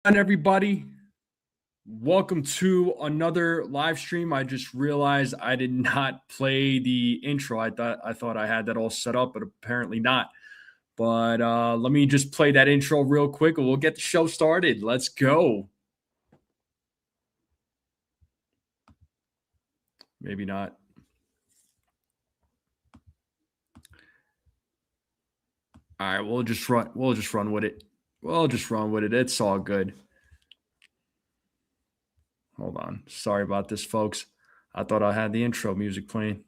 On everybody, welcome to another live stream. I just realized I did not play the intro. I thought I had that all set up, but apparently not. But let me just play that intro real quick and we'll get the show started. Let's go. Maybe not. All right, we'll just run with it. We'll just run with it. It's all good. Hold on. Sorry about this, folks. I thought I had the intro music playing.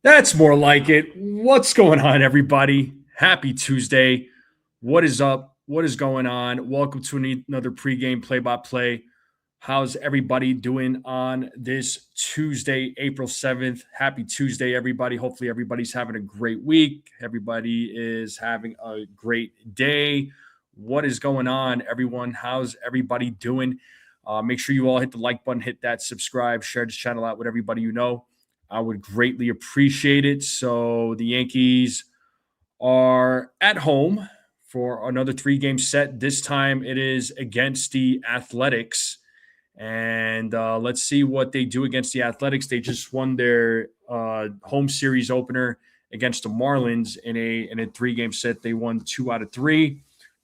That's more like it. What's going on, everybody? Happy Tuesday. What is up? What is going on? Welcome to another pregame play-by-play. How's everybody doing on this Tuesday, April 7th? Happy Tuesday, everybody. Hopefully, everybody's having a great week. Everybody is having a great day. What is going on, everyone? How's everybody doing? Make sure you all hit the like button, hit that subscribe, share this channel out with everybody you know. I would greatly appreciate it. So the Yankees are at home for another 3-game set. This time it is against the Athletics. And let's see what they do against the Athletics. They just won their home series opener against the Marlins in a 3-game set. They won 2 out of 3.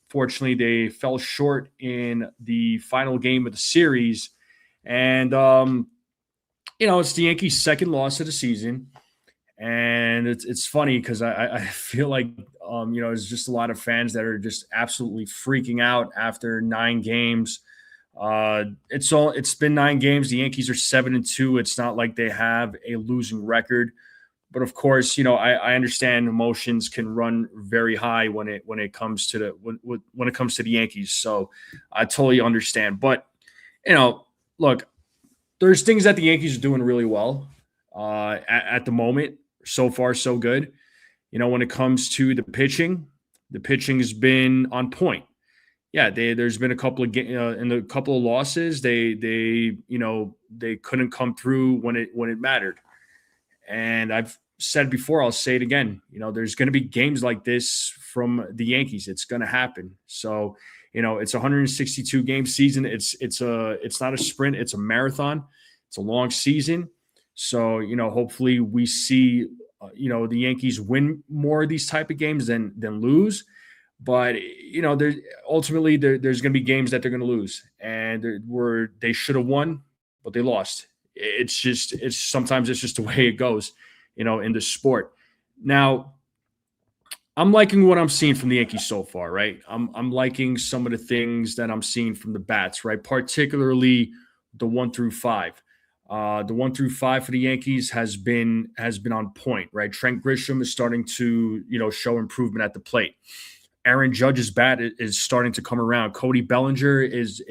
Fortunately, they fell short in the final game of the series. And it's the Yankees' second loss of the season, and it's funny because I feel like there's just a lot of fans that are just absolutely freaking out after 9 games. It's been 9 games. The Yankees are 7-2. It's not like they have a losing record, but of course, I understand emotions can run very high when it comes to the Yankees. So I totally understand, but look. There's things that the Yankees are doing really well at the moment. So far, so good. When it comes to the pitching has been on point. Yeah, there's been a couple of in a couple of losses. They couldn't come through when it mattered. And I've said before, I'll say it again. There's going to be games like this from the Yankees. It's going to happen. So it's a 162 game season. It's not a sprint. It's a marathon. It's a long season. So, hopefully we see, the Yankees win more of these type of games than lose. But, there's going to be games that they're going to lose, and they should have won, but they lost. Sometimes it's just the way it goes, in the sport. Now, I'm liking what I'm seeing from the Yankees so far, right? I'm liking some of the things that I'm seeing from the bats, right? Particularly the 1 through 5. The 1 through 5 for the Yankees has been on point, right? Trent Grisham is starting to show improvement at the plate. Aaron Judge's bat is starting to come around. Cody Bellinger is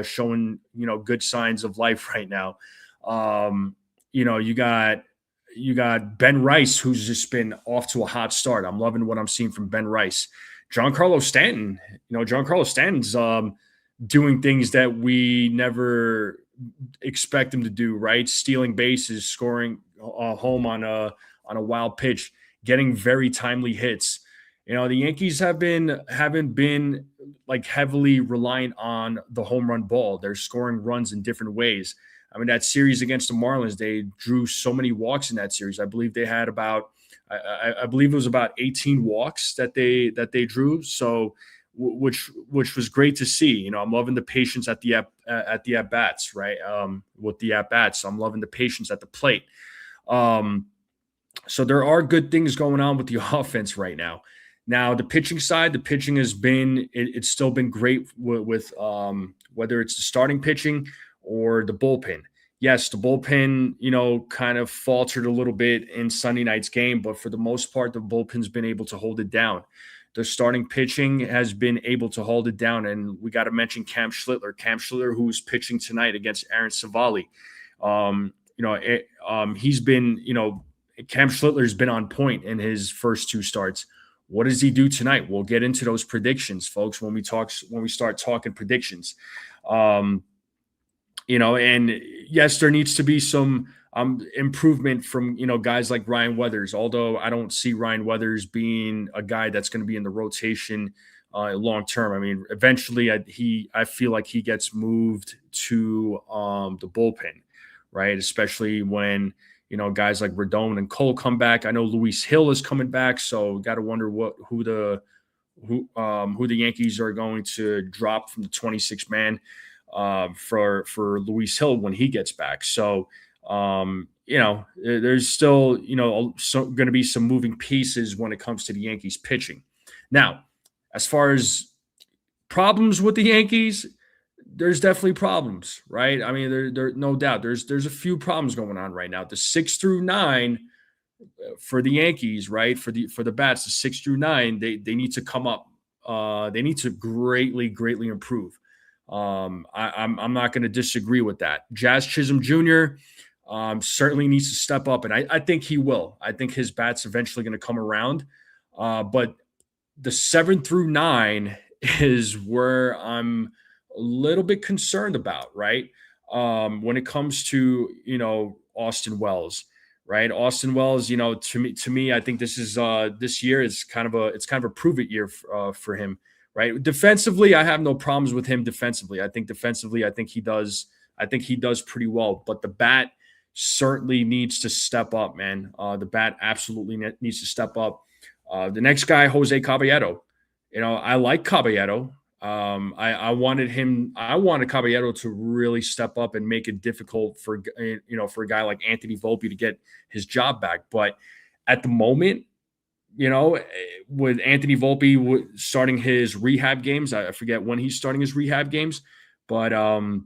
showing good signs of life right now. You got Ben Rice, who's just been off to a hot start. I'm loving what I'm seeing from Ben Rice. Giancarlo Stanton, Stanton's doing things that we never expect him to do, right? Stealing bases, scoring home on a wild pitch, getting very timely hits. The Yankees haven't been like heavily reliant on the home run ball. They're scoring runs in different ways. I mean, that series against the Marlins, they drew so many walks in that series. I believe they had about, I believe it was about 18 walks that they drew. So which was great to see. You know, I'm loving the patience at the at bats, right? With the at bats, I'm loving the patience at the plate. So there are good things going on with the offense right now. Now the pitching side, the pitching has been it's still been great with whether it's the starting pitching or the bullpen. Yes, the bullpen, you know, kind of faltered a little bit in Sunday night's game, but for the most part, the bullpen's been able to hold it down. The starting pitching has been able to hold it down, and we got to mention Cam Schlittler, who's pitching tonight against Aaron Savali. He's been, Cam Schlittler's been on point in his first two starts. What does he do tonight? We'll get into those predictions, folks, when we start talking predictions. And yes, there needs to be some improvement from, guys like Ryan Weathers, although I don't see Ryan Weathers being a guy that's going to be in the rotation long term. I mean, eventually I feel like he gets moved to the bullpen, right? Especially when, guys like Rodon and Cole come back. I know Luis Hill is coming back, so got to wonder who the Yankees are going to drop from the 26 man for Luis Hill when he gets back. So there's still going to be some moving pieces when it comes to the Yankees pitching. Now, as far as problems with the Yankees, there's definitely problems, right? I mean, there no doubt. There's a few problems going on right now. The 6 through 9 for the Yankees, right? For the bats, the 6 through 9, they need to come up. They need to greatly improve. I'm not going to disagree with that. Jazz Chisholm Jr. Certainly needs to step up, and I think he will. I think his bat's eventually going to come around. But the 7 through 9 is where I'm a little bit concerned about, right? When it comes to, Austin Wells, right? Austin Wells, to me, I think this is this year is kind of a prove it year for him, right? Defensively, I have no problems with him defensively. I think he does pretty well, but the bat certainly needs to step up, man. The bat absolutely needs to step up. The next guy, Jose Caballero. I like Caballero. I wanted Caballero to really step up and make it difficult for a guy like Anthony Volpe to get his job back. But at the moment, with Anthony Volpe starting his rehab games, I forget when he's starting his rehab games, but I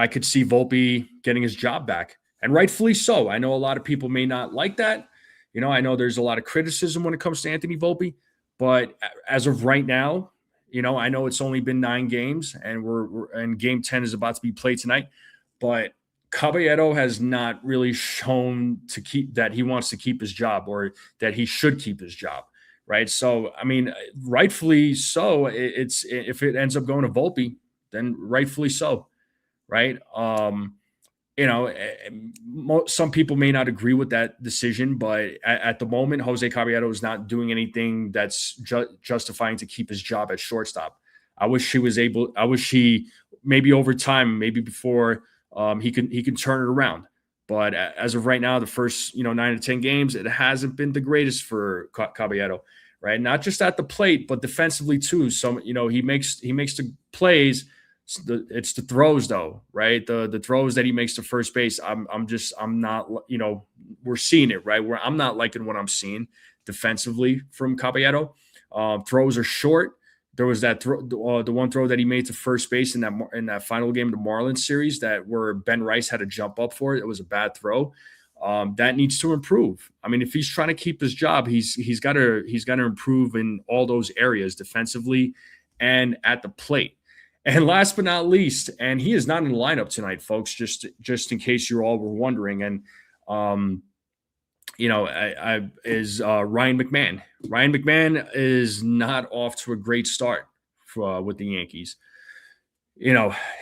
could see Volpe getting his job back, and rightfully so. I know a lot of people may not like that. I know there's a lot of criticism when it comes to Anthony Volpe. But as of right now, I know it's only been 9 games, and Game 10 is about to be played tonight. But Caballero has not really shown that he wants to keep his job, or that he should keep his job, right? So, I mean, rightfully so. If it ends up going to Volpe, then rightfully so, right? Some people may not agree with that decision, but at the moment, Jose Caballero is not doing anything that's justifying to keep his job at shortstop. I wish he maybe over time, maybe before he can turn it around. But as of right now, the first 9 to 10 games, it hasn't been the greatest for Caballero, right? Not just at the plate, but defensively too. So he makes the plays. It's the throws though, right? The throws that he makes to first base. I'm not, we're seeing it, right? Where I'm not liking what I'm seeing defensively from Caballero. Throws are short. There was that the one throw that he made to first base in that final game of the Marlins series where Ben Rice had to jump up for it. It was a bad throw. That needs to improve. I mean, if he's trying to keep his job, he's got to improve in all those areas defensively and at the plate. And last but not least, and he is not in the lineup tonight, folks, just in case you all were wondering. And, is Ryan McMahon. Ryan McMahon is not off to a great start with the Yankees.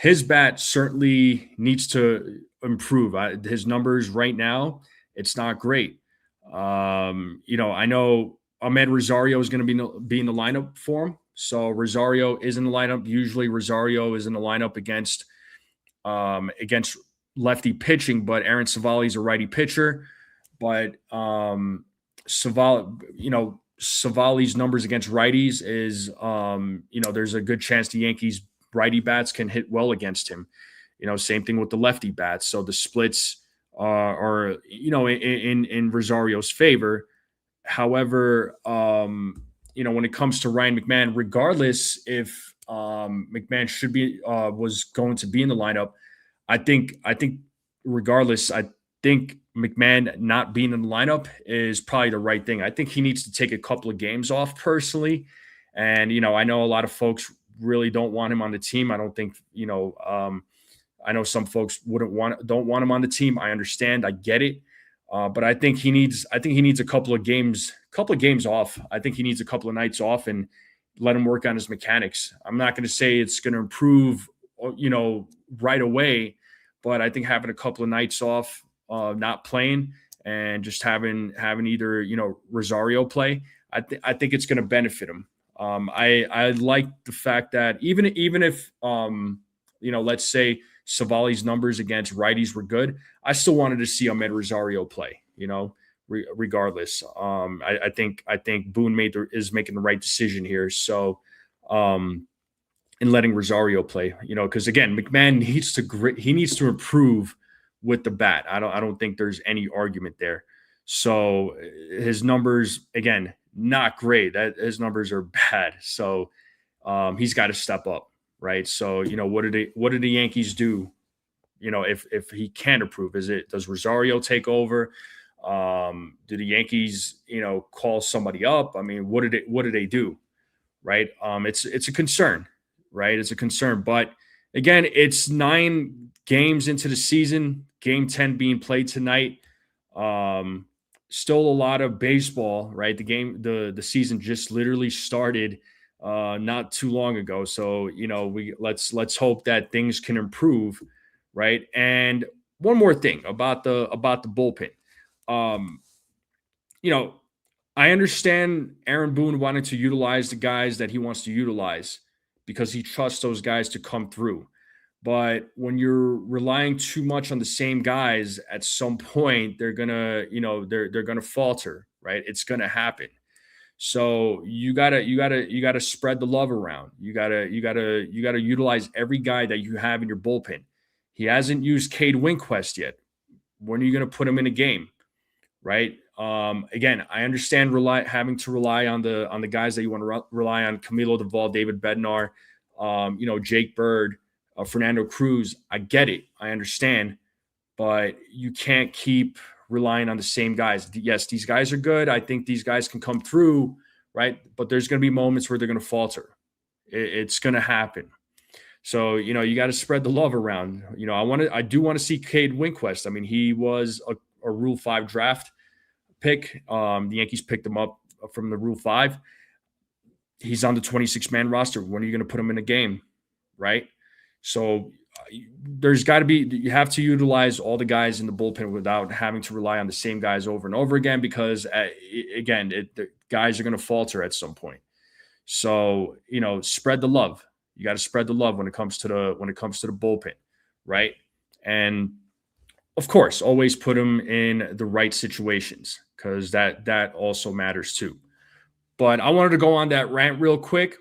His bat certainly needs to improve. His numbers right now, it's not great. I know Ahmed Rosario is going to be in the lineup for him. So Rosario is in the lineup. Usually Rosario is in the lineup against lefty pitching, but Aaron Savali is a righty pitcher. But Savali, Savali's numbers against righties is, there's a good chance the Yankees righty bats can hit well against him. Same thing with the lefty bats. So the splits are, in Rosario's favor. However, when it comes to Ryan McMahon, regardless if McMahon was going to be in the lineup, I think regardless, I think McMahon not being in the lineup is probably the right thing. I think he needs to take a couple of games off personally. And, I know a lot of folks really don't want him on the team. I don't think, I know some folks don't want him on the team. I understand. I get it. But I think he needs a couple of games off. I think he needs a couple of nights off and let him work on his mechanics. I'm not going to say it's going to improve, right away, but I think having a couple of nights off, not playing and just having either, Rosario play, I think it's going to benefit him. I like the fact that even if, let's say Savali's numbers against righties were good, I still wanted to see Ahmed Rosario play, regardless. I think Boone is making the right decision here. So, in letting Rosario play, because again, McMahon needs to improve with the bat. I don't think there's any argument there. So his numbers, again, not great. His numbers are bad. So he's got to step up, right? So what do the Yankees do? If he can't improve, does Rosario take over? Do the Yankees call somebody up? I mean, what do they do? Right? It's a concern, right? It's a concern. But again, it's 9 games into the season, game 10 being played tonight. Still a lot of baseball, right? The season just literally started not too long ago. So, let's hope that things can improve, right? And one more thing about the bullpen. I understand Aaron Boone wanting to utilize the guys that he wants to utilize because he trusts those guys to come through. But when you're relying too much on the same guys, at some point they're gonna, they're gonna falter, right? It's gonna happen. So you gotta spread the love around. You gotta utilize every guy that you have in your bullpen. He hasn't used Cade Winquest yet. When are you gonna put him in a game? Right. Again, I understand having to rely on the guys that you want to rely on: Camilo Duvall, David Bednar, Jake Bird, Fernando Cruz. I get it. I understand, but you can't keep relying on the same guys. Yes, these guys are good. I think these guys can come through, right? But there's going to be moments where they're going to falter. It's going to happen. So, you got to spread the love around. I do want to see Cade Winquest. I mean, he was a Rule 5 draft pick. The Yankees picked him up from the Rule 5. He's on the 26-man roster. When are you going to put him in a game, right? So there's got to be, you have to utilize all the guys in the bullpen without having to rely on the same guys over and over again, because the guys are going to falter at some point. So, spread the love. You got to spread the love when it comes to the bullpen, right? And of course, always put them in the right situations, because that also matters too. But I wanted to go on that rant real quick.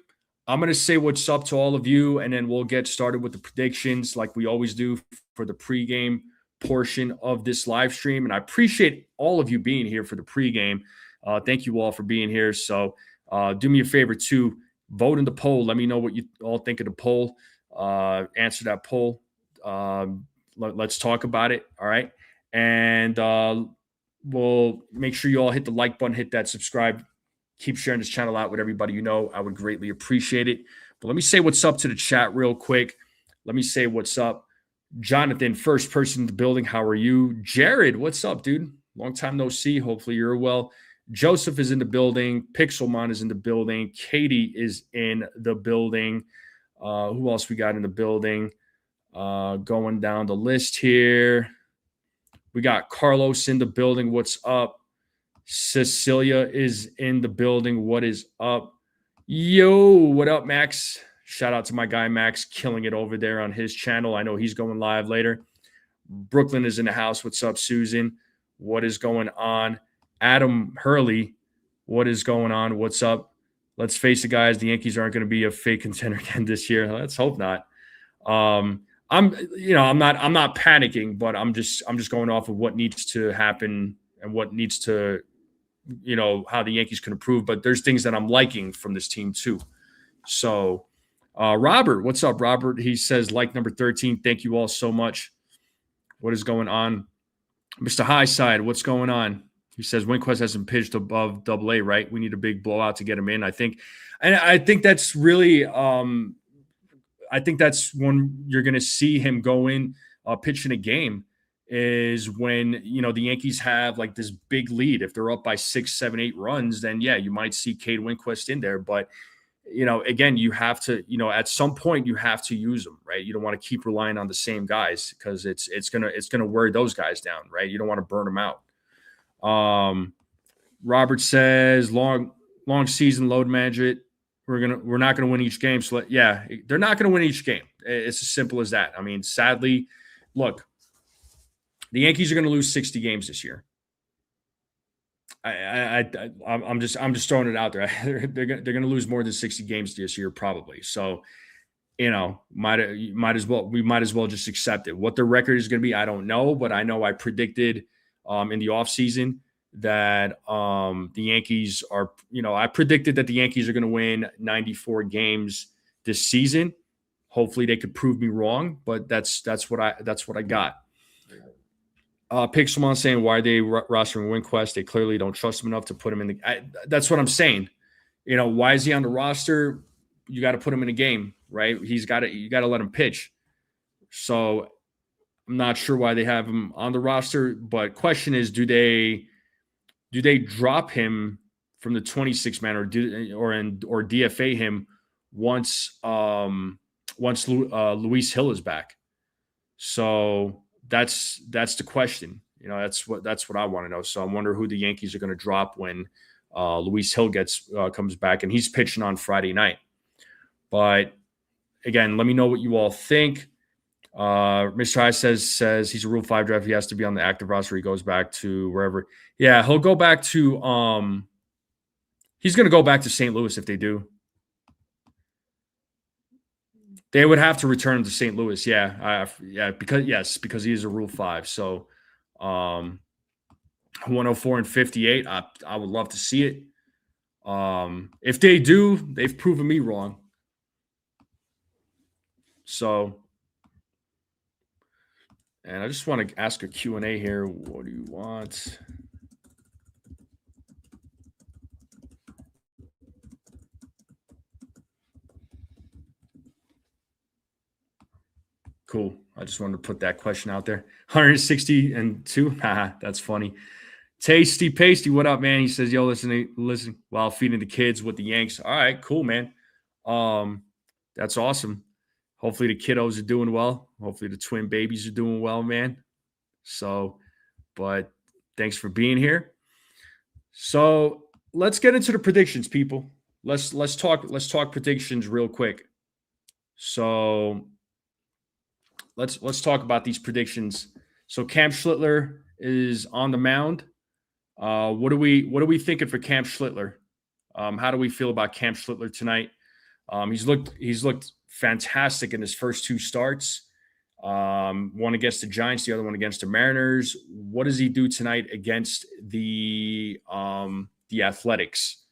I'm going to say what's up to all of you, and then we'll get started with the predictions like we always do for the pregame portion of this live stream. And I appreciate all of you being here for the pregame. Thank you all for being here. So do me a favor too, vote in the poll. Let me know what you all think of the poll. Answer that poll. Let's talk about it. All right. And we'll make sure you all hit the like button, hit that subscribe. Keep sharing this channel out with everybody you know. I would greatly appreciate it. But let me say what's up to the chat real quick. Let me say what's up. Jonathan, first person in the building. How are you? Jared, what's up, dude? Long time no see. Hopefully you're well. Joseph is in the building. Pixelmon is in the building. Katie is in the building. Who else we got in the building? Going down the list here. We got Carlos in the building. What's up? Cecilia is in the building. What is up? Yo, what up, Max? Shout out to my guy, Max, killing it over there on his channel. I know he's going live later. Brooklyn is in the house. What's up, Susan? What is going on? Adam Hurley. What is going on? What's up? Let's face it, guys. The Yankees aren't going to be a fake contender again this year. Let's hope not. I'm not panicking, but I'm just going off of what needs to happen and what needs to, how the Yankees can improve. But there's things that I'm liking from this team too. So, Robert, what's up, Robert? He says, like number 13, thank you all so much. What is going on? Mr. Highside, what's going on? He says Winquist hasn't pitched above AA, right? We need a big blowout to get him in. I think that's really, I think that's when you're going to see him go in, pitch in a game, is when the Yankees have like this big lead. If they're up by 6, 7, 8 runs, then yeah, you might see Cade Winquist in there. But again, you have to, at some point you have to use them, right? You don't want to keep relying on the same guys because it's gonna wear those guys down, right? You don't want to burn them out. Robert says long season, load manage it. We're not gonna win each game. So yeah, they're not gonna win each game. It's as simple as that. I mean, sadly, look, the Yankees are gonna lose 60 games this year. I'm just throwing it out there. They're going to lose more than 60 games this year, probably. So, we might as well just accept it. What their record is going to be, I don't know, but I know I predicted in the offseason that the Yankees are, I predicted that the Yankees are going to win 94 games this season. Hopefully they could prove me wrong, but that's what I got. Pixelmon saying, why are they rostering Winquist? They clearly don't trust him enough to put him in that's what I'm saying. Why is he on the roster? You got to put him in a game, right? You got to let him pitch. So I'm not sure why they have him on the roster, but question is, do they drop him from the 26-man or DFA him once Luis Hill is back? So that's the question. That's what I want to know. So I wonder who the Yankees are going to drop when Luis Hill comes back, and he's pitching on Friday night. But again, let me know what you all think. Mr. High says he's a Rule 5 draft. He has to be on the active roster. He goes back to wherever. Yeah, he'll go back to he's going to go back to St. Louis if they do. They would have to return him to St. Louis. Yeah. Because he is a Rule 5. So 104 and 58. I would love to see it. If they do, they've proven me wrong. So, and I just want to ask a Q&A here. What do you want? Cool. I just wanted to put that question out there. 160 and 2. That's funny. Tasty Pasty, what up, man? He says, yo, listen while feeding the kids with the Yanks. All right, cool, man. That's awesome. Hopefully the kiddos are doing well. Hopefully the twin babies are doing well, man. So, but thanks for being here. So let's get into the predictions, people. Let's talk predictions real quick. So let's talk about these predictions. So Cam Schlittler is on the mound. What are we thinking for Cam Schlittler? How do we feel about Cam Schlittler tonight? He's looked fantastic in his first 2 starts. One against the Giants, the other one against the Mariners. What does he do tonight against the Athletics?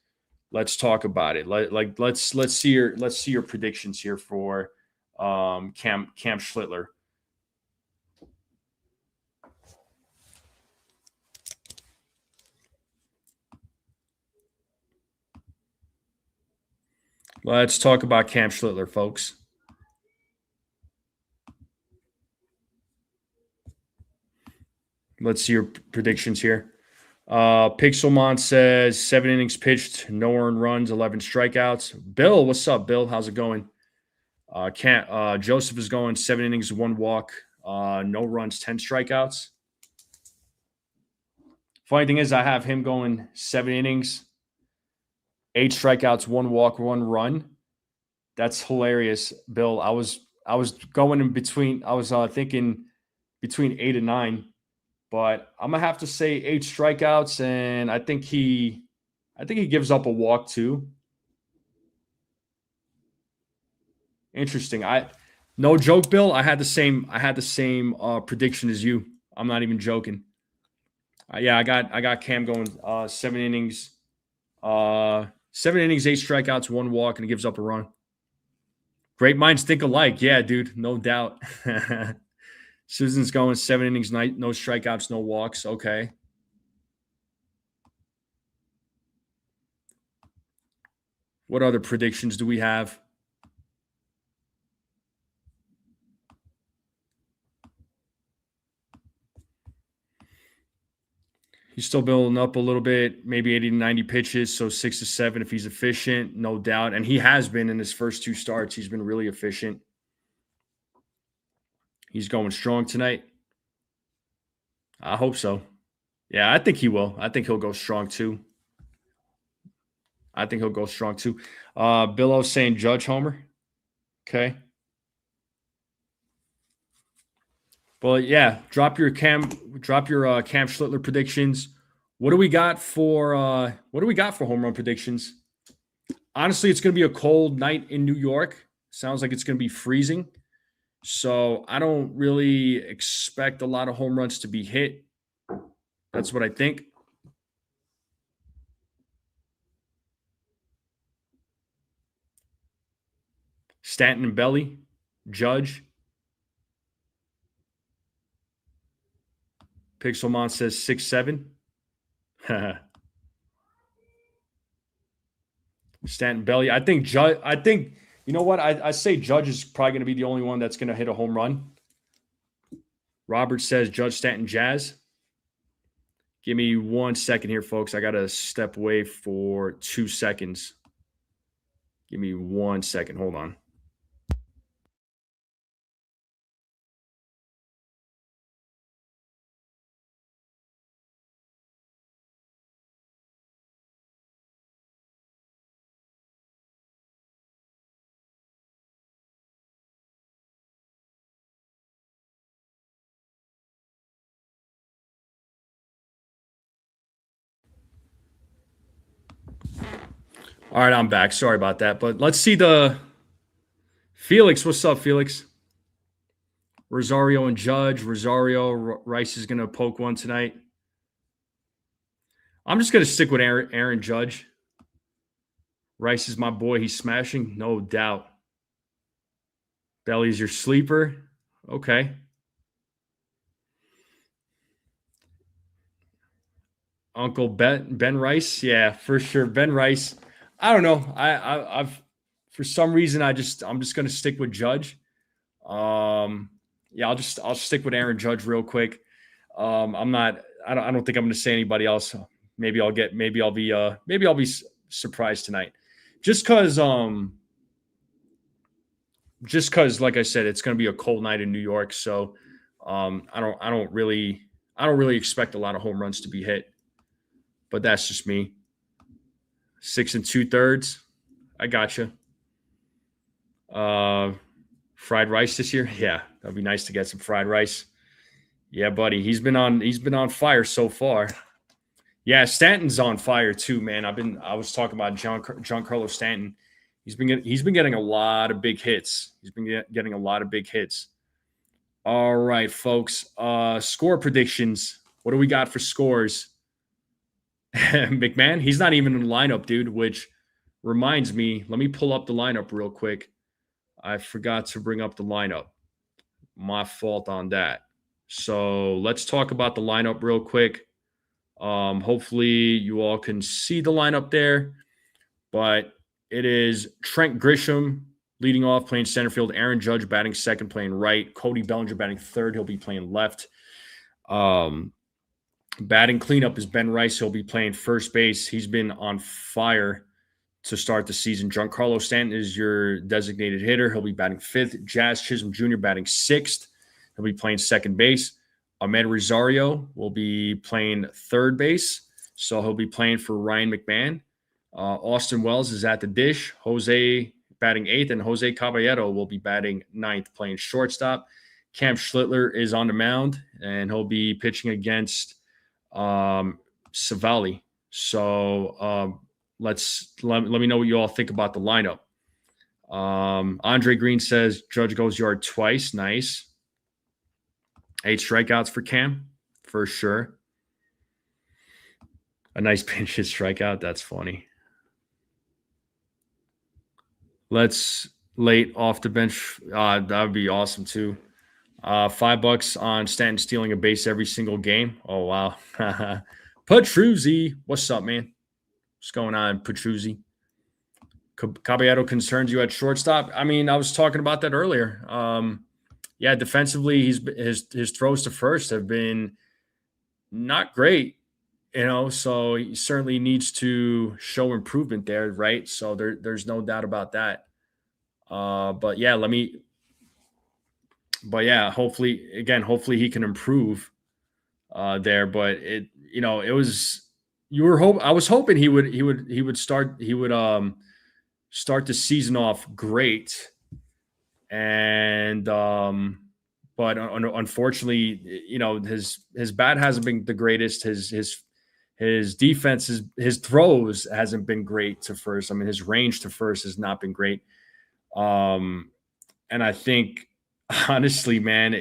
Let's talk about it. Let's see your predictions here for Cam Schlittler. Let's talk about Cam Schlittler, folks. Let's see your predictions here. Pixelmon says 7 innings pitched, no earned runs, 11 strikeouts. Bill, what's up, Bill? How's it going? Joseph is going 7 innings, 1 walk, no runs, 10 strikeouts. Funny thing is, I have him going 7 innings, 8 strikeouts, 1 walk, 1 run. That's hilarious, Bill. I was going in between. I was thinking between 8 and 9, but I'm gonna have to say 8 strikeouts, and I think he I think he gives up a walk too. Interesting. No joke, Bill. I had the same prediction as you. I'm not even joking. Yeah, I got Cam going 7 innings. 7 innings, 8 strikeouts, 1 walk, and he gives up a run. Great minds think alike. Yeah, dude, no doubt. Susan's going 7 innings, no strikeouts, no walks. Okay. What other predictions do we have? He's still building up a little bit, maybe 80 to 90 pitches, so 6 to 7 if he's efficient, no doubt. And he has been in his first 2 starts. He's been really efficient. He's going strong tonight. I hope so. Yeah, I think he will. I think he'll go strong too. Billo's saying Judge homer. Okay. Well, yeah. Drop your Cam Schlittler predictions. What do we got for home run predictions? Honestly, it's going to be a cold night in New York. Sounds like it's going to be freezing. So I don't really expect a lot of home runs to be hit. That's what I think. Stanton and Belly, Judge. Pixelmon says 6-7. Stanton, Belly. I think Judge. You know what? I say Judge is probably going to be the only one that's going to hit a home run. Robert says Judge, Stanton, Jazz. Give me 1 second here, folks. I got to step away for 2 seconds. Give me 1 second. Hold on. All right, I'm back. Sorry about that. But let's see the Felix. What's up, Felix? Rosario and Judge. Rice is going to poke one tonight. I'm just going to stick with Aaron Judge. Rice is my boy. He's smashing, no doubt. Belly's your sleeper. Okay. Uncle Ben Rice. Yeah, for sure. Ben Rice. I don't know. I've for some reason I'm just going to stick with Judge. Yeah, I'll stick with Aaron Judge real quick. I don't think I'm going to say anybody else. Maybe I'll be surprised tonight. Just cuz like I said, it's going to be a cold night in New York, so I don't really expect a lot of home runs to be hit. But that's just me. 6 2/3. I gotcha. Fried rice this year? Yeah, that'd be nice to get some fried rice. Yeah, buddy. He's been on fire so far. Yeah, Stanton's on fire too, man. I was talking about Giancarlo Stanton. He's been getting a lot of big hits. All right, folks. Score predictions. What do we got for scores? McMahon, he's not even in the lineup, dude, which reminds me, let me pull up the lineup real quick. I forgot to bring up the lineup. My fault on that. So let's talk about the lineup real quick. Hopefully you all can see the lineup there, but it is Trent Grisham leading off, playing center field. Aaron Judge batting second, playing right. Cody Bellinger batting third. He'll be playing left. Batting cleanup is Ben Rice. He'll be playing first base. He's been on fire to start the season. Giancarlo Stanton is your designated hitter. He'll be batting fifth. Jazz Chisholm Jr. batting sixth. He'll be playing second base. Ahmed Rosario will be playing third base, so he'll be playing for Ryan McMahon. Austin Wells is at the dish. Jose batting eighth, and Jose Caballero will be batting ninth, playing shortstop. Cam Schlittler is on the mound, and he'll be pitching against Savali. So let me know what you all think about the lineup. Andre Green says Judge goes yard twice. Nice. 8 strikeouts for Cam, for sure. A nice pinch hit strikeout. That's funny. Let's late off the bench. That would be awesome too. $5 on Stanton stealing a base every single game. Oh wow. Petruzzi, what's up, man? What's going on, Petruzzi? Caballero concerns you at shortstop. I mean, I was talking about that earlier. Yeah, defensively, his throws to first have been not great. So he certainly needs to show improvement there, right? So there's no doubt about that. But yeah, hopefully he can improve there. But I was hoping he would start start the season off great, and but unfortunately, his bat hasn't been the greatest. His defense, his throws hasn't been great to first. I mean, his range to first has not been great. And I think, honestly, man,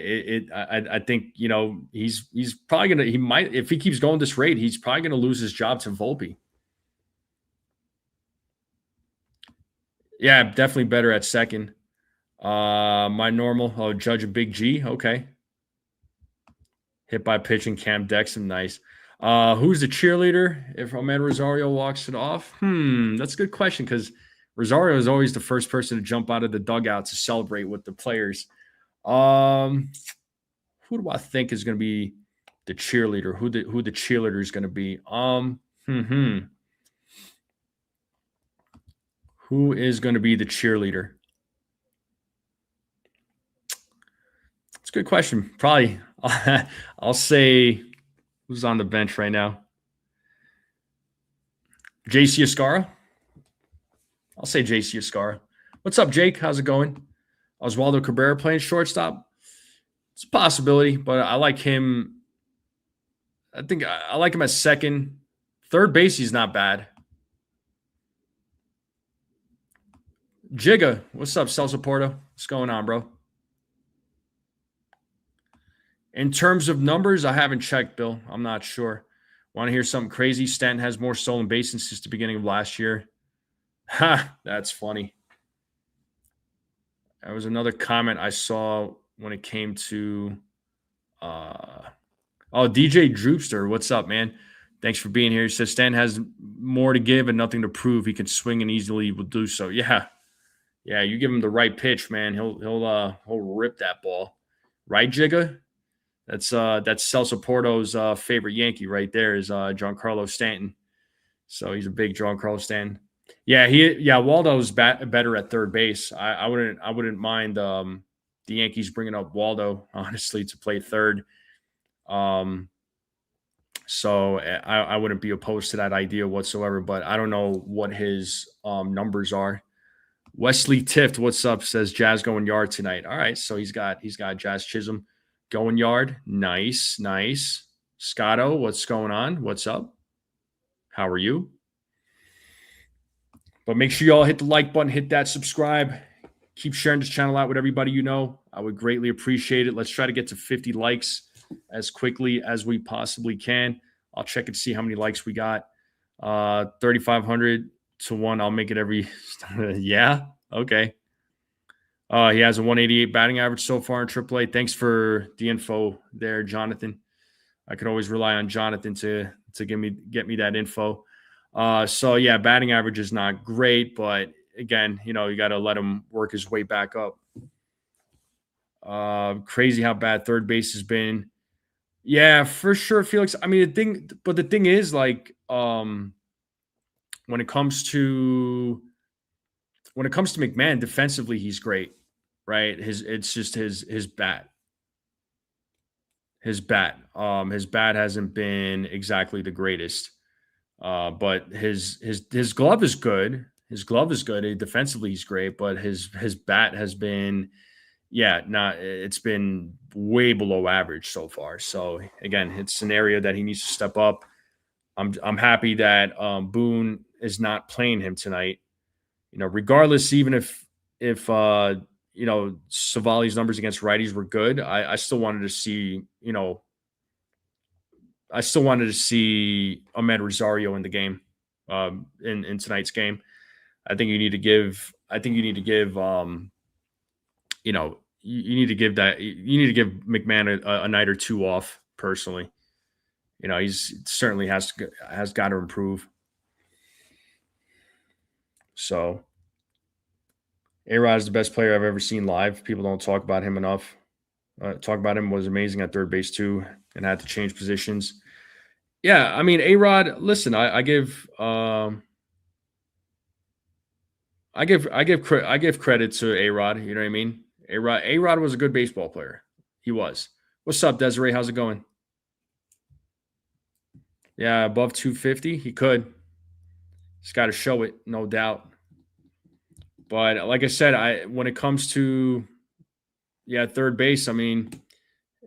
I think he's probably if he keeps going this rate, he's probably gonna lose his job to Volpe. Yeah, definitely better at second. My normal, Judge a Big G. Okay. Hit by pitch and Cam Dexon. Nice. Who's the cheerleader if Roman Rosario walks it off? That's a good question because Rosario is always the first person to jump out of the dugout to celebrate with the players. Who do I think is going to be the cheerleader? Who the cheerleader is going to be? Who is going to be the cheerleader? It's a good question. Probably, I'll say who's on the bench right now. JC Escara. I'll say JC Escara. What's up, Jake? How's it going? Oswaldo Cabrera playing shortstop. It's a possibility, but I like him. I think I like him at second. Third base, he's not bad. Jigga, what's up, Celso Porto? What's going on, bro? In terms of numbers, I haven't checked, Bill. I'm not sure. Want to hear something crazy? Stanton has more stolen bases since the beginning of last year. Ha, that's funny. That was another comment I saw when it came to DJ Droopster. What's up, man? Thanks for being here. He says Stan has more to give and nothing to prove. He can swing and easily will do so. Yeah. You give him the right pitch, man. He'll rip that ball. Right, Jigga? That's Celso Porto's favorite Yankee right there is Giancarlo Stanton. So he's a big Giancarlo Stanton. Yeah, Waldo's better at third base. I wouldn't mind the Yankees bringing up Waldo, honestly, to play third. So I wouldn't be opposed to that idea whatsoever, but I don't know what his numbers are. Wesley Tift, what's up? Says Jazz going yard tonight. All right, so he's got Jazz Chisholm going yard. Nice. Scotto, what's going on? What's up? How are you? But make sure you all hit the like button, hit that subscribe. Keep sharing this channel out with everybody you know. I would greatly appreciate it. Let's try to get to 50 likes as quickly as we possibly can. I'll check and see how many likes we got. 3,500 to 1. I'll make it every – yeah? Okay. He has a 188 batting average so far in AAA. Thanks for the info there, Jonathan. I could always rely on Jonathan to get me that info. So, yeah, batting average is not great, but, again, you got to let him work his way back up. Crazy how bad third base has been. Yeah, for sure, Felix. I mean, the thing is, like, when it comes to McMahon, defensively, he's great, right? It's just his bat. His bat hasn't been exactly the greatest. But his glove is good. His glove is good. Defensively, he's great, but his bat has been, it's been way below average so far. So again, it's an area that he needs to step up. I'm happy that Boone is not playing him tonight. Regardless, even if Savali's numbers against righties were good, I still wanted to see Ahmed Rosario in the game, in tonight's game. I think you need to give you need to give McMahon a night or two off. Personally, he's certainly has got to improve. So A-Rod is the best player I've ever seen live. People don't talk about him enough. Talk about him, was amazing at third base too, and had to change positions. Yeah, I mean, A-Rod. Listen, I give credit to A-Rod. You know what I mean? A-Rod was a good baseball player. He was. What's up, Desiree? How's it going? Yeah, above 250, he could. He's got to show it, no doubt. But like I said, when it comes to third base, I mean,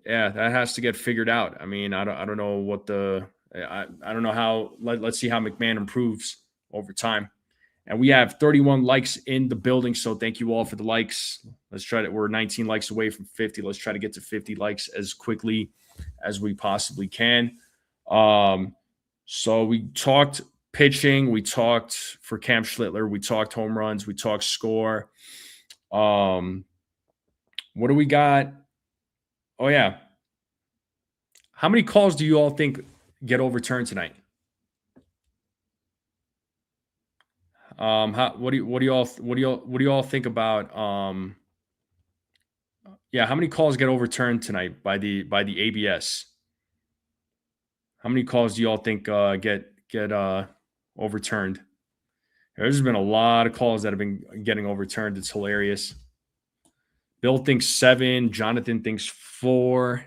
yeah, that has to get figured out. I mean, I don't know what I don't know how. Let's see how McMahon improves over time. And we have 31 likes in the building, so thank you all for the likes. We're 19 likes away from 50. Let's try to get to 50 likes as quickly as we possibly can. So we talked pitching, we talked for Cam Schlittler, we talked home runs, we talked score. What do we got? Oh yeah. How many calls do you all think get overturned tonight? What do you all think about how many calls get overturned tonight by the ABS? How many calls do you all think get overturned? There's been a lot of calls that have been getting overturned. It's hilarious. Bill thinks 7, Jonathan thinks 4.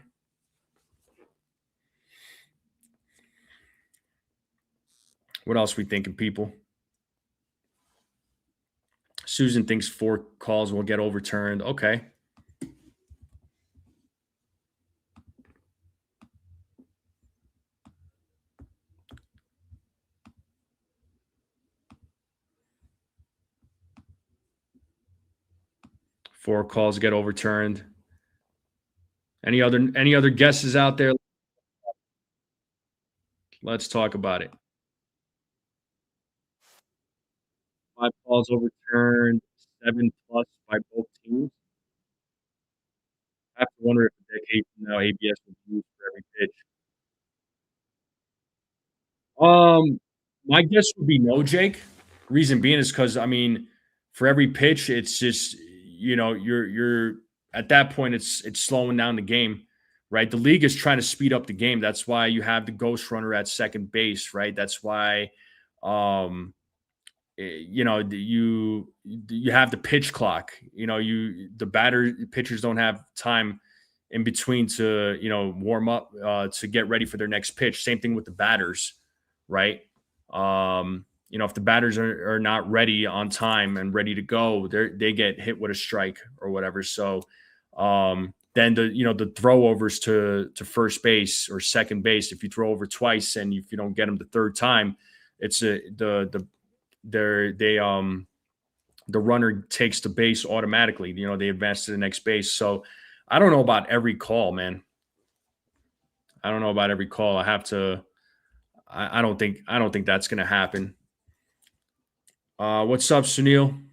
What else we thinking, people? Susan thinks 4 calls will get overturned. Okay. Four calls get overturned. Any other guesses out there? Let's talk about it. 5 calls overturned, 7 plus by both teams. I have to wonder if a decade from now ABS will be used for every pitch. My guess would be no, Jake. Reason being is because I mean, for every pitch, it's just you're at that point it's slowing down the game, right? The league is trying to speed up the game. That's why you have the ghost runner at second base, right? That's why you have the pitch clock. The pitchers don't have time in between to warm up to get ready for their next pitch. Same thing with the batters, right? If the batters are not ready on time and ready to go, they get hit with a strike or whatever. So then the throwovers to first base or second base, if you throw over twice and if you don't get them the third time, it's the runner takes the base automatically. They advance to the next base. So I don't know about every call, man. I don't know about every call. I don't think that's going to happen. What's up, Sunil?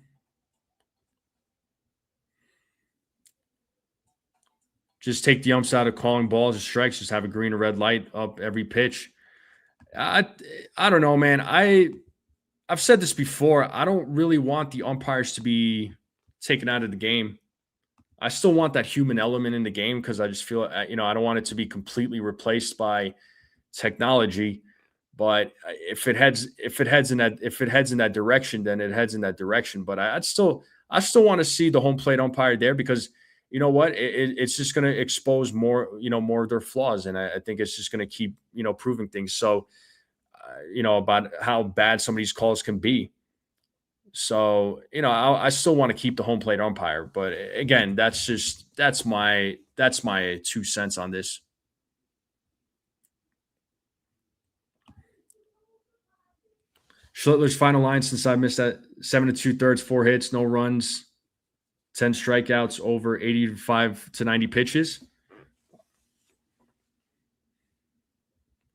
Just take the umps out of calling balls or strikes. Just have a green or red light up every pitch. I don't know, man. I've said this before. I don't really want the umpires to be taken out of the game. I still want that human element in the game because I just feel, I don't want it to be completely replaced by technology. But if it heads in that direction, then it heads in that direction. But I still want to see the home plate umpire there because you know what, it's just going to expose more of their flaws, and I think it's just going to keep proving things. So about how bad some of these calls can be. So, I still want to keep the home plate umpire, but again, that's my 2 cents on this. Schlittler's final line since I missed that 7 2/3, 4 hits, no runs, 10 strikeouts, over 85 to 90 pitches.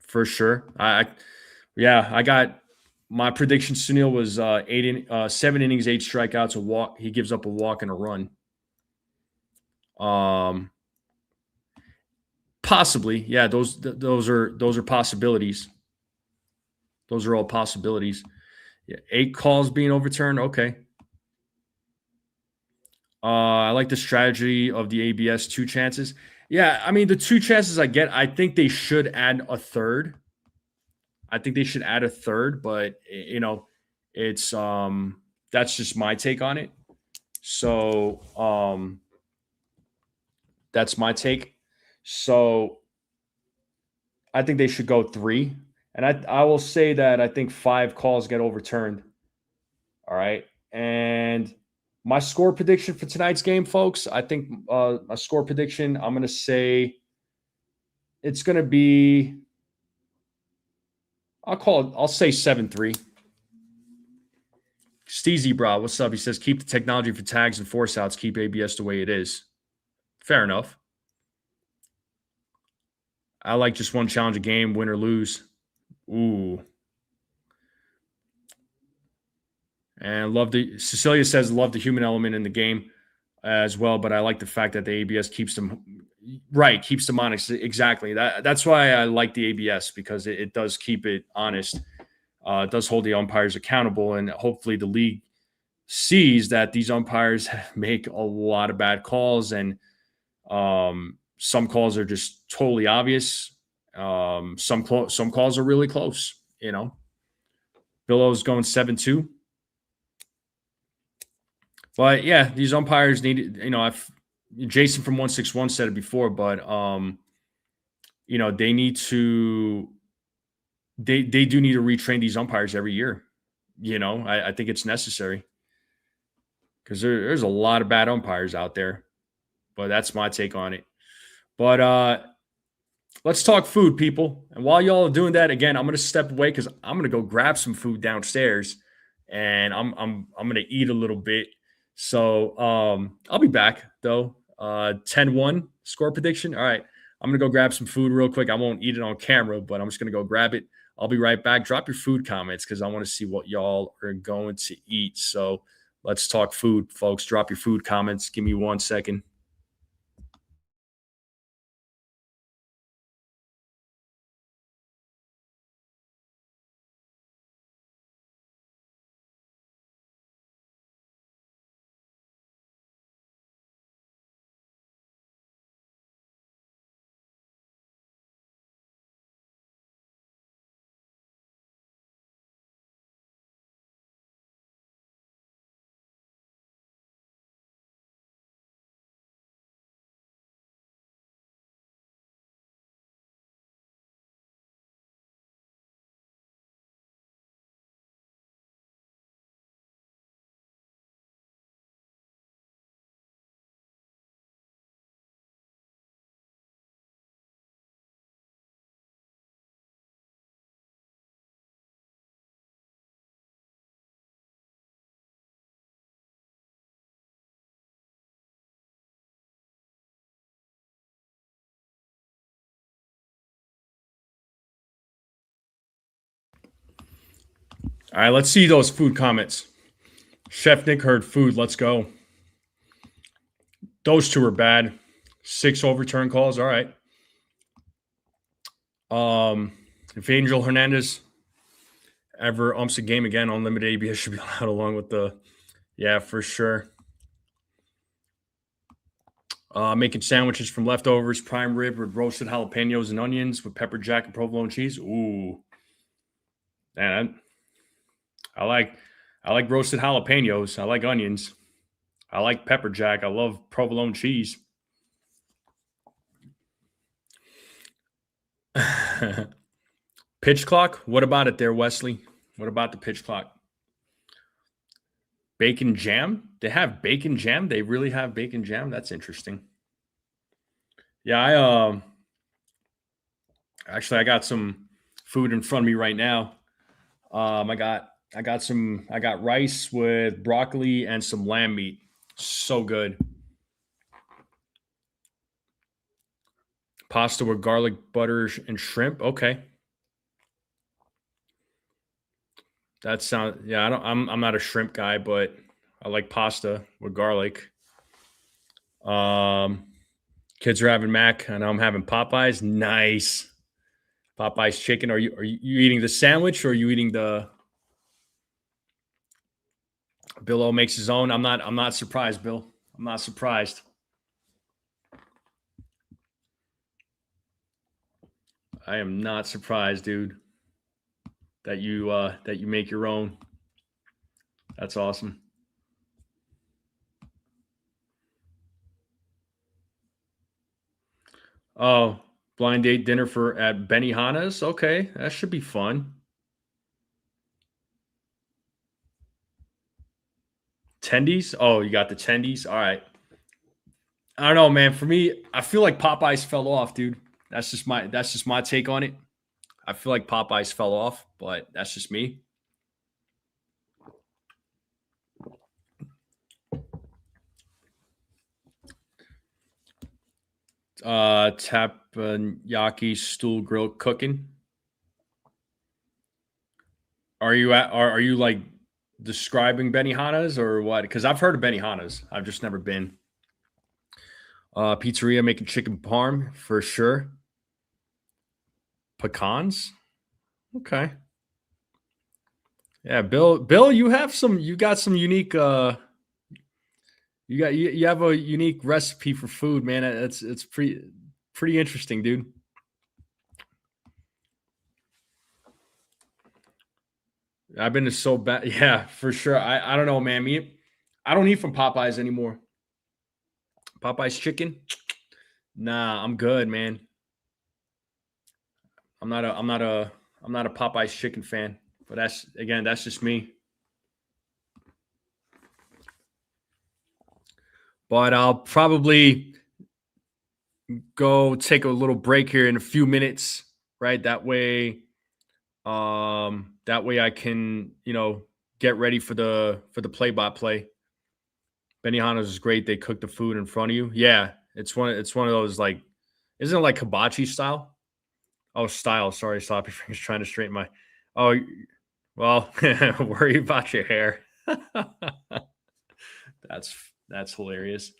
For sure. I got my prediction. Sunil was 7 innings, 8 strikeouts, a walk. He gives up a walk and a run. Possibly, yeah. Those are possibilities. Those are all possibilities. Yeah, 8 calls being overturned. Okay. I like the strategy of the ABS 2 chances. Yeah, I mean the 2 chances I get, I think they should add a third. But it's that's just my take on it. So that's my take. So I think they should go 3. And I will say that I think 5 calls get overturned. All right. And my score prediction for tonight's game, folks, I think my score prediction, I'm going to say it's going to be, I'll say 7-3. Steezy Bra, what's up? He says, keep the technology for tags and force outs, keep ABS the way it is. Fair enough. I like just one challenge a game, win or lose. Ooh. And Cecilia says, love the human element in the game as well, but I like the fact that the ABS keeps them honest. Exactly. That's why I like the ABS, because it does keep it honest. It does hold the umpires accountable, and hopefully the league sees that these umpires make a lot of bad calls, and some calls are just totally obvious. Some calls are really close. Billow's going 7-2. But yeah, these umpires need, Jason from 161 said it before, but they need to they do need to retrain these umpires every year. I think it's necessary, because there's a lot of bad umpires out there. But that's my take on it. But let's talk food, people. And while y'all are doing that, again, I'm going to step away because I'm going to go grab some food downstairs, and I'm going to eat a little bit. So I'll be back though. 10-1 score prediction. All right. I'm going to go grab some food real quick. I won't eat it on camera, but I'm just going to go grab it. I'll be right back. Drop your food comments because I want to see what y'all are going to eat. So let's talk food, folks. Drop your food comments. Give me 1 second. All right, let's see those food comments. Chef Nick heard food. Let's go. Those 2 are bad. 6 overturn calls. All right. If Angel Hernandez ever umps a game again, unlimited ABS should be allowed along with for sure. Making sandwiches from leftovers, prime rib with roasted jalapenos and onions with pepper jack and provolone cheese. Ooh, man, I like roasted jalapenos. I like onions. I like pepper jack. I love provolone cheese. Pitch clock? What about it there, Wesley? What about the pitch clock? Bacon jam? They have bacon jam? They really have bacon jam? That's interesting. Yeah, I got some food in front of me right now. I got I got rice with broccoli and some lamb meat. So good. Pasta with garlic butter and shrimp. Okay. That sounds yeah, I'm not a shrimp guy, but I like pasta with garlic. Um Kids are having mac and I'm having Popeyes. Nice. Popeyes chicken. Are you eating the sandwich or are you eating the Bill O makes his own? I'm not surprised, Bill. I'm not surprised. I am not surprised, dude, that you make your own. That's awesome. Oh, blind date dinner for at Benihana's. Okay, that should be fun. Tendies. Oh, you got the tendies. All right. I don't know, man. For me, I feel like Popeyes fell off, dude. That's just my take on it. I feel like Popeyes fell off, but that's just me. Tappanyaki stool grill cooking. Are you like describing Benihana's or what? Because I've heard of Benihana's. I've just never been. Pizzeria making chicken parm for sure. Pecans. Okay. Yeah, Bill, you got some unique you have a unique recipe for food, man. It's pretty interesting, dude. I've been to so bad. Yeah, for sure. I don't know, man. I don't eat from Popeyes anymore. Popeyes chicken? Nah, I'm good, man. I'm not a Popeyes chicken fan. But that's just me. But I'll probably go take a little break here in a few minutes, right? That way I can, get ready for the play by play. Benihana's is great. They cook the food in front of you. Yeah, it's one of those like, isn't it like hibachi style? Oh, style. Sorry, sloppy fingers trying to straighten my. Oh, well, worry about your hair. that's hilarious.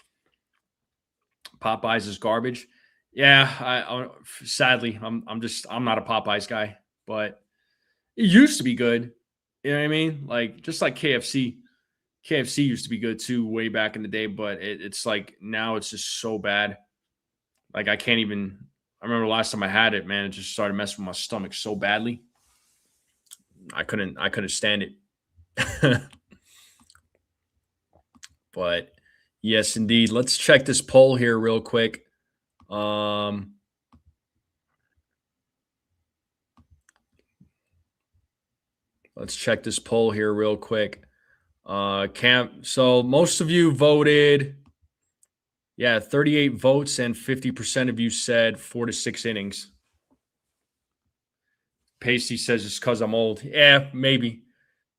Popeyes is garbage. Yeah, sadly I'm not a Popeyes guy, but it used to be good. You know what I mean? Like just like KFC. KFC used to be good too way back in the day, but it's like now it's just so bad. Like I can't even. I remember last time I had it, man. It just started messing with my stomach so badly. I couldn't stand it. But yes, indeed. Let's check this poll here real quick. Um, let's check this poll here real quick. Camp. So most of you voted. Yeah, 38 votes and 50% of you said 4 to 6 innings. Pasty says it's because I'm old. Yeah, maybe.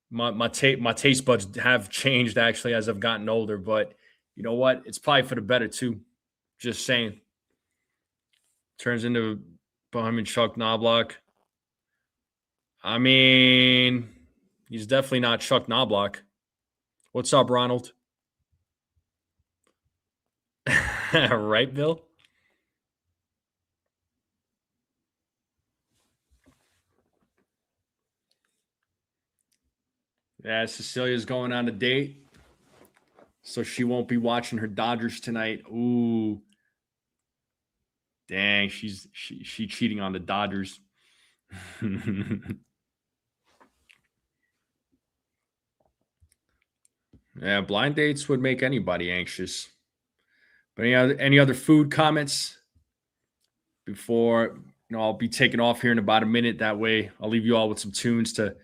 My taste buds have changed actually as I've gotten older, but you know what? It's probably for the better too. Just saying. Turns into Bohemian Chuck Knobloch. I mean, he's definitely not Chuck Knobloch. What's up, Ronald? Right, Bill? Yeah, Cecilia's going on a date, so she won't be watching her Dodgers tonight. Ooh, dang, she cheating on the Dodgers. Yeah, blind dates would make anybody anxious. But any other food comments before I'll be taking off here in about a minute. That way I'll leave you all with some tunes to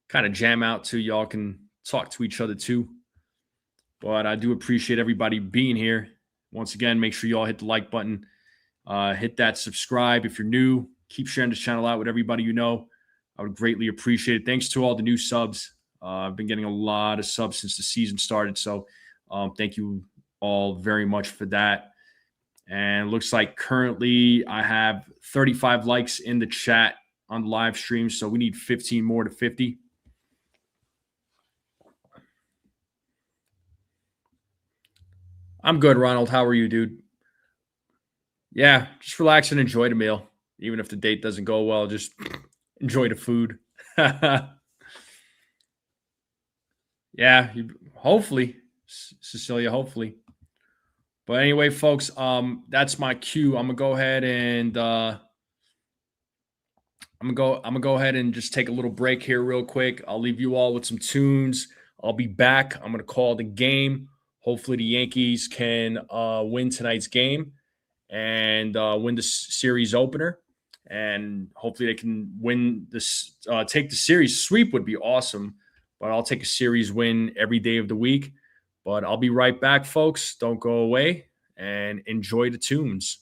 kind of jam out to. Y'all can talk to each other too. But I do appreciate everybody being here. Once again, make sure you all hit the like button. Hit that subscribe if you're new. Keep sharing this channel out with everybody you know. I would greatly appreciate it. Thanks to all the new subs. I've been getting a lot of subs since the season started. So thank you all very much for that. And it looks like currently I have 35 likes in the chat on the live stream. So we need 15 more to 50. I'm good, Ronald. How are you, dude? Yeah, just relax and enjoy the meal. Even if the date doesn't go well, just enjoy the food. Yeah, hopefully, Cecilia, hopefully. But anyway, folks, that's my cue. I'm gonna go ahead and I'm gonna go ahead and just take a little break here real quick. I'll leave you all with some tunes. I'll be back. I'm gonna call the game. Hopefully the Yankees can win tonight's game and win the series opener. And hopefully they can win this, take the series sweep would be awesome. But I'll take a series win every day of the week. But I'll be right back, folks. Don't go away and enjoy the tunes.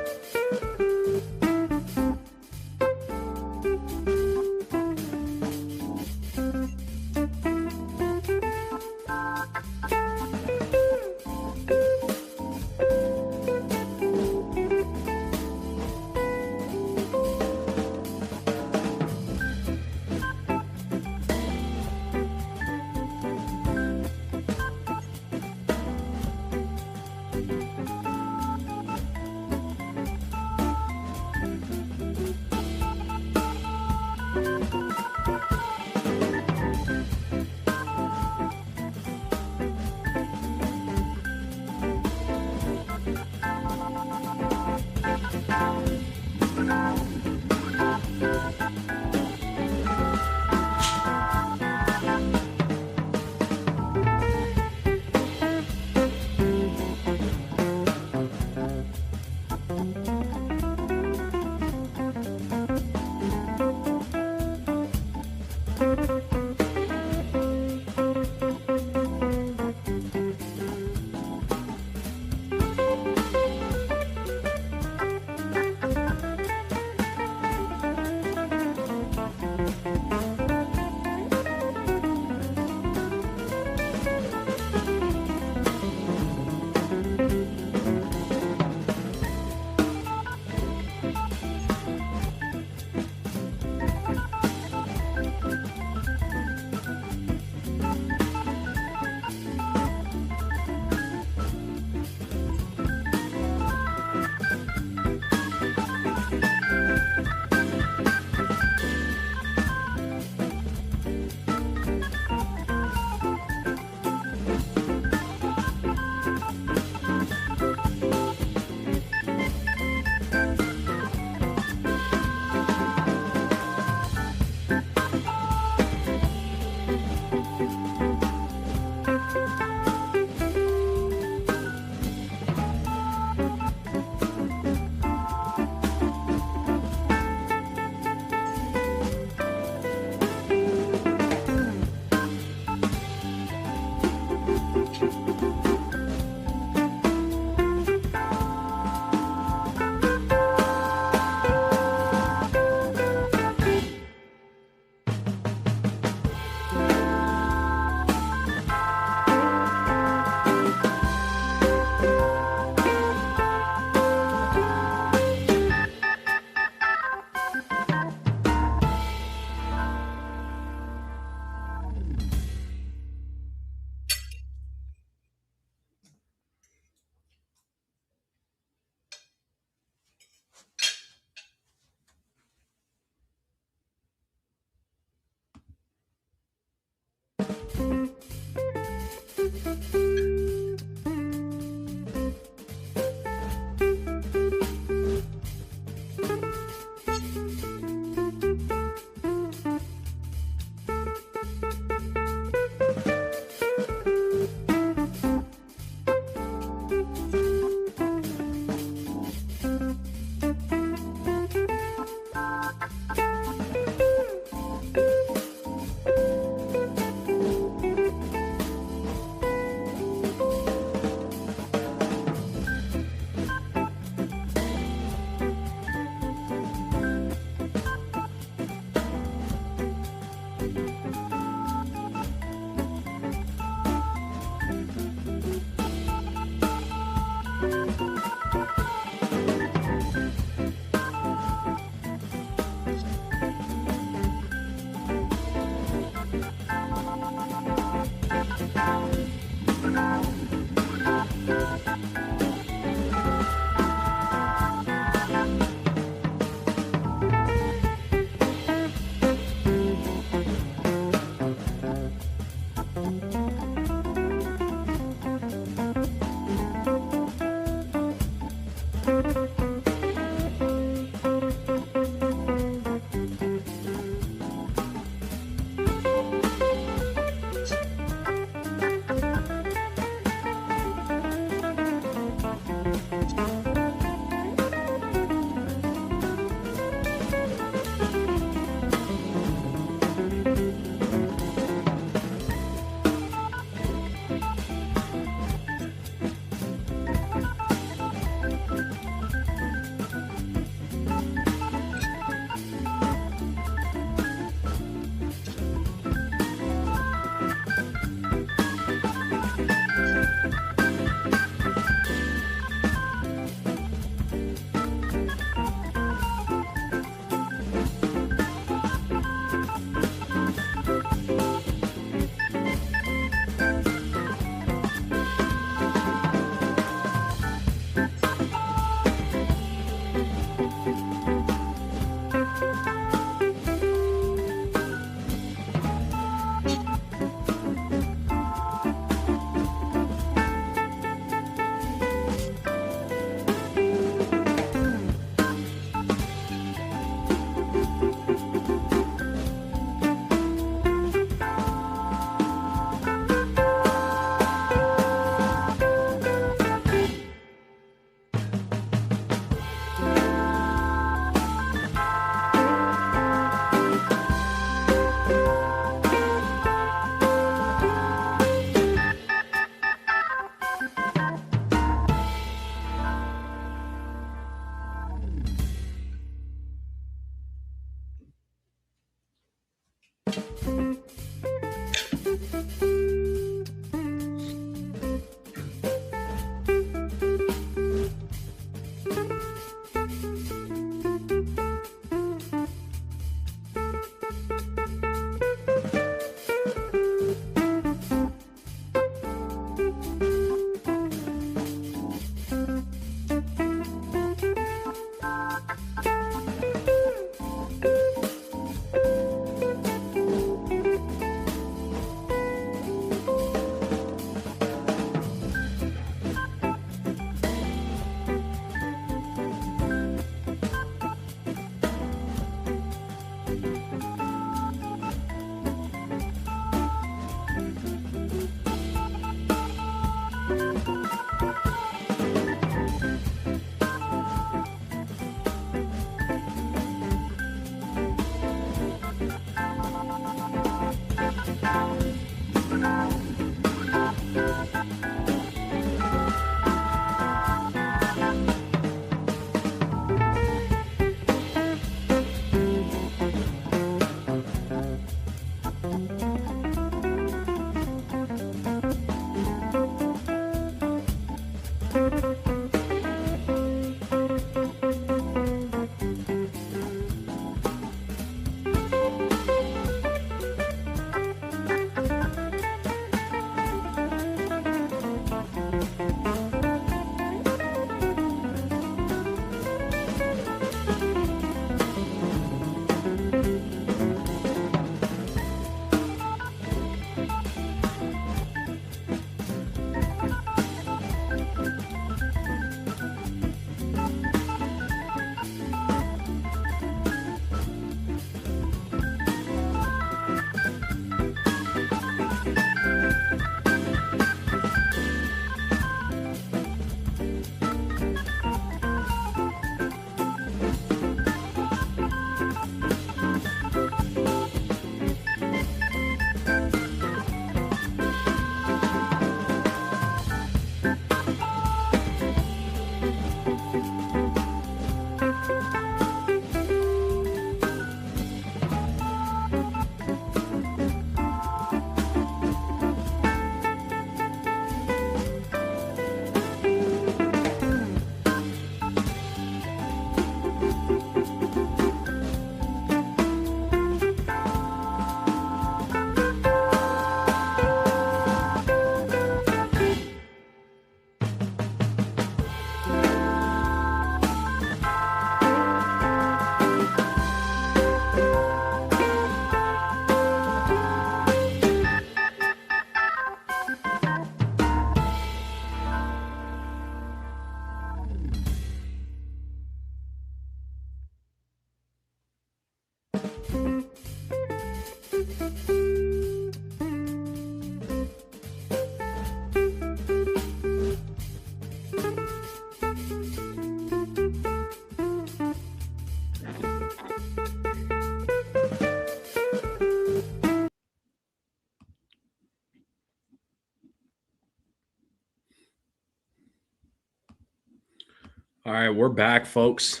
All right, we're back, folks.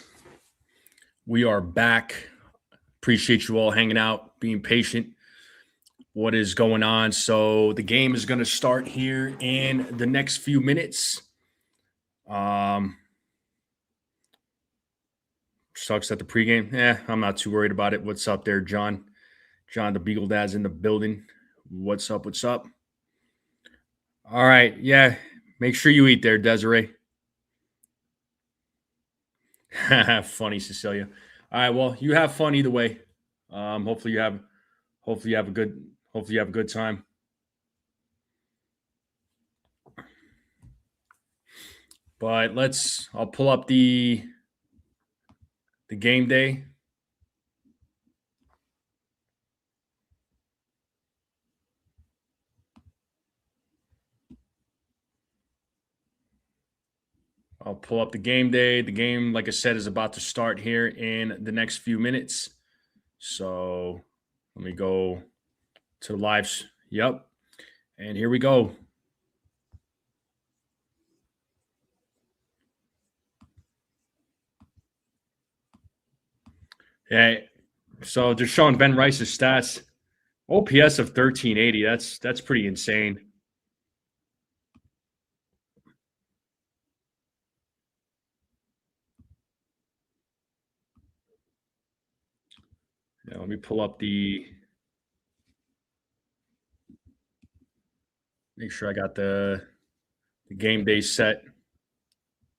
We are back. Appreciate you all hanging out, being patient. What is going on? So the game is going to start here in the next few minutes. Sucks at the pregame. I'm not too worried about it. What's up there, John? John, the Beagle Dad's in the building. What's up? What's up? All right. Yeah. Make sure you eat there, Desiree. Funny, Cecilia. All right. Well, you have fun either way. Hopefully you have a good time. But I'll pull up the game day. I'll pull up the game day. The game, like I said, is about to start here in the next few minutes. So let me go to the lives. Yep. And here we go. Hey, so they're showing Ben Rice's stats. OPS of 1380. That's pretty insane. Yeah, let me pull up make sure I got the game day set.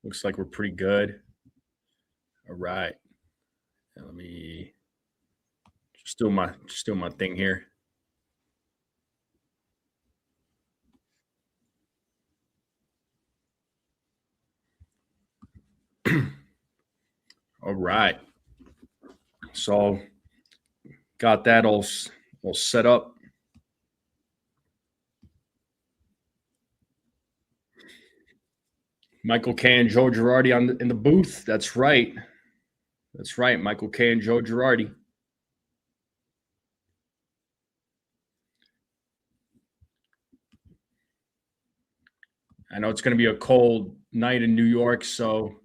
Looks like we're pretty good. All right. Now let me just do my thing here. All right. So got that all set up. Michael K and Joe Girardi in the booth. That's right. That's right. Michael K and Joe Girardi. I know it's going to be a cold night in New York, so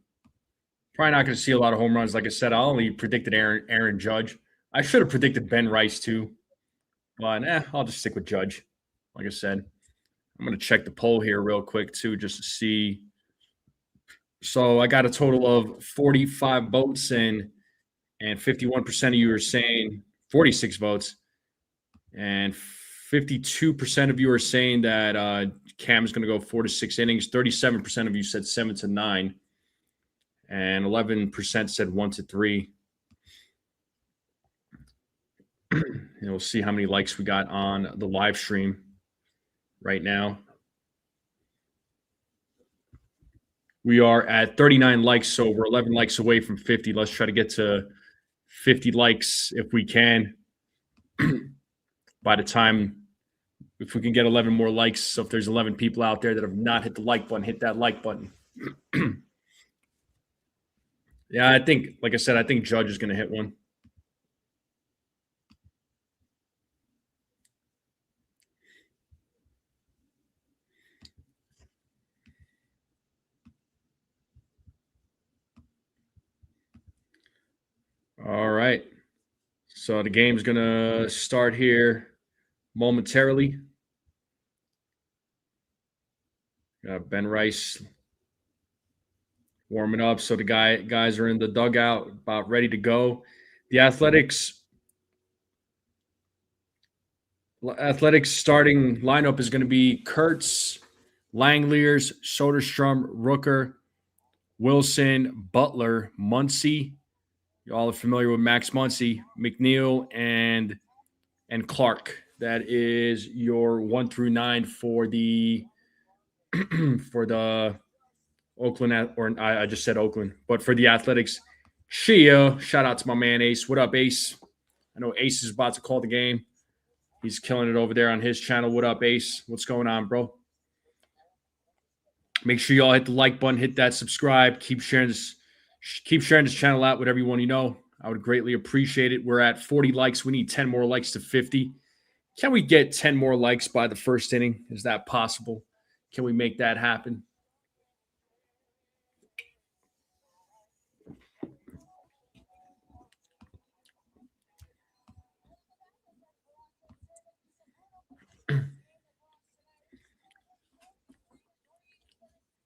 probably not going to see a lot of home runs. Like I said, I only predicted Aaron Judge. I should have predicted Ben Rice too, but I'll just stick with Judge. Like I said, I'm going to check the poll here real quick too, just to see. So I got a total of 45 votes and 51% of you are saying 46 votes, and 52% of you are saying that Cam is going to go 4 to 6 innings. 37% of you said 7 to 9, and 11% said 1 to 3. And we'll see how many likes we got on the live stream right now. We are at 39 likes, so we're 11 likes away from 50. Let's try to get to 50 likes if we can. By the time, if we can get 11 more likes, so if there's 11 people out there that have not hit the like button, hit that like button. Yeah, I think, like I said, I think Judge is going to hit one. All right. So the game's going to start here momentarily. Got Ben Rice warming up. So the guys are in the dugout, about ready to go. The Athletics starting lineup is going to be Kurtz, Langeliers, Soderstrom, Rooker, Wilson, Butler, Muncy. You all are familiar with Max Muncy, McNeil, and Clark. That is your 1 through 9 for the for the Oakland, or I just said Oakland, but for the Athletics. Shia, shout out to my man Ace. What up, Ace? I know Ace is about to call the game. He's killing it over there on his channel. What up, Ace? What's going on, bro? Make sure y'all hit the like button, hit that subscribe. Keep sharing this channel out with everyone you know. I would greatly appreciate it. We're at 40 likes. We need 10 more likes to 50. Can we get 10 more likes by the first inning? Is that possible? Can we make that happen?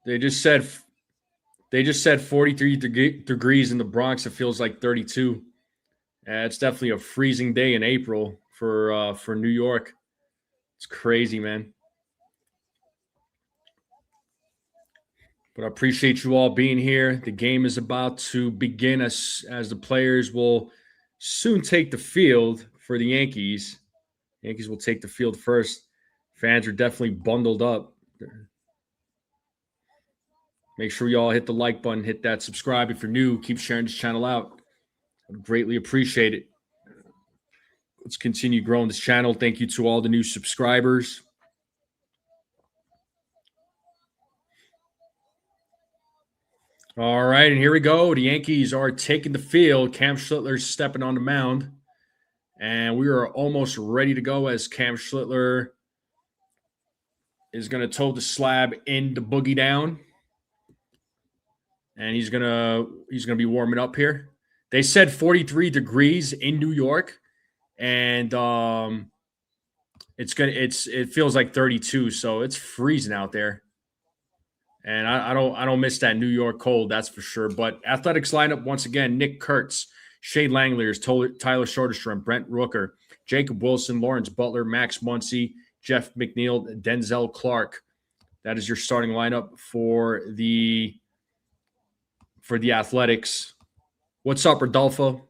They just said 43 degrees in the Bronx. It feels like 32. It's definitely a freezing day in April for New York. It's crazy, man. But I appreciate you all being here. The game is about to begin as the players will soon take the field for the Yankees. Yankees will take the field first. Fans are definitely bundled up. Make sure you all hit the like button, hit that subscribe if you're new. Keep sharing this channel out. I'd greatly appreciate it. Let's continue growing this channel. Thank you to all the new subscribers. All right, and here we go. The Yankees are taking the field. Cam Schlittler's stepping on the mound. And we are almost ready to go as Cam Schlittler is going to toe the slab in the boogie down. And he's gonna be warming up here. They said 43 degrees in New York, and it feels like 32, so it's freezing out there. And I don't miss that New York cold, that's for sure. But Athletics lineup once again: Nick Kurtz, Shane Langeliers, Tyler Soderstrom, Brent Rooker, Jacob Wilson, Lawrence Butler, Max Muncy, Jeff McNeil, Denzel Clark. That is your starting lineup for the Athletics. What's up, Rodolfo?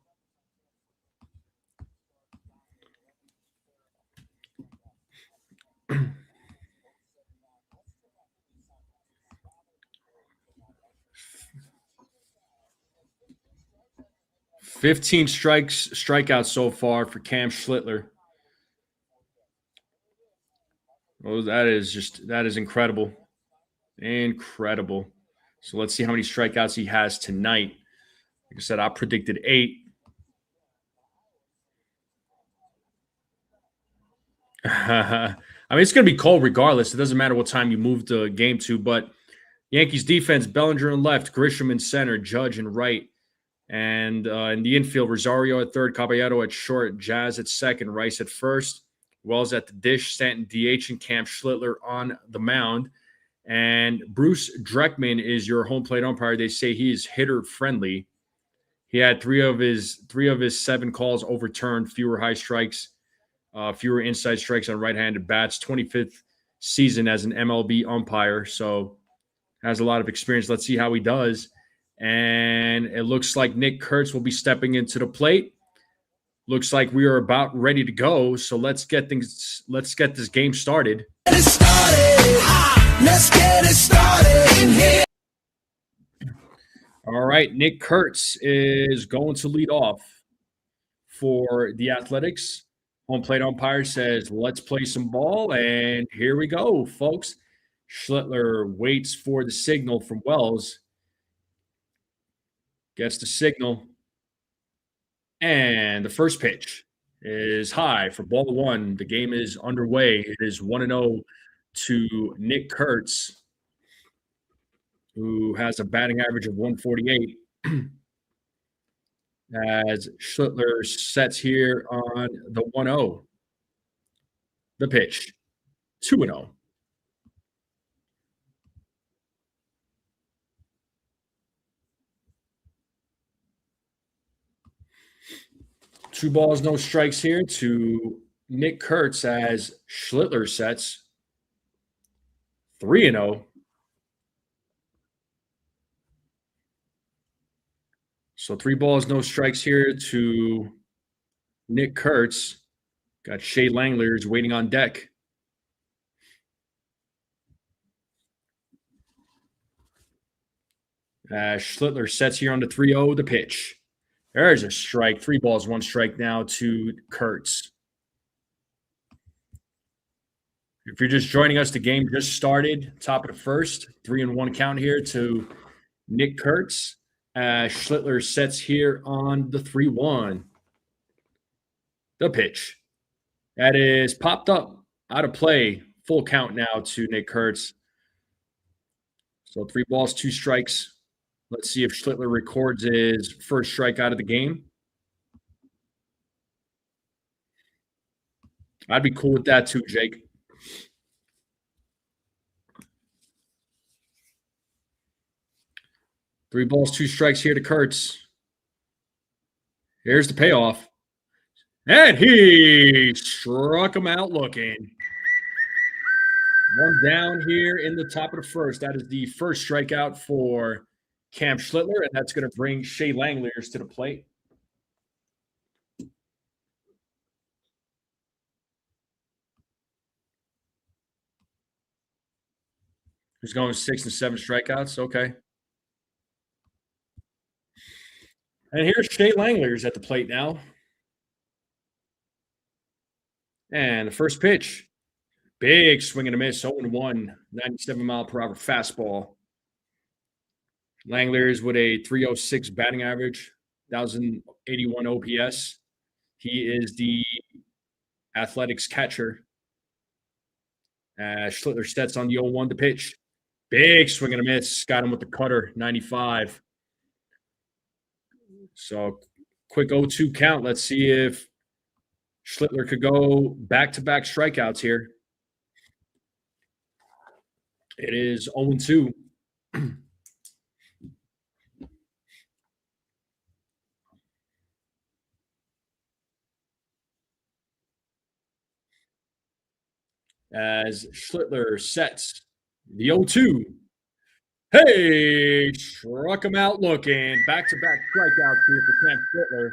$15 strikeouts so far for Cam Schlittler. Oh, that is incredible. Incredible. So let's see how many strikeouts he has tonight. Like I said, I predicted 8. I mean, it's going to be cold regardless. It doesn't matter what time you move the game to. But Yankees defense: Bellinger in left, Grisham in center, Judge in right. And in the infield, Rosario at third, Caballero at short, Jazz at second, Rice at first, Wells at the dish, Stanton DH, and Cam Schlittler on the mound. And Bruce Dreckman is your home plate umpire. They say he is hitter friendly. He had three of his 7 calls overturned, fewer high strikes, fewer inside strikes on right-handed bats. 25th season as an MLB umpire, so has a lot of experience. Let's see how he does. And it looks like Nick Kurtz will be stepping into the plate. Looks like we are about ready to go. So let's get this game started. Let's get it started in here. All right, Nick Kurtz is going to lead off for the Athletics. Home plate umpire says, let's play some ball. And here we go, folks. Schlittler waits for the signal from Wells. Gets the signal. And the first pitch is high for ball 1. The game is underway. It is 1-0 to Nick Kurtz, who has a batting average of 148. As Schlittler sets here on the 1-0. The pitch, 2-0. Two balls, no strikes here to Nick Kurtz as Schlittler sets 3-0. So 3 balls, no strikes here to Nick Kurtz. Got Shea Langeliers waiting on deck. Schlittler sets here on the 3-0, the pitch. There's a strike. 3 balls, 1 strike now to Kurtz. If you're just joining us, the game just started. Top of the first. 3-1 count here to Nick Kurtz. Schlittler sets here on the 3-1. The pitch. That is popped up. Out of play. Full count now to Nick Kurtz. So 3 balls, 2 strikes. Let's see if Schlittler records his first strike out of the game. I'd be cool with that too, Jake. 3 balls, 2 strikes here to Kurtz. Here's the payoff. And he struck him out looking. 1 down here in the top of the first. That is the first strikeout for Cam Schlittler, and that's going to bring Shea Langeliers to the plate. He's going 6 and 7 strikeouts. Okay. And here's Shea Langeliers at the plate now. And the first pitch. Big swing and a miss, 0-1, 97-mile-per-hour fastball. Langeliers with a 306 batting average, 1,081 OPS. He is the Athletics catcher. Schlittler sets on the 0-1 to pitch. Big swing and a miss. Got him with the cutter, 95. So quick 0-2 count. Let's see if Schlittler could go back-to-back strikeouts here. It is 0-2. As Schlittler sets the 0-2. Hey, struck him out looking. Back-to-back strikeouts here for Cam Schlittler.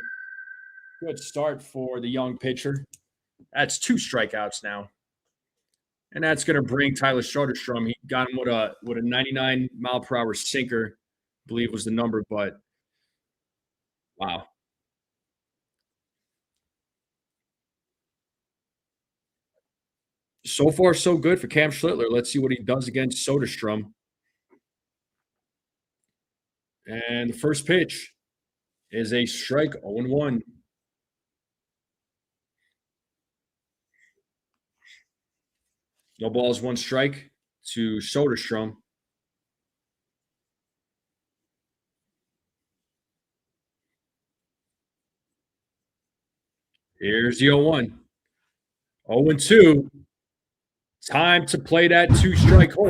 Good start for the young pitcher. That's 2 strikeouts now. And that's going to bring Tyler Soderstrom. He got him with a 99-mile-per-hour sinker, I believe was the number, but wow. So far, so good for Cam Schlittler. Let's see what he does against Soderstrom. And the first pitch is a strike, 0-1. No balls, 1 strike to Soderstrom. Here's the 0-1. 0-2. Time to play that 2-strike hold.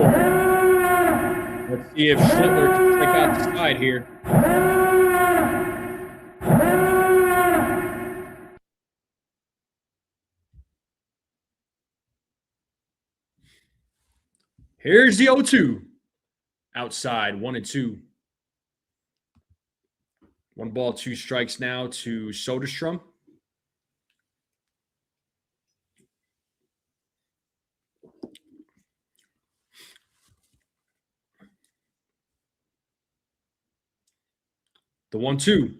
Let's see if Schlittler can take out the side here. Here's the 0-2. Outside, 1-2. 1 ball, 2 strikes now to Soderstrom. The 1-2.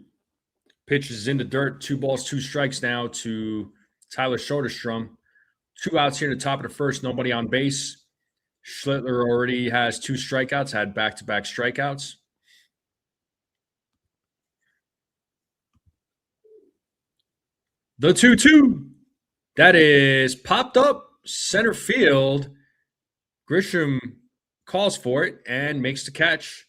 Pitch is in the dirt. 2 balls, 2 strikes now to Tyler Soderstrom. 2 outs here in the top of the first. Nobody on base. Schlittler already has 2 strikeouts, had back-to-back strikeouts. The 2-2. That is popped up center field. Grisham calls for it and makes the catch.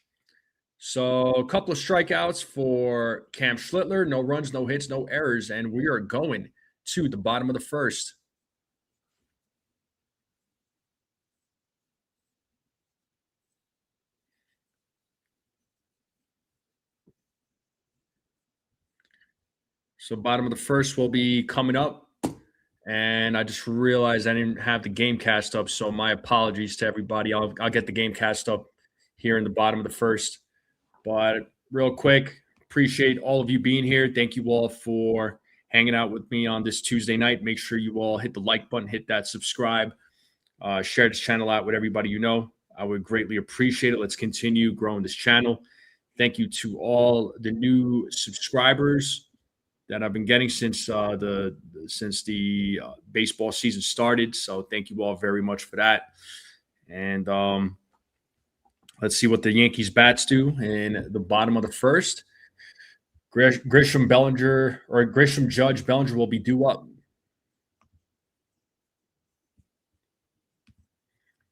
So a couple of strikeouts for Cam Schlittler. No runs, no hits, no errors. And we are going to the bottom of the first. So bottom of the first will be coming up. And I just realized I didn't have the game cast up. So my apologies to everybody. I'll get the game cast up here in the bottom of the first. But real quick, appreciate all of you being here. Thank you all for hanging out with me on this Tuesday night. Make sure you all hit the like button, hit that subscribe, share this channel out with everybody you know. I would greatly appreciate it. Let's continue growing this channel. Thank you to all the new subscribers that I've been getting since the baseball season started. So thank you all very much for that. And let's see what the Yankees bats do in the bottom of the first. Grisham Judge Bellinger will be due up.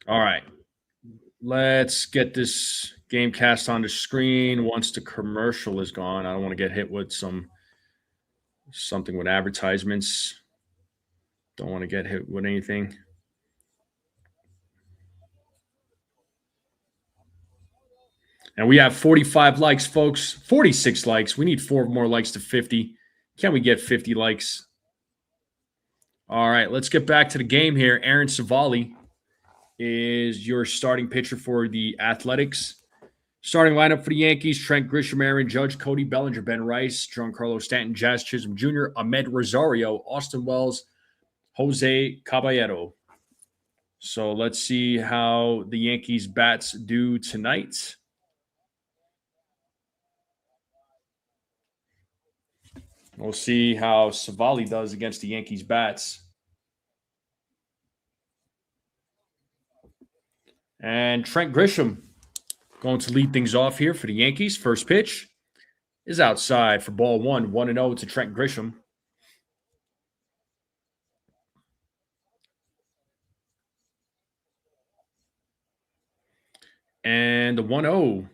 All right. Let's get this game cast on the screen once the commercial is gone. I don't want to get hit with something with advertisements. Don't want to get hit with anything. And we have 45 likes, folks. 46 likes. We need 4 more likes to 50. Can we get 50 likes? All right, let's get back to the game here. Aaron Savali is your starting pitcher for the Athletics. Starting lineup for the Yankees: Trent Grisham, Aaron Judge, Cody Bellinger, Ben Rice, Giancarlo Stanton, Jazz Chisholm Jr., Ahmed Rosario, Austin Wells, Jose Caballero. So let's see how the Yankees bats do tonight. We'll see how Savali does against the Yankees bats. And Trent Grisham going to lead things off here for the Yankees. First pitch is outside for ball one. 1-0 to Trent Grisham. And the 1-0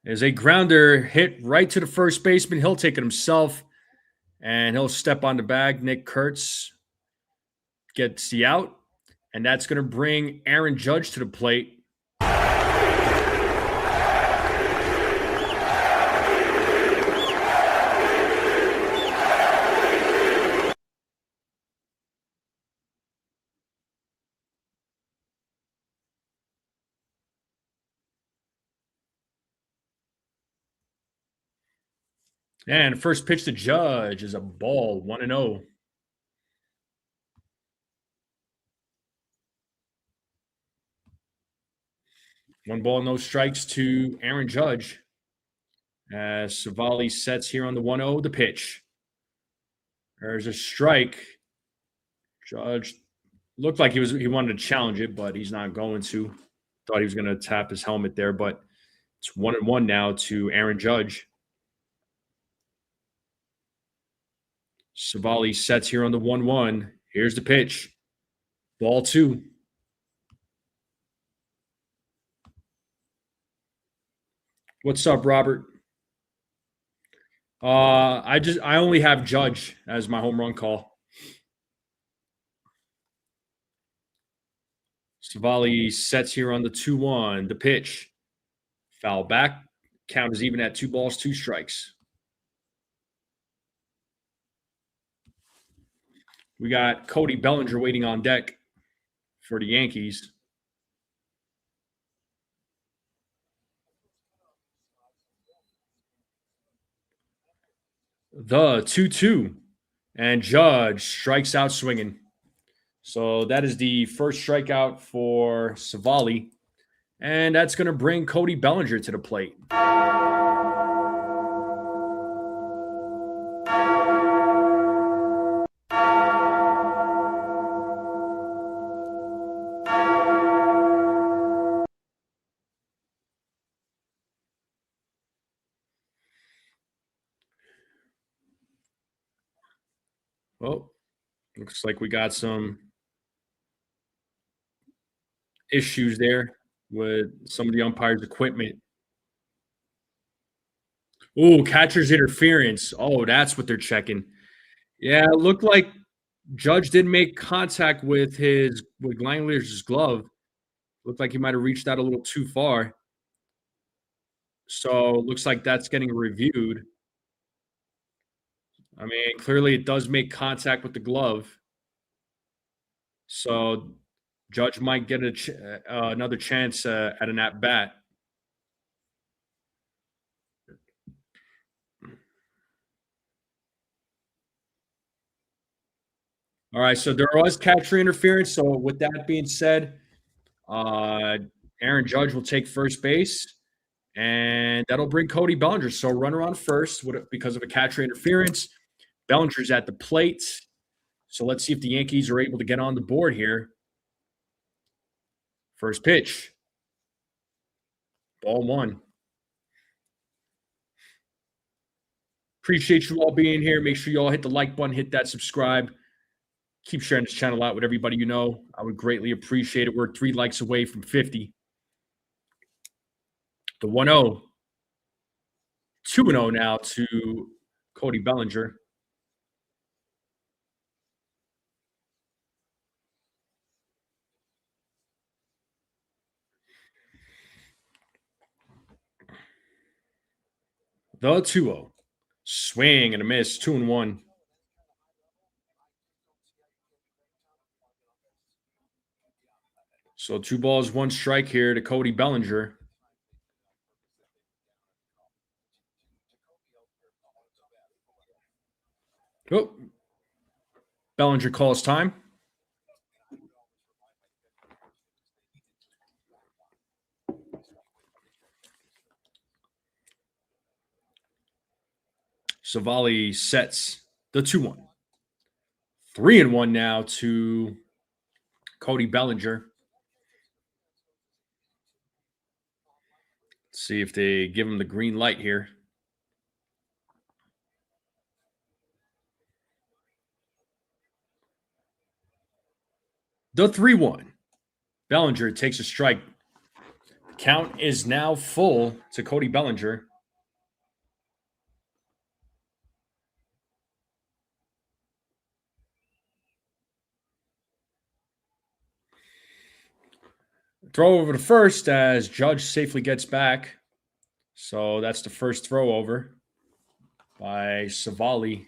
is a grounder hit right to the first baseman. He'll take it himself, and he'll step on the bag. Nick Kurtz gets the out, and that's going to bring Aaron Judge to the plate. And first pitch to Judge is a ball, 1-0. One ball, no strikes to Aaron Judge. As Savali sets here on the 1-0, the pitch. There's a strike. Judge looked like he wanted to challenge it, but he's not going to. Thought he was going to tap his helmet there, but it's 1-1 now to Aaron Judge. Savali sets here on the 1-1. Here's the pitch. Ball 2. What's up, Robert? I only have Judge as my home run call. Savali sets here on the 2-1. The pitch. Foul back. Count is even at 2 balls, 2 strikes. We got Cody Bellinger waiting on deck for the Yankees. The 2-2. And Judge strikes out swinging. So that is the first strikeout for Savali. And that's going to bring Cody Bellinger to the plate. Well, looks like we got some issues there with some of the umpires' equipment. Oh, catcher's interference. Oh, that's what they're checking. Yeah, it looked like Judge did make contact with Langler's glove. Looked like he might have reached out a little too far. So looks like that's getting reviewed. I mean, clearly it does make contact with the glove. So Judge might get another chance at an at bat. All right, so there was catcher interference. So with that being said, Aaron Judge will take first base, and that'll bring Cody Bellinger. So runner on first because of a catcher interference. Bellinger's at the plate. So let's see if the Yankees are able to get on the board here. First pitch. Ball 1. Appreciate you all being here. Make sure you all hit the like button, hit that subscribe. Keep sharing this channel out with everybody you know. I would greatly appreciate it. We're 3 likes away from 50. The 1-0. 2-0 now to Cody Bellinger. The 2-0. Swing and a miss. 2-1. So 2 balls, 1 strike here to Cody Bellinger. Oh. Bellinger calls time. Savali sets the 2-1. 3-1 now to Cody Bellinger. Let's see if they give him the green light here. The 3-1. Bellinger takes a strike. The count is now full to Cody Bellinger. Throw over to first as Judge safely gets back. So that's the first throw over by Savali.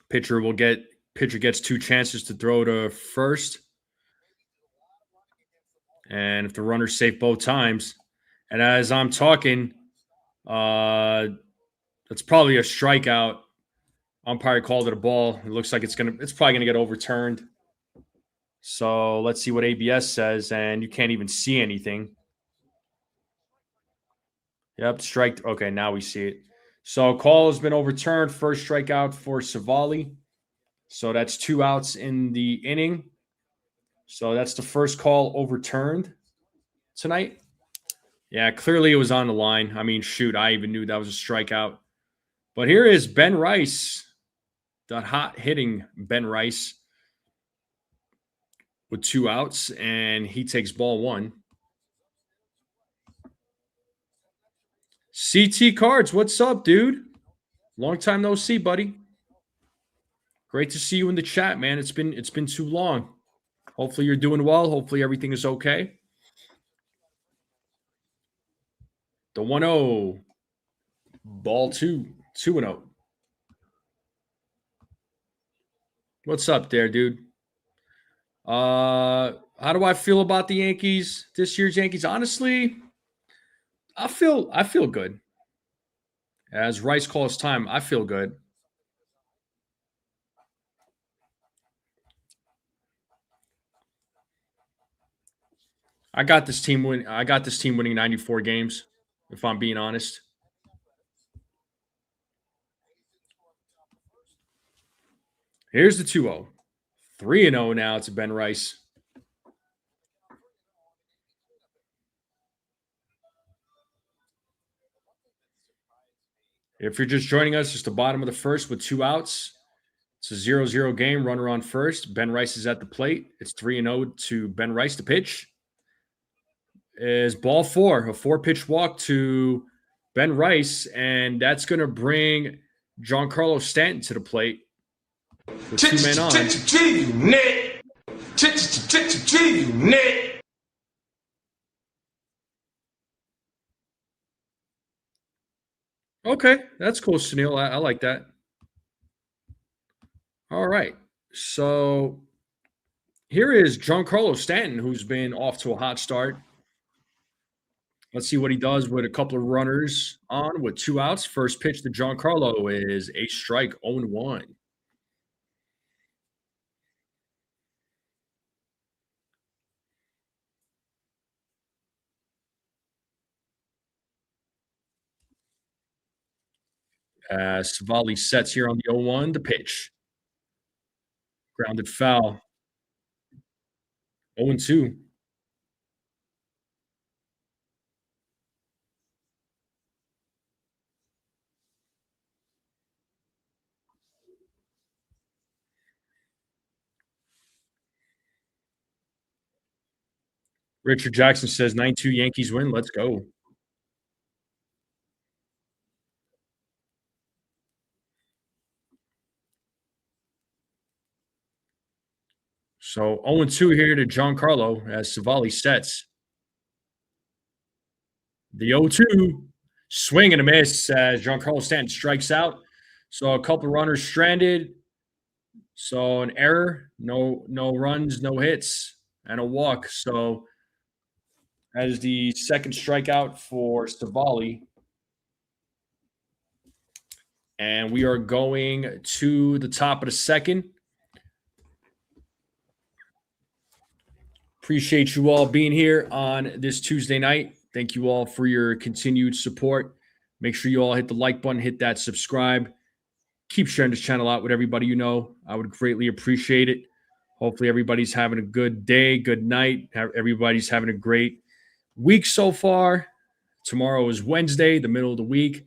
Pitcher gets 2 chances to throw to first. And if the runner's safe both times, and as I'm talking, that's probably a strikeout. Umpire called it a ball. It looks like it's probably gonna get overturned. So let's see what ABS says, and you can't even see anything. Yep, strike. Okay, now we see it. So call has been overturned. First strikeout for Savali. So that's 2 outs in the inning. So that's the first call overturned tonight. Yeah, clearly it was on the line. I mean, shoot, I even knew that was a strikeout. But here is Ben Rice, the hot hitting Ben Rice with 2 outs, and he takes ball 1. CT Cards, what's up, dude? Long time no see, buddy. Great to see you in the chat, man. It's been too long. Hopefully you're doing well. Hopefully everything is okay. The 1-0. Ball 2. 2-0. What's up there, dude? How do I feel about the Yankees? This year's Yankees? Honestly, I feel good. As Rice calls time, I feel good. I got this team winning 94 games, if I'm being honest. Here's the 2-0. 3-0 now to Ben Rice. If you're just joining us, it's the bottom of the first with 2 outs. It's a 0-0 game. Runner on first. Ben Rice is at the plate. It's 3-0 to Ben Rice. The pitch is ball 4, a 4-pitch walk to Ben Rice, and that's going to bring Giancarlo Stanton to the plate with 2 men on. Okay, that's cool, Sunil. I like that. All right, so here is Giancarlo Stanton, who's been off to a hot start. Let's see what he does with a couple of runners on with 2 outs. First pitch to Giancarlo is a strike, 0-1. Savali sets here on the 0-1. The pitch. Grounded foul. 0-2. Richard Jackson says 9-2 Yankees win. Let's go. So 0-2 here to Giancarlo as Savali sets. The 0-2. Swing and a miss as Giancarlo Stanton strikes out. So a couple runners stranded. So an error, no runs, no hits, and a walk. So that is the second strikeout for Savali. And we are going to the top of the second. Appreciate you all being here on this Tuesday night. Thank you all for your continued support. Make sure you all hit the like button, hit that subscribe. Keep sharing this channel out with everybody you know. I would greatly appreciate it. Hopefully, everybody's having a good day, good night. Everybody's having a great week so far. Tomorrow is Wednesday, the middle of the week.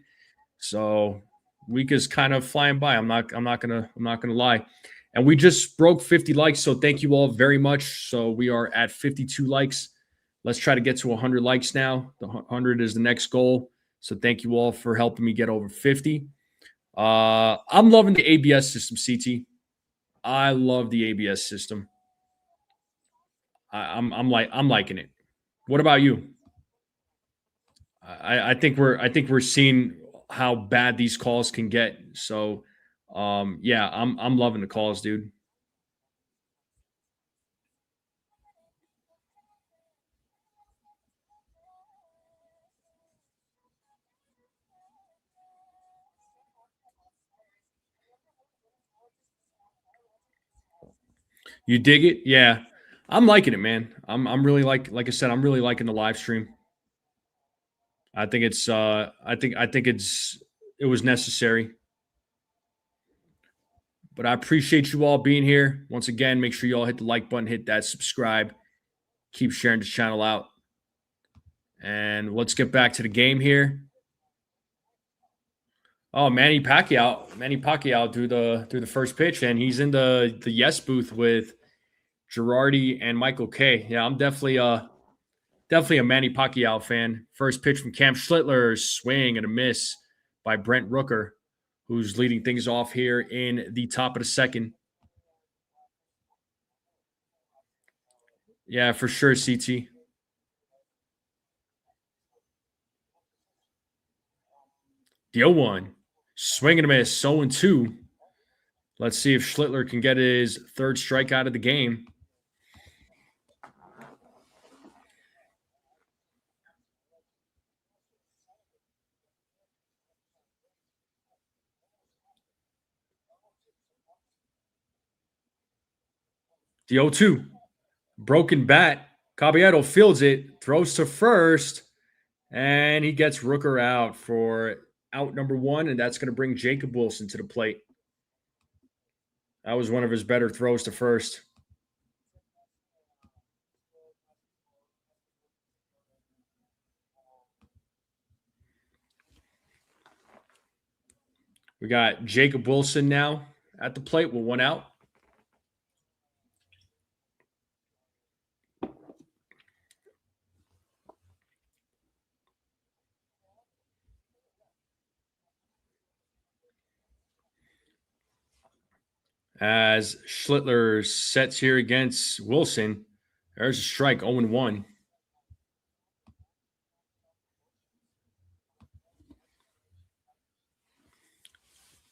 So week is kind of flying by. I'm not gonna lie. And we just broke 50 likes. So thank you all very much. So we are at 52 likes. Let's try to get to 100 likes now. The 100 is the next goal. So thank you all for helping me get over 50. I'm loving the ABS system, CT. I love the ABS system. I'm liking it. What about you? I think we're seeing how bad these calls can get. So yeah, I'm loving the calls, dude. You dig it? Yeah. I'm liking it, man. I'm really like I said, I'm really liking the live stream. I think it's I think it was necessary. But I appreciate you all being here. Once again, make sure you all hit the like button, hit that subscribe, keep sharing this channel out. And let's get back to the game here. Oh, Manny Pacquiao through the first pitch, and he's in the yes booth with Girardi and Michael K. Yeah, I'm definitely a Manny Pacquiao fan. First pitch from Cam Schlittler, swing and a miss by Brent Rooker, who's leading things off here in the top of the second. Yeah, for sure, CT. The 0-1. Swing and a miss, 0-2. Let's see if Schlittler can get his third strikeout of the game. The 0-2. Broken bat. Caballero fields it, throws to first, and he gets Rooker out for out number one, and that's going to bring Jacob Wilson to the plate. That was one of his better throws to first. We got Jacob Wilson now at the plate with one out. As Schlittler sets here against Wilson, there's a strike, 0-1.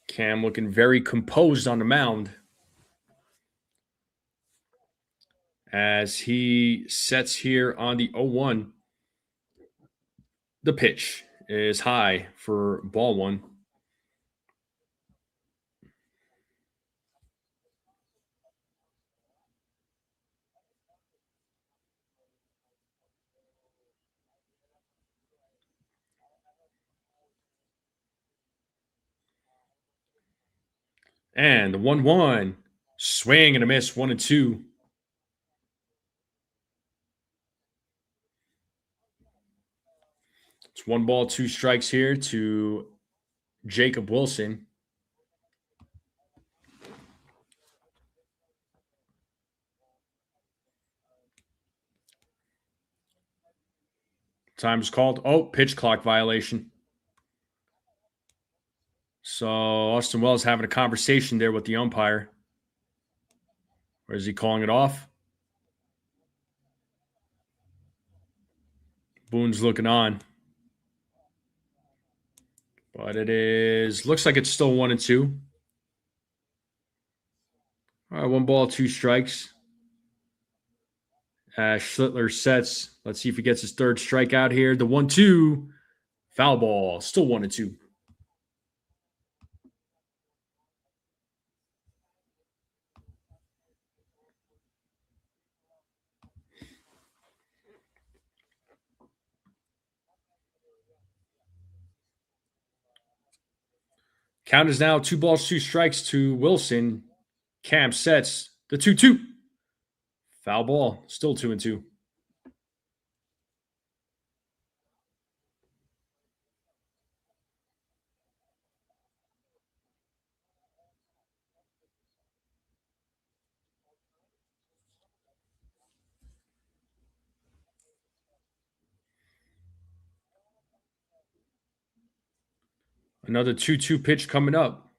Cam looking very composed on the mound as he sets here on the 0-1. The pitch is high for ball one. And the 1-1. Swing and a miss, 1-2. It's 1 ball, 2 strikes here to Jacob Wilson. Time's called. Oh, pitch clock violation. So Austin Wells having a conversation there with the umpire. Or is he calling it off? Boone's looking on. But it is, looks like it's still 1-2. All right, 1 ball, 2 strikes. Schlittler sets. Let's see if he gets his third strikeout here. The 1-2. Foul ball. Still 1-2. Count is now 2 balls, 2 strikes to Wilson. Cam sets the 2-2. Foul ball. Still 2-2. Another 2-2 pitch coming up.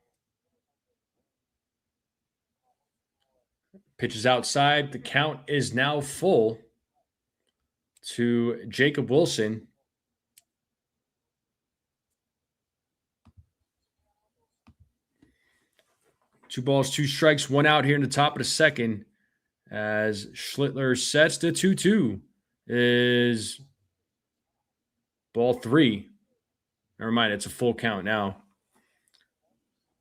Pitch is outside. The count is now full to Jacob Wilson. Two balls, 2 strikes, 1 out here in the top of the second as Schlittler sets the 2-2. Is ball 3. Never mind, it's a full count now.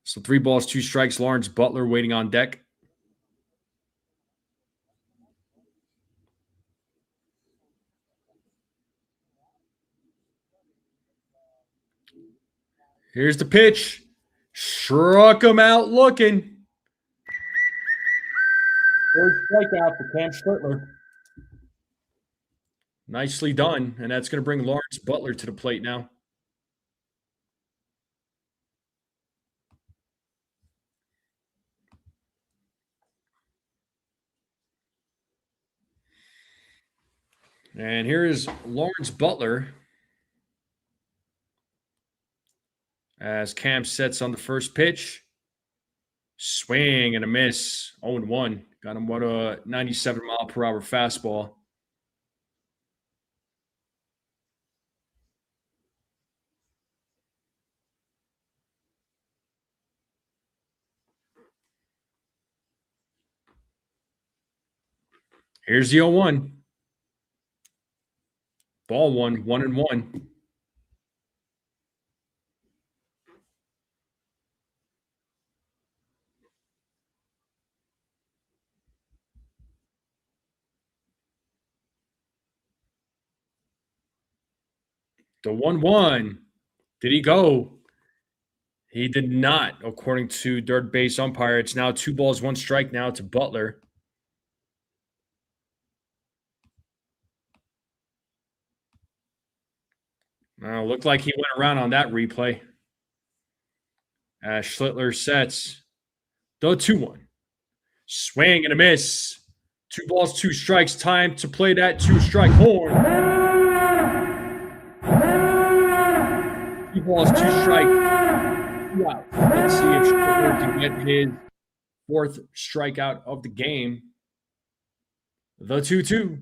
So 3 balls, 2 strikes. Lawrence Butler waiting on deck. Here's the pitch. Struck him out looking. Fourth strikeout for Cam Schlittler. Nicely done. And that's going to bring Lawrence Butler to the plate now. And here is Lawrence Butler as Cam sets on the first pitch. Swing and a miss. 0-1. Got him what, a 97-mile-per-hour fastball. Here's the 0-1. Ball 1, 1-1. The 1-1. Did he go? He did not, according to third base umpire. It's now 2 balls, 1 strike now to Butler. Looked like he went around on that replay. Schlittler sets the 2-1. Swing and a miss. 2 balls, 2 strikes. Time to play that 2-strike horn. 2 balls, 2 strikes. 2 out. Let's see if Schlittler can get his 4th strikeout of the game. The 2-2.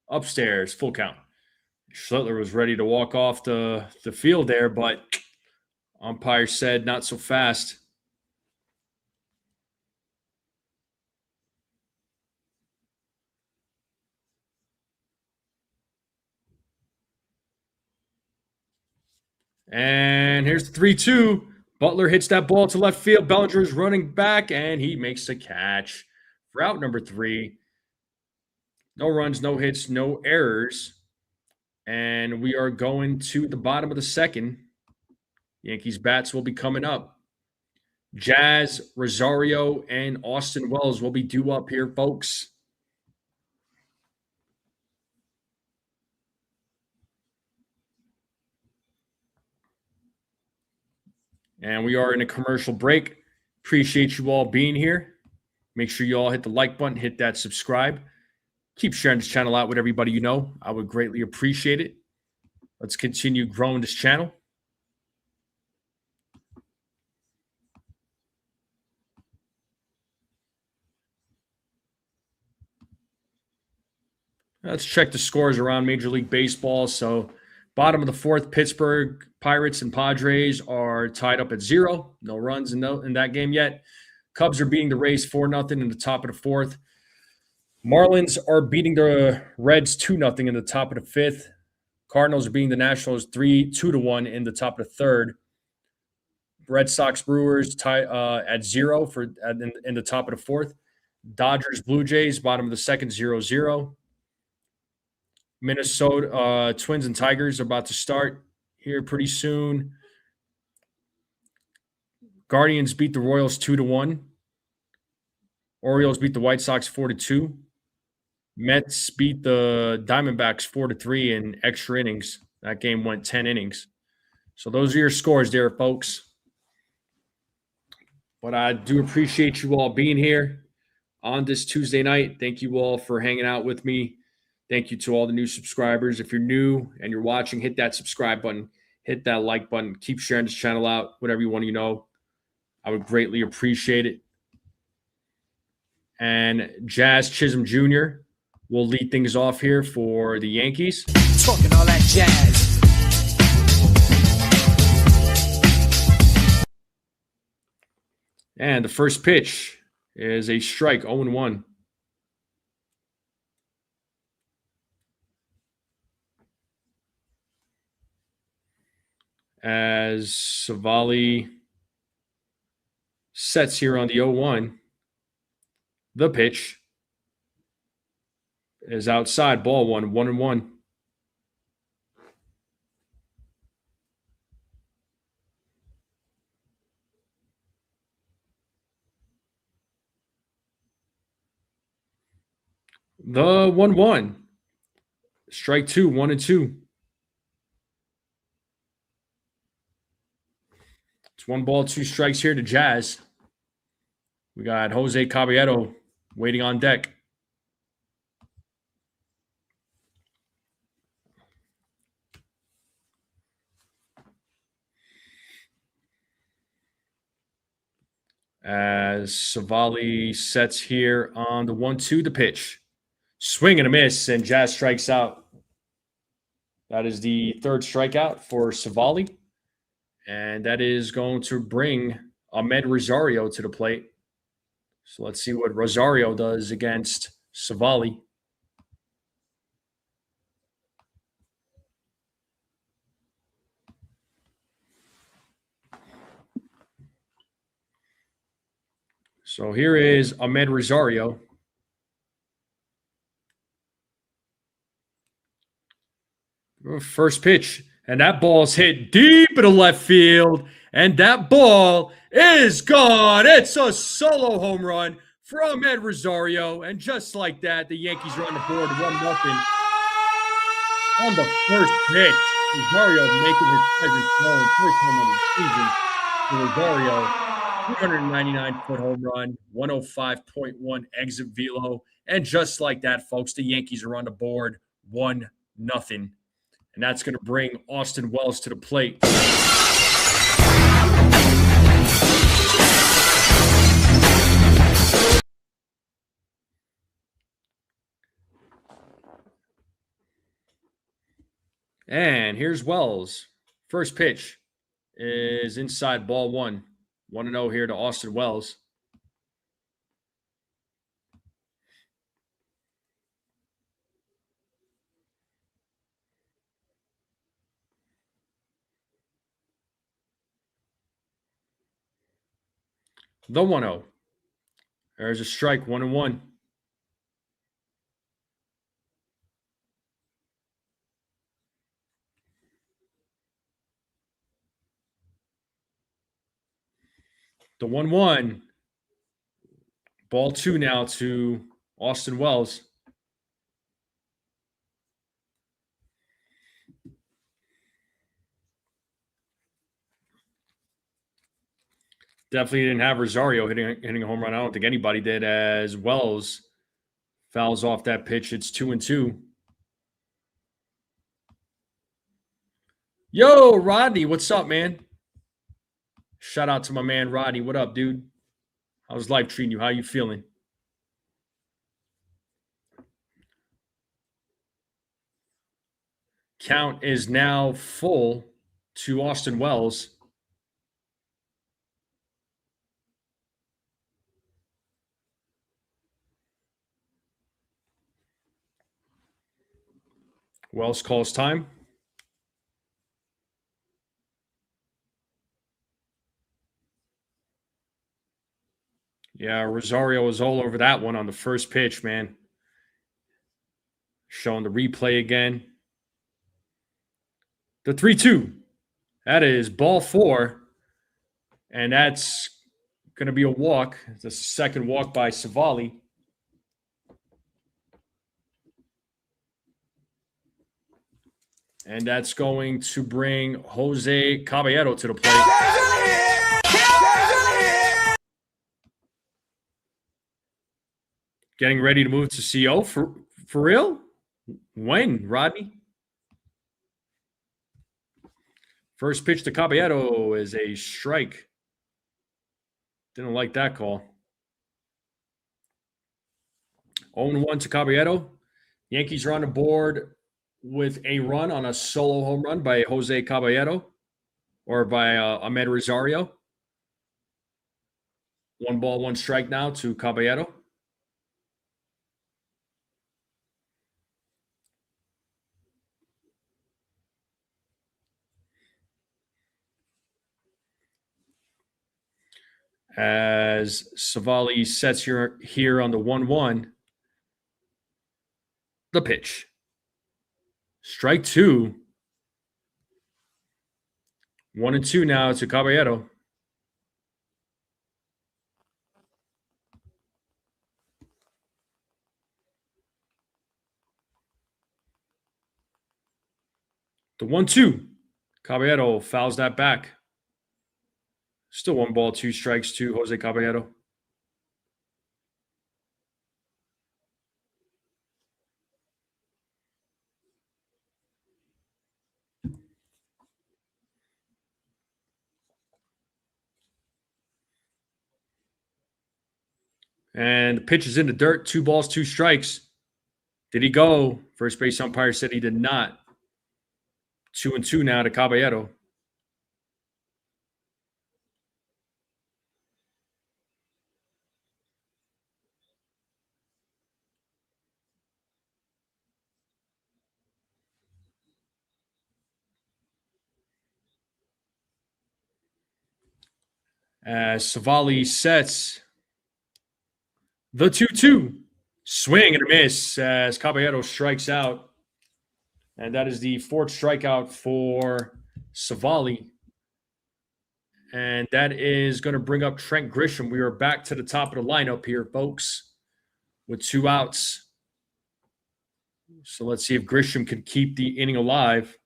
Upstairs, full count. Schlittler was ready to walk off the field there, but umpire said not so fast. And here's the 3-2. Butler hits that ball to left field. Bellinger's running back, and he makes the catch for out number 3. No runs, no hits, no errors. And we are going to the bottom of the second. Yankees bats will be coming up. Jazz, Rosario, and Austin Wells will be due up here, folks. And we are in a commercial break. Appreciate you all being here. Make sure you all hit the like button, hit that subscribe. Keep sharing this channel out with everybody you know. I would greatly appreciate it. Let's continue growing this channel. Let's check the scores around Major League Baseball. So Bottom of the fourth, Pittsburgh Pirates and Padres are tied up at 0. No runs in that game yet. Cubs are beating the Rays 4-0 in the top of the fourth. Marlins are beating the Reds 2-0 in the top of the fifth. Cardinals are beating the Nationals 2-1 in the top of the third. Red Sox Brewers tie at 0 in the top of the fourth. Dodgers Blue Jays, bottom of the second, 0-0. Minnesota Twins and Tigers are about to start here pretty soon. Guardians beat the Royals 2-1. Orioles beat the White Sox 4-2. Mets beat the Diamondbacks 4-3 in extra innings. That game went 10 innings. So those are your scores there, folks. But I do appreciate you all being here on this Tuesday night. Thank you all for hanging out with me. Thank you to all the new subscribers. If you're new and you're watching, hit that subscribe button, hit that like button, keep sharing this channel out, whatever you want to know. I would greatly appreciate it. And Jazz Chisholm Jr. will lead things off here for the Yankees. Talking all that jazz. And the first pitch is a strike, 0-1. As Savali sets here on the 0-1, the pitch is outside, ball 1-1. The 1-1. Strike 2, 1-2. It's 1 ball, 2 strikes here to Jazz. We got Jose Caballero waiting on deck. As Savali sets here on the 1-2, the pitch. Swing and a miss, and Jazz strikes out. That is the third strikeout for Savali. And that is going to bring Ahmed Rosario to the plate. So let's see what Rosario does against Savali. So here is Ahmed Rosario. First pitch, and that ball's hit deep into left field, and that ball is gone. It's a solo home run for Ahmed Rosario, and just like that, the Yankees are on the board 1-0 on the first pitch. Rosario making his presence known, first home run of the season for Rosario. 299-foot home run, 105.1 exit velo, and just like that, folks, the Yankees are on the board 1-0. And that's going to bring Austin Wells to the plate. And here's Wells. First pitch is inside, ball 1. 1-0 here to Austin Wells. The 1-0. There's a strike, 1-1. The 1-1. Ball 2 now to Austin Wells. Definitely didn't have Rosario hitting a home run. I don't think anybody did, as Wells fouls off that pitch. It's 2-2. Yo, Rodney, what's up, man? Shout out to my man, Rodney. What up, dude? How's life treating you? How you feeling? Count is now full to Austin Wells. Wells calls time. Yeah, Rosario was all over that one on the first pitch, man. Showing the replay again. The 3-2. That is ball 4. And that's going to be a walk. It's a second walk by Savali. And that's going to bring Jose Caballero to the plate. Getting ready to move to CO for real? When, Rodney? First pitch to Caballero is a strike. Didn't like that call. 0-1 to Caballero. Yankees are on the board with a run on a solo home run by Jose Caballero or by Ahmed Rosario. 1 ball, 1 strike now to Caballero. As Savali sets here on the 1-1. The pitch. Strike 2. 1-2 now to Caballero. The 1-2. Caballero fouls that back. Still 1 ball, 2 strikes to Jose Caballero. And the pitch is in the dirt. 2 balls, 2 strikes. Did he go? First base umpire said he did not. 2-2 now to Caballero. As Savali sets the 2-2. Swing and a miss as Caballero strikes out. And that is the 4th strikeout for Savali. And that is going to bring up Trent Grisham. We are back to the top of the lineup here, folks, with 2 outs. So let's see if Grisham can keep the inning alive.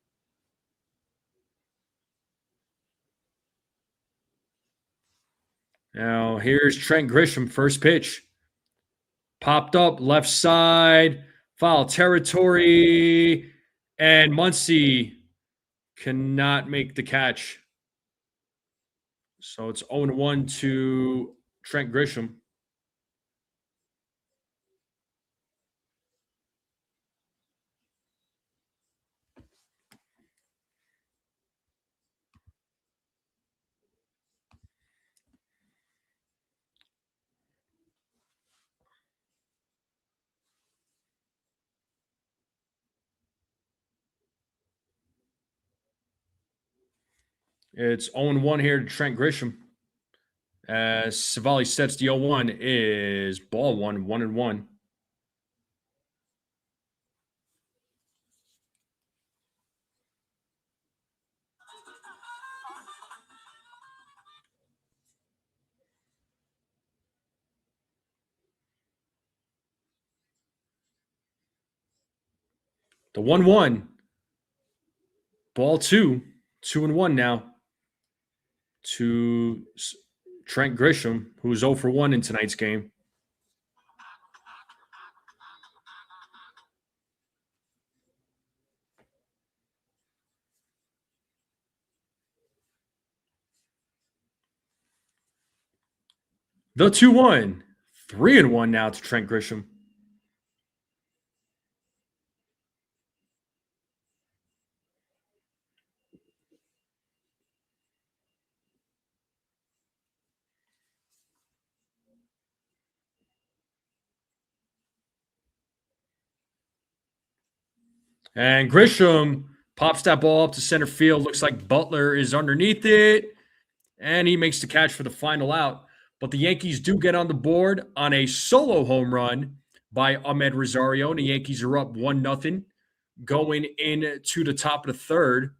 Now, here's Trent Grisham, first pitch. Popped up, left side, foul territory, and Muncy cannot make the catch. So it's 0-1 to Trent Grisham. It's 0-1 here to Trent Grisham. As Savali sets the 0-1 is ball 1, 1-1. The 1-1. Ball 2, 2-1 now to Trent Grisham, who's 0-1 in tonight's game. The 2-1. 3-1 now to Trent Grisham. And Grisham pops that ball up to center field. Looks like Butler is underneath it. And he makes the catch for the final out. But the Yankees do get on the board on a solo home run by Ahmed Rosario. And the Yankees are up 1-0 going into the top of the third.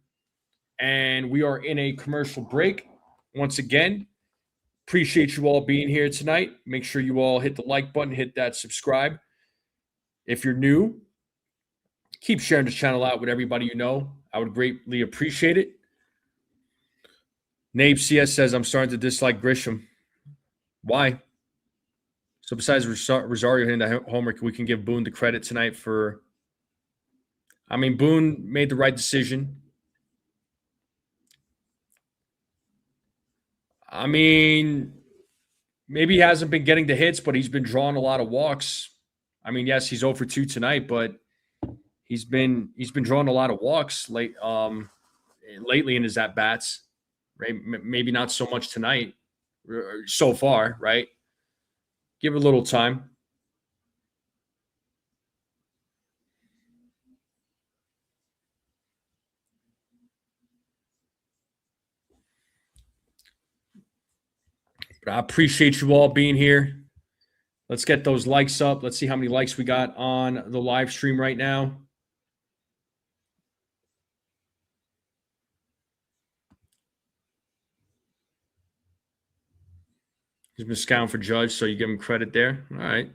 And we are in a commercial break. Once again, appreciate you all being here tonight. Make sure you all hit the like button, hit that subscribe. If you're new, keep sharing this channel out with everybody you know. I would greatly appreciate it. Nabe CS says, I'm starting to dislike Grisham. Why? So besides Rosario hitting the homer, we can give Boone the credit tonight for – I mean, Boone made the right decision. I mean, maybe he hasn't been getting the hits, but he's been drawing a lot of walks. I mean, yes, he's 0 for 2 tonight, but he's been drawing a lot of walks lately in his at-bats. Right? Maybe not so much tonight so far, right? Give it a little time. But I appreciate you all being here. Let's get those likes up. Let's see how many likes we got on the live stream right now. He's been scouting for Judge, so you give him credit there. All right.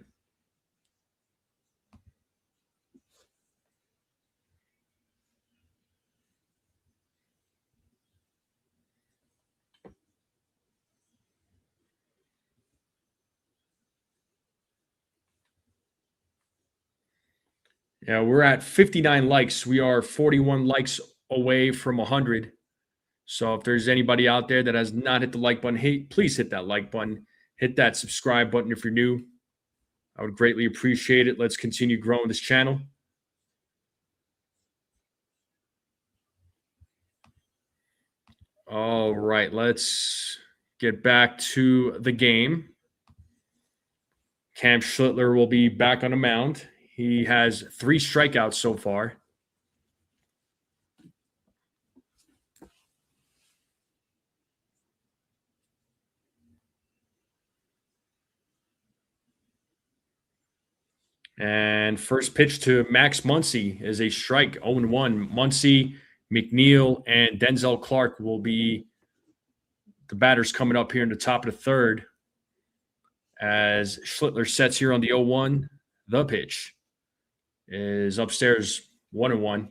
Yeah, we're at 59 likes. We are 41 likes away from 100. So if there's anybody out there that has not hit the like button, hey, please hit that like button. Hit that subscribe button if you're new. I would greatly appreciate it. Let's continue growing this channel. All right, let's get back to the game. Cam Schlittler will be back on the mound. He has 3 strikeouts so far. And first pitch to Max Muncy is a strike, 0-1. Muncy, McNeil, and Denzel Clark will be the batters coming up here in the top of the third as Schlittler sets here on the 0-1. The pitch is upstairs, 1-1.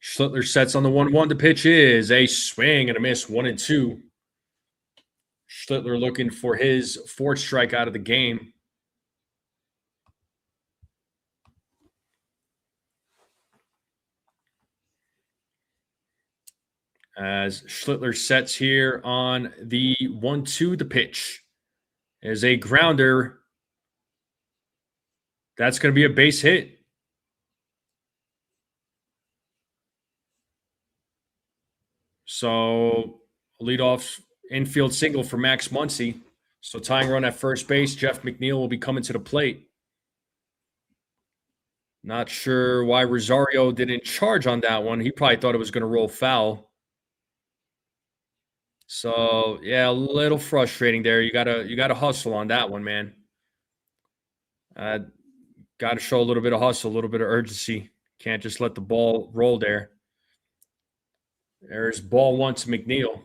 Schlittler sets on the 1-1. The pitch is a swing and a miss, 1-2. Schlittler looking for his 4th strikeout of the game. As Schlittler sets here on the 1-2, the pitch is a grounder. That's going to be a base hit. So, leadoff infield single for Max Muncy. So, tying run at first base, Jeff McNeil will be coming to the plate. Not sure why Rosario didn't charge on that one. He probably thought it was going to roll foul. So, yeah, a little frustrating there. You gotta hustle on that one, man. Got to show a little bit of hustle, a little bit of urgency. Can't just let the ball roll there. There's ball 1 to McNeil.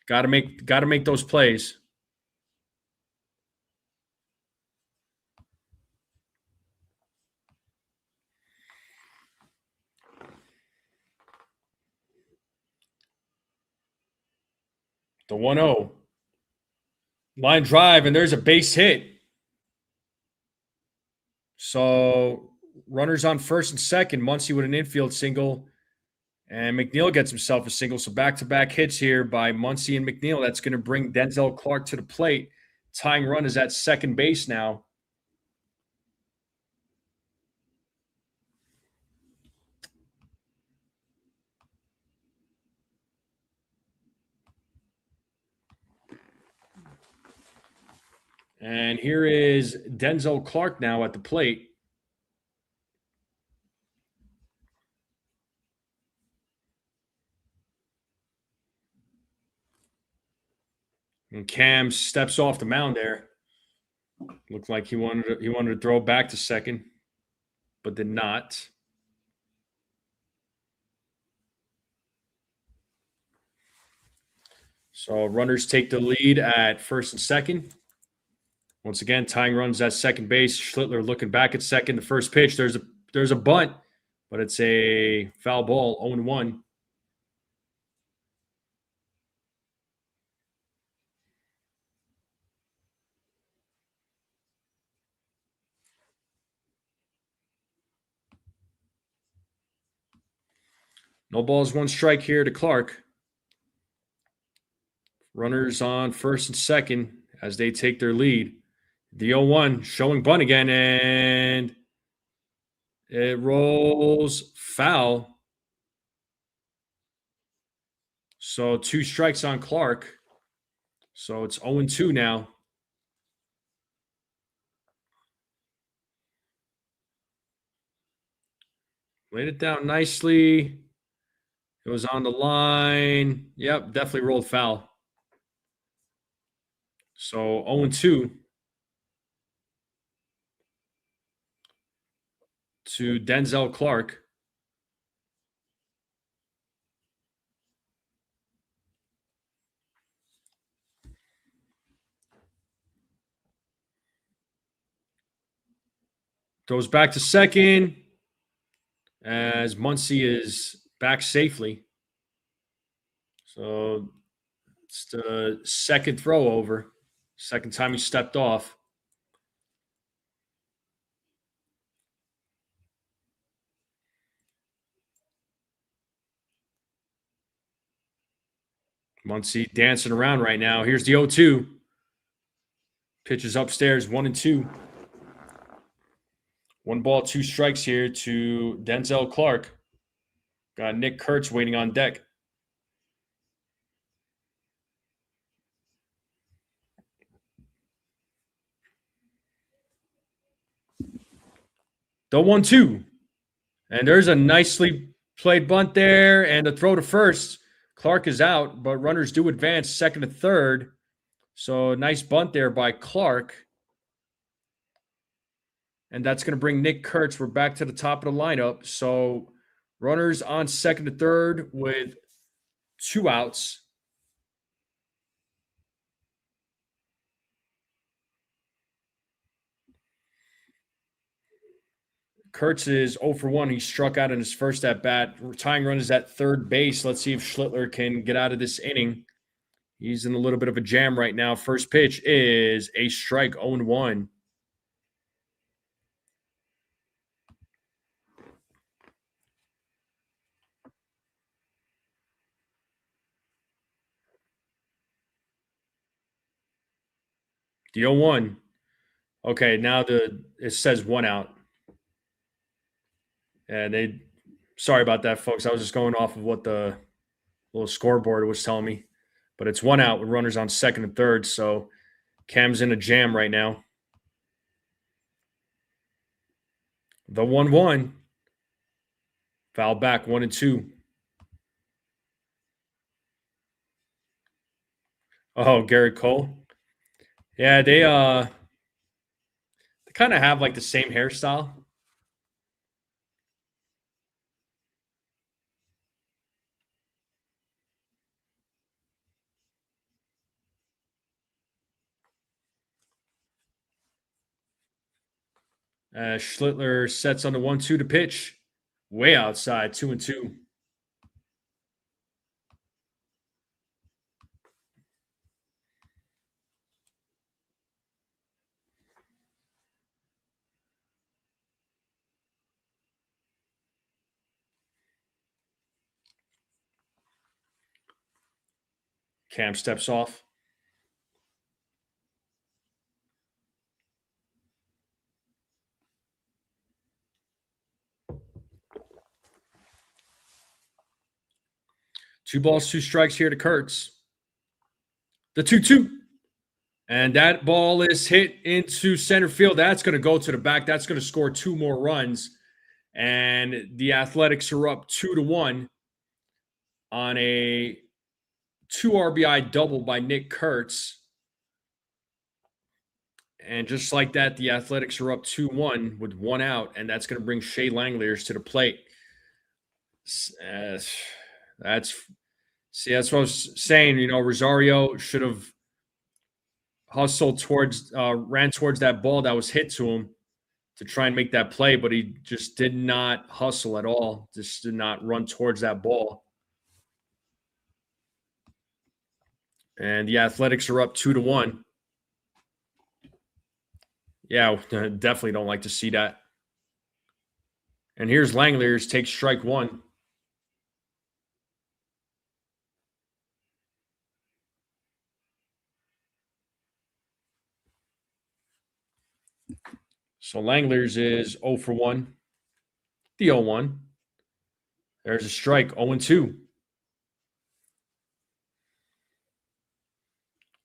Got to make those plays. The 1-0. Line drive, and there's a base hit. So runners on first and second. Muncy with an infield single. And McNeil gets himself a single. So back-to-back hits here by Muncy and McNeil. That's going to bring Denzel Clark to the plate. Tying run is at second base now. And here is Denzel Clark now at the plate. And Cam steps off the mound there. Looked like he wanted to throw back to second, but did not. So runners take the lead at first and second. Once again, tying runs at second base. Schlittler looking back at second. The first pitch, there's a bunt, but it's a foul ball, 0-1. No balls, one strike here to Clark. Runners on first and second as they take their lead. The 0-1 showing bunt again, and it rolls foul. So 2 strikes on Clark. So it's 0-2 now. Laid it down nicely. It was on the line. Yep, definitely rolled foul. So 0-2 to Denzel Clark. Goes back to second as Muncy is back safely. So it's the second throw over. Second time he stepped off. Muncy dancing around right now. Here's the 0-2. Pitches upstairs, 1-2. 1 ball, 2 strikes here to Denzel Clark. Got Nick Kurtz waiting on deck. The 1-2. And there's a nicely played bunt there and a throw to first. Clark is out, but runners do advance second to third. So nice bunt there by Clark. And that's going to bring Nick Kurtz. We're back to the top of the lineup. So runners on second to third with 2 outs. Kurtz is 0 for 1. He struck out in his first at bat. Tying run is at third base. Let's see if Schlittler can get out of this inning. He's in a little bit of a jam right now. First pitch is a strike, 0-1. The 0-1. Okay, now it says 1 out. And sorry about that, folks. I was just going off of what the little scoreboard was telling me. But it's 1 out with runners on second and third. So Cam's in a jam right now. The 1-1. Foul back, 1-2. Oh, Garrett Cole. Yeah, they kind of have like the same hairstyle. Schlittler sets on the 1-2 to pitch. Way outside, 2-2. Cam steps off. Two balls, 2 strikes here to Kurtz. The 2-2. And that ball is hit into center field. That's going to go to the back. That's going to score 2 more runs. And the Athletics are up 2-1 on a 2 RBI double by Nick Kurtz. And just like that, the Athletics are up 2-1 with 1 out, and that's going to bring Shea Langeliers to the plate. That's what I was saying. Rosario should have hustled ran towards that ball that was hit to him to try and make that play, but he just did not hustle at all. Just did not run towards that ball. And the Athletics are up 2-1. Yeah, definitely don't like to see that. And here's Langeliers, takes strike 1. So Langeliers is 0 for 1. The 0-1. There's a strike, 0-2.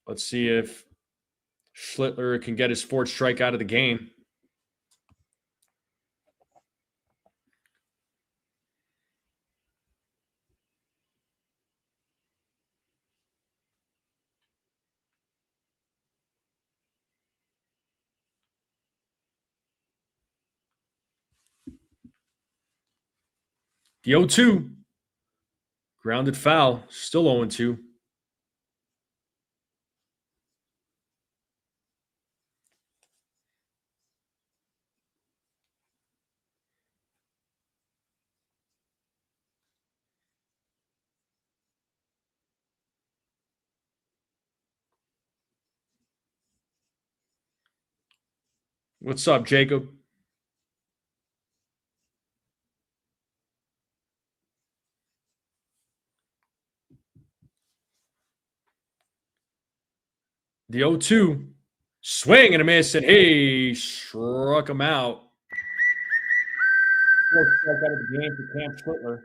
Let's see if Schlittler can get his 4th strike out of the game. The 0-2. Grounded foul. Still 0-2. What's up, Jacob? The 0-2. Swing and a miss, and he struck him out. 4th strike out of the game for Cam Schlittler.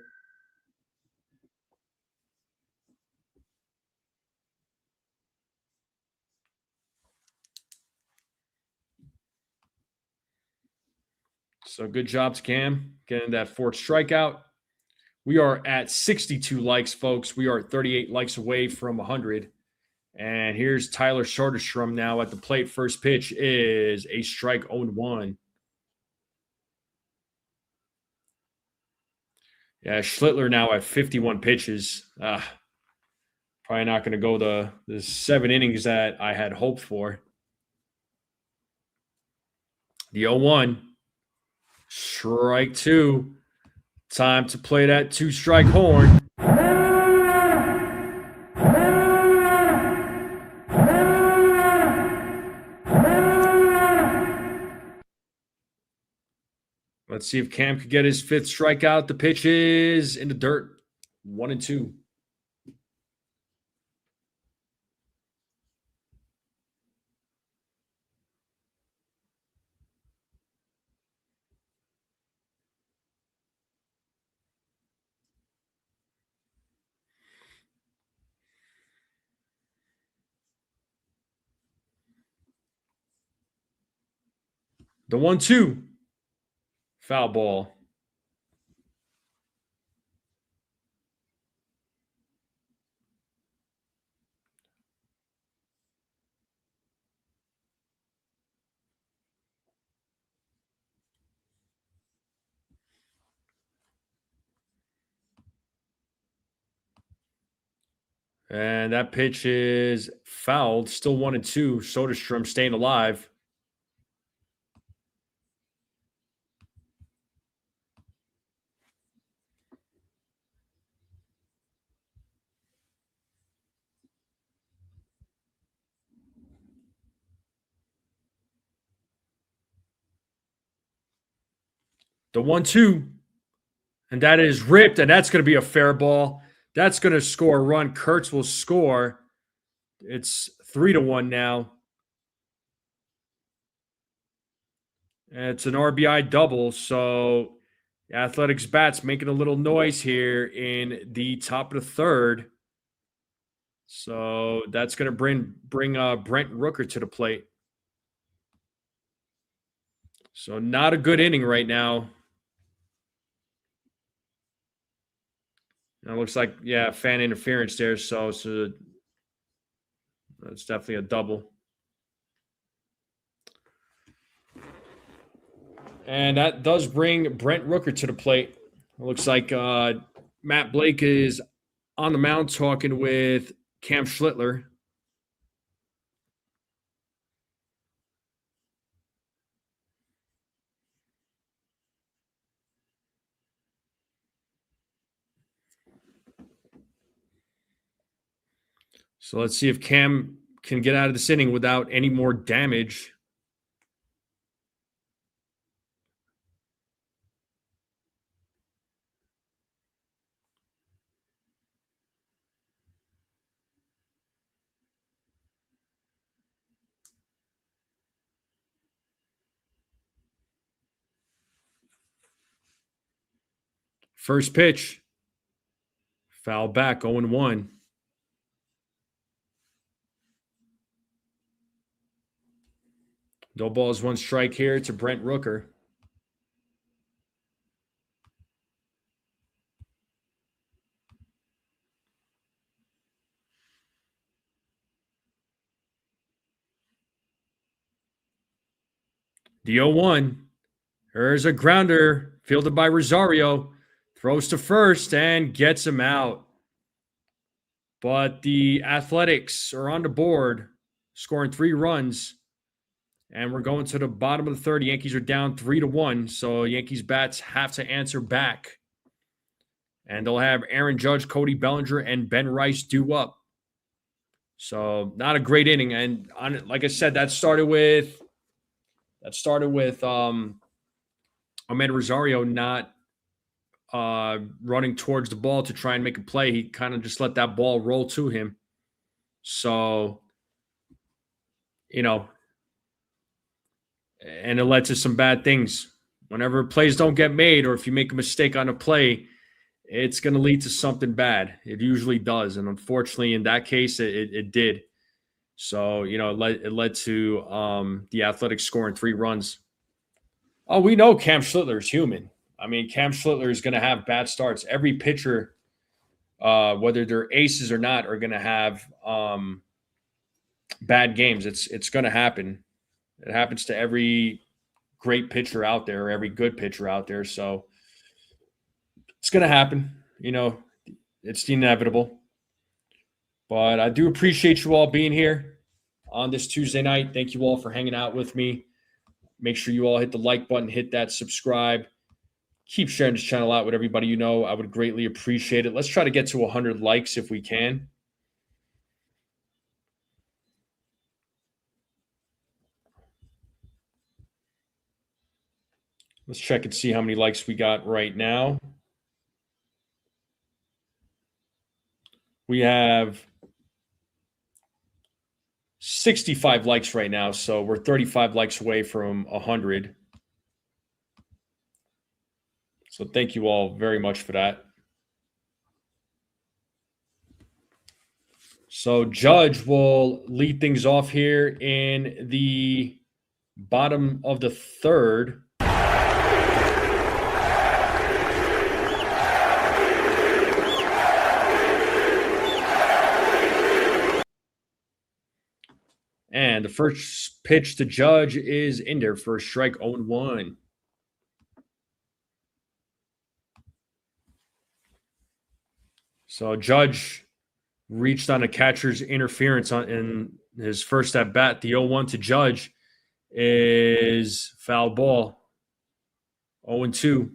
So good job to Cam getting that 4th strikeout. We are at 62 likes, folks. We are 38 likes away from 100. And here's Tyler Soderstrom now at the plate. First pitch is a strike, 0-1. Yeah, Schlittler now at 51 pitches. Probably not going to go the 7 innings that I had hoped for. The 0-1. Strike 2. Time to play that 2-strike horn. Let's see if Cam could get his 5th strikeout. The pitch is in the dirt. 1-2. The 1-2. Foul ball. And that pitch is fouled. Still 1-2. Soderstrom staying alive. The 1-2. And that is ripped, and that's going to be a fair ball. That's going to score a run. Kurtz will score. It's 3-1 now. And it's an RBI double. So Athletics bats making a little noise here in the top of the 3rd. So that's going to bring Brent Rooker to the plate. So not a good inning right now. It looks like, yeah, fan interference there. So that's definitely a double. And that does bring Brent Rooker to the plate. It looks like Matt Blake is on the mound talking with Cam Schlittler. So let's see if Cam can get out of this inning without any more damage. First pitch. Foul back, 0-1. No balls, one strike here to Brent Rooker. The 0-1. There's a grounder fielded by Rosario. Throws to first and gets him out. But the Athletics are on the board, scoring 3 runs. And we're going to the bottom of the third. The Yankees are down 3-1. So Yankees bats have to answer back. And they'll have Aaron Judge, Cody Bellinger, and Ben Rice due up. So not a great inning. And like I said, that started with Ahmed Rosario not running towards the ball to try and make a play. He kind of just let that ball roll to him. So, and it led to some bad things. Whenever plays don't get made, or if you make a mistake on a play, it's going to lead to something bad. It usually does. And unfortunately, in that case, it did. So, it led to the Athletics scoring 3 runs. Oh, we know Cam Schlittler is human. I mean, Cam Schlittler is going to have bad starts. Every pitcher, whether they're aces or not, are going to have bad games. It's going to happen. It happens to every great pitcher out there, or every good pitcher out there. So it's going to happen. It's the inevitable. But I do appreciate you all being here on this Tuesday night. Thank you all for hanging out with me. Make sure you all hit the like button, hit that subscribe. Keep sharing this channel out with everybody you know. I would greatly appreciate it. Let's try to get to 100 likes if we can. Let's check and see how many likes we got right now. We have 65 likes right now, so we're 35 likes away from 100. So thank you all very much for that. So Judge will lead things off here in the bottom of the third. And the first pitch to Judge is in there for a strike, 0-1. So Judge reached on a catcher's interference in his first at bat. The 0-1 to Judge is foul ball, 0-2.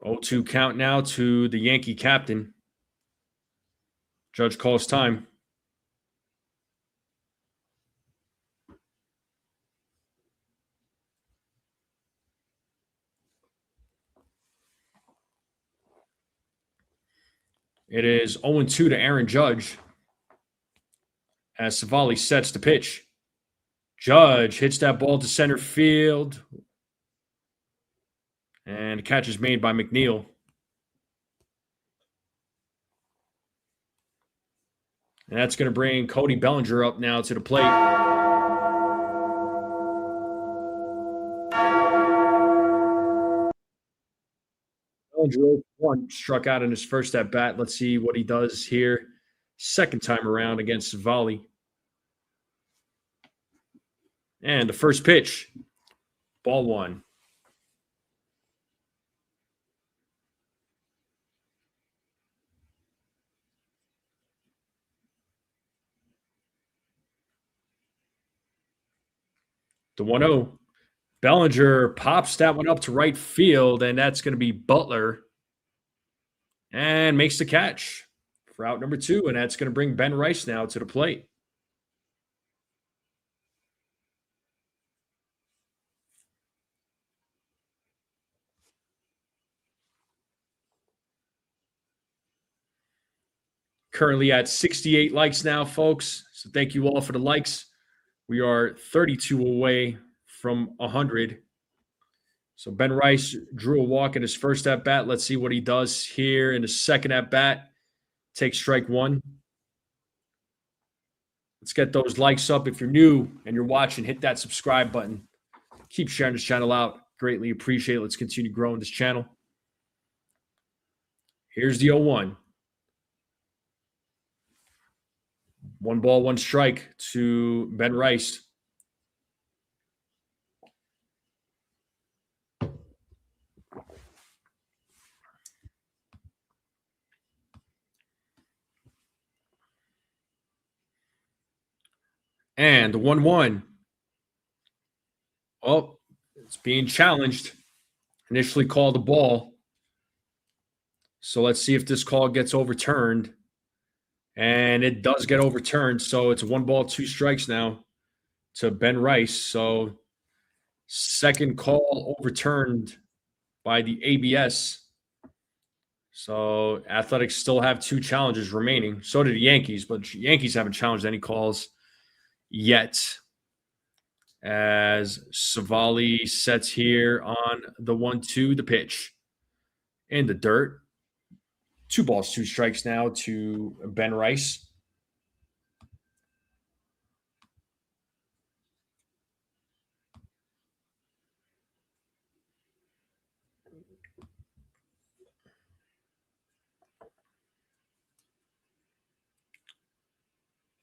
Oh, 2 count now to the Yankee captain. Judge calls time. It is 0-2 to Aaron Judge as Savali sets the pitch. Judge hits that ball to center field. And the catch is made by McNeil. And that's going to bring Cody Bellinger up now to the plate. Bellinger 1 struck out in his first at bat. Let's see what he does here. Second time around against Savali. And the first pitch, ball 1. The 1-0. Bellinger pops that one up to right field, and that's going to be Butler. And makes the catch for out number 2, and that's going to bring Ben Rice now to the plate. Currently at 68 likes now, folks. So thank you all for the likes. We are 32 away from 100. So Ben Rice drew a walk in his first at bat. Let's see what he does here in the second at bat. Take strike 1. Let's get those likes up. If you're new and you're watching, hit that subscribe button. Keep sharing this channel out. Greatly appreciate it. Let's continue growing this channel. Here's the 0-1. 1 ball, 1 strike to Ben Rice. And the 1-1. Oh, it's being challenged. Initially called a ball. So let's see if this call gets overturned. And it does get overturned. So it's 1 ball, 2 strikes now to Ben Rice. So second call overturned by the ABS. So Athletics still have 2 challenges remaining. So did the Yankees, but the Yankees haven't challenged any calls yet. As Savali sets here on the 1-2, the pitch in the dirt. 2 balls, 2 strikes now to Ben Rice.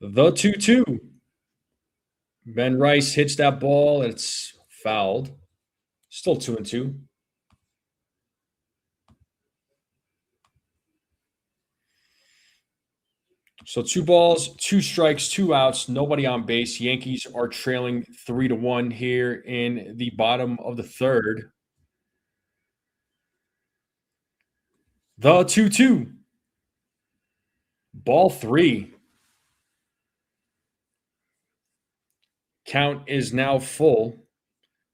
The 2-2. Ben Rice hits that ball. It's fouled. Still 2-2. So 2 balls, 2 strikes, 2 outs, nobody on base. Yankees are trailing 3-1 here in the bottom of the third. The 2-2. Ball 3. Count is now full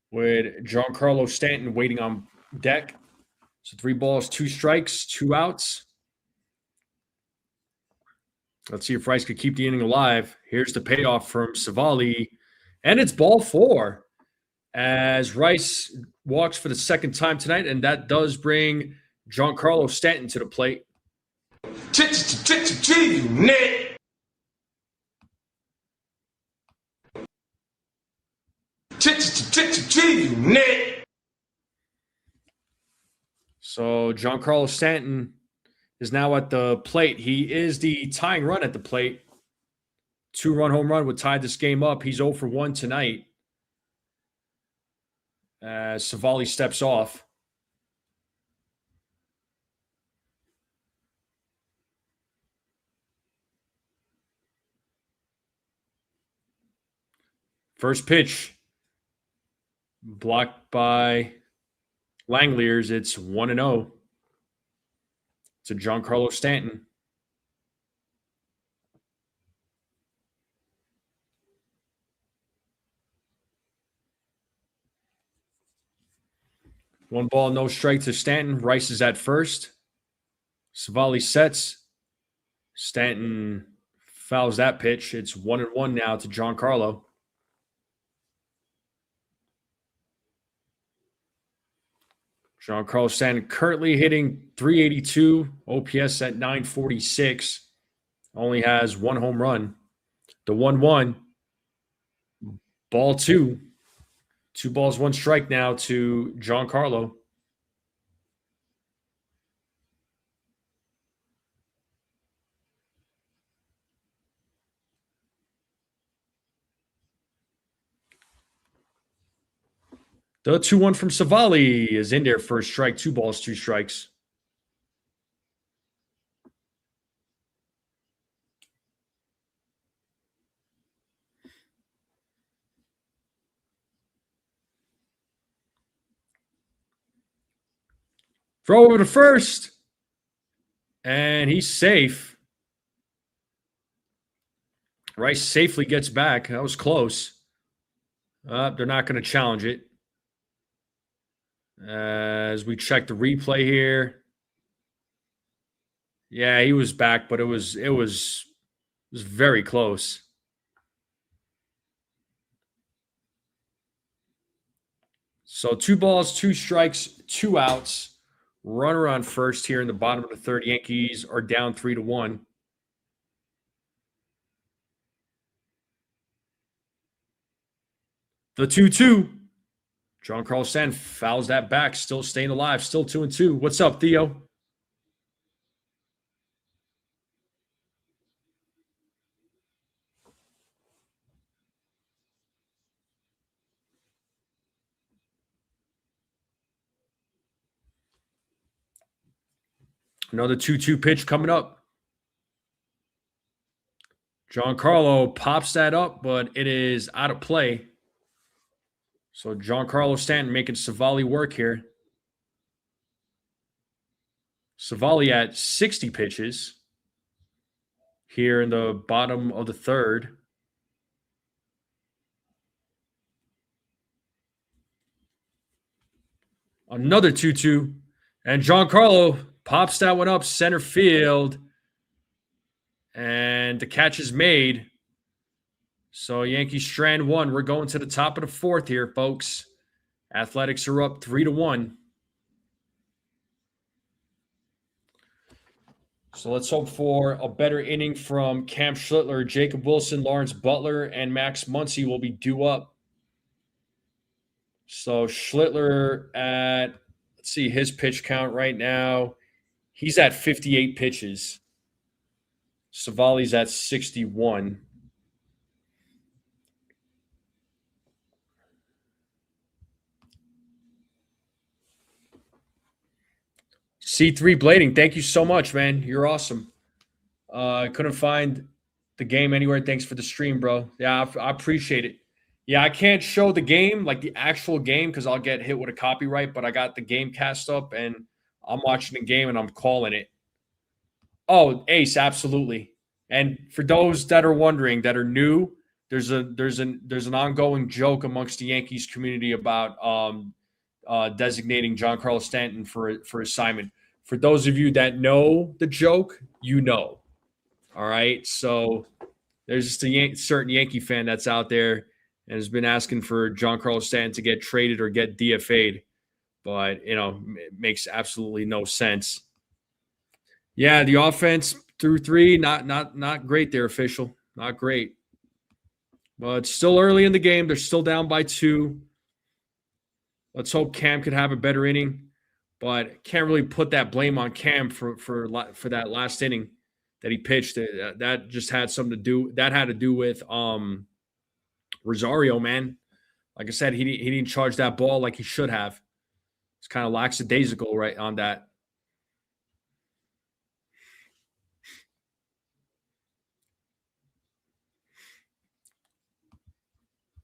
with Giancarlo Stanton waiting on deck. So 3 balls, 2 strikes, 2 outs. Let's see if Rice could keep the inning alive. Here's the payoff from Savali. And it's ball 4 as Rice walks for the second time tonight. And that does bring Giancarlo Stanton to the plate. Nick. Nick. So Giancarlo Stanton is now at the plate. He is the tying run at the plate. 2-run home run would tie this game up. He's 0 for 1 tonight. As Savali steps off. First pitch. Blocked by Langeliers. It's 1-0 to Giancarlo Stanton. One ball, no strike to Stanton. Rice is at first. Savali sets. Stanton fouls that pitch. It's 1-1 now to Giancarlo. Giancarlo Stanton currently hitting .382, OPS at .946. Only has one home run. The 1-1, ball two. 2 balls, 1 strike now to Giancarlo. The 2-1 from Savali is in there for a strike. 2 balls, 2 strikes. Throw over to first. And he's safe. Rice safely gets back. That was close. They're not going to challenge it. As we check the replay here. Yeah, he was back, but it was very close. So 2 balls, 2 strikes, 2 outs. Runner on first here in the bottom of the third. Yankees are down 3-1. The 2-2. Giancarlo Stanton fouls that back, still staying alive, still 2-2. What's up, Theo? Another 2-2 pitch coming up. Giancarlo pops that up, but it is out of play. So Giancarlo Stanton making Savali work here. Savali at 60 pitches here in the bottom of the third. Another 2-2. And Giancarlo pops that one up center field. And the catch is made. So Yankees strand 1. We're going to the top of the fourth here, folks. Athletics are up 3-1. So let's hope for a better inning from Cam Schlittler, Jacob Wilson, Lawrence Butler, and Max Muncy will be due up. So Schlittler at, let's see his pitch count right now. He's at 58 pitches. Savali's at 61. C3 Blading, thank you so much, man. You're awesome. I couldn't find the game anywhere. Thanks for the stream, bro. Yeah, I appreciate it. Yeah, I can't show the game, like the actual game, because I'll get hit with a copyright, but I got the game cast up, and I'm watching the game, and I'm calling it. Oh, Ace, absolutely. And for those that are wondering, that are new, there's an ongoing joke amongst the Yankees community about designating Giancarlo Stanton for assignment. For those of you that know the joke, you know. All right, so there's just a certain Yankee fan that's out there and has been asking for Giancarlo Stanton to get traded or get DFA'd, but it makes absolutely no sense. Yeah, the offense through 3, not great there, official. Not great. But it's still early in the game. They're still down by 2. Let's hope Cam could have a better inning, but can't really put that blame on Cam for that last inning that he pitched. That just had something to do. That had to do with Rosario, man. Like I said, he didn't charge that ball like he should have. It's kind of lackadaisical right on that.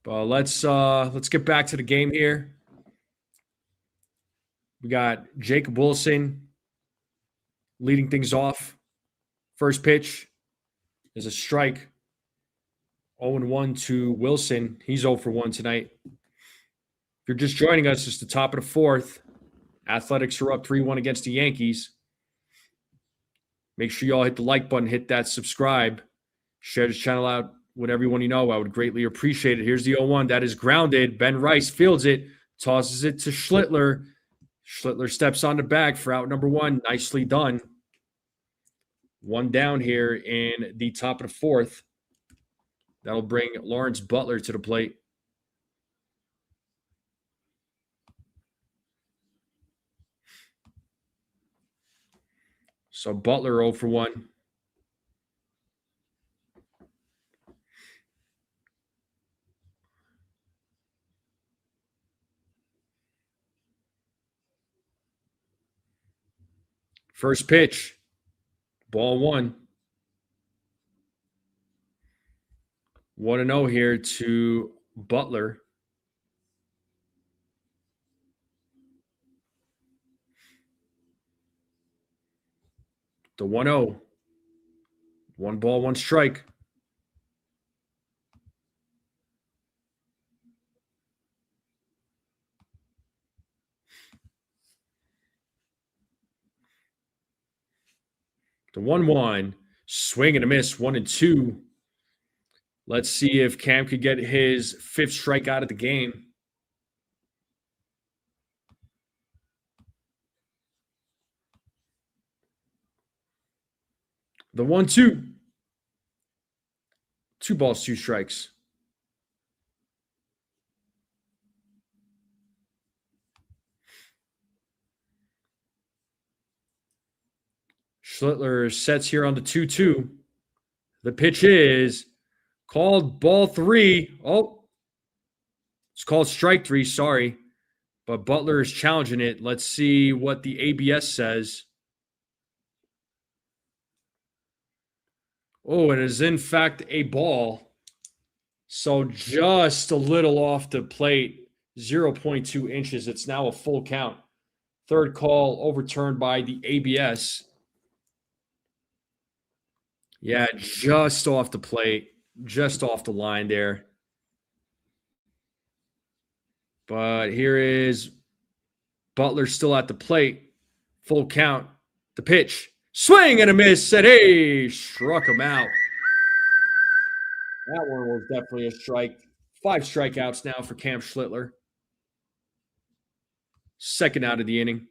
But let's get back to the game here. We got Jacob Wilson leading things off. First pitch is a strike. 0-1 to Wilson. He's 0 for 1 tonight. If you're just joining us, it's the top of the fourth. Athletics are up 3-1 against the Yankees. Make sure you all hit the like button, hit that subscribe. Share this channel out with everyone you know. I would greatly appreciate it. Here's the 0-1. That is grounded. Ben Rice fields it, tosses it to Schlittler. Schlittler steps on the bag for out number 1. Nicely done. 1 down here in the top of the 4th. That'll bring Lawrence Butler to the plate. So Butler 0 for 1. First pitch. Ball 1. 1-0 here to Butler. The 1-0. 1 ball, 1 strike. The 1-1. Swing and a miss. 1-2. Let's see if Cam could get his 5th strikeout of the game. The 1-2. 2 balls, 2 strikes. Schlittler sets here on the 2-2. The pitch is called ball 3. Oh, it's called strike 3. Sorry. But Butler is challenging it. Let's see what the ABS says. Oh, it is in fact a ball. So just a little off the plate, 0.2 inches. It's now a full count. 3rd call overturned by the ABS. Yeah, just off the plate, just off the line there. But here is Butler still at the plate. Full count. The pitch. Swing and a miss. And hey, struck him out. That one was definitely a strike. 5 strikeouts now for Cam Schlittler. 2nd out of the inning.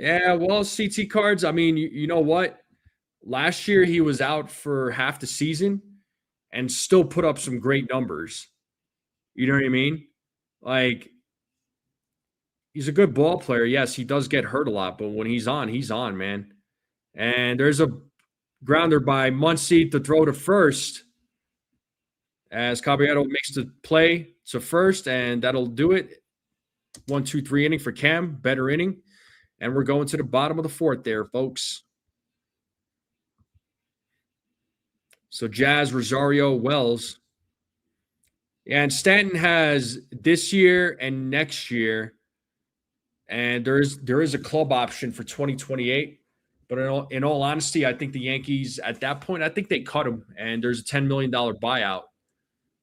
Yeah, well, CT Cards, I mean, you know what? Last year he was out for half the season and still put up some great numbers. You know what I mean? Like, he's a good ball player. Yes, he does get hurt a lot, but when he's on, man. And there's a grounder by Muncy to throw to first as Caballero makes the play to first, and that'll do it. 1, 2, 3 inning for Cam. Better inning. And we're going to the bottom of the 4th there, folks. So Jazz, Rosario, Wells. And Stanton has this year and next year. And there is a club option for 2028. But in all honesty, I think the Yankees, at that point, I think they cut him. And there's a $10 million buyout.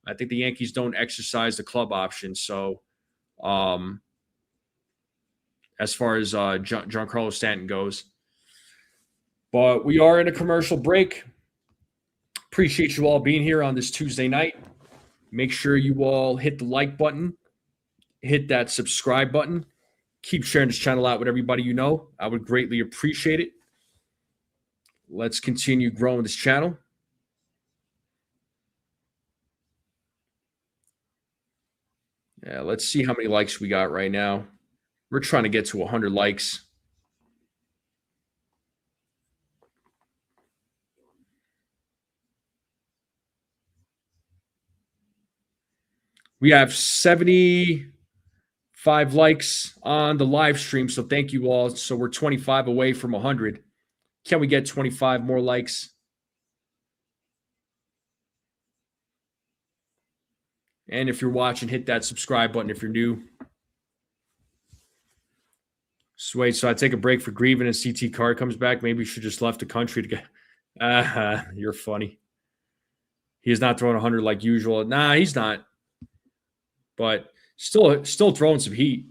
I think the Yankees don't exercise the club option. So as far as Giancarlo Stanton goes. But we are in a commercial break. Appreciate you all being here on this Tuesday night. Make sure you all hit the like button, hit that subscribe button. Keep sharing this channel out with everybody you know. I would greatly appreciate it. Let's continue growing this channel. Yeah, let's see how many likes we got right now. We're trying to get to 100 likes. We have 75 likes on the live stream, so thank you all. So we're 25 away from 100. Can we get 25 more likes? And if you're watching, hit that subscribe button if you're new. So wait, so I take a break for grieving and CT Card comes back. Maybe you should just left the country to get. You're funny. He is not throwing 100 like usual. Nah, he's not. But still throwing some heat.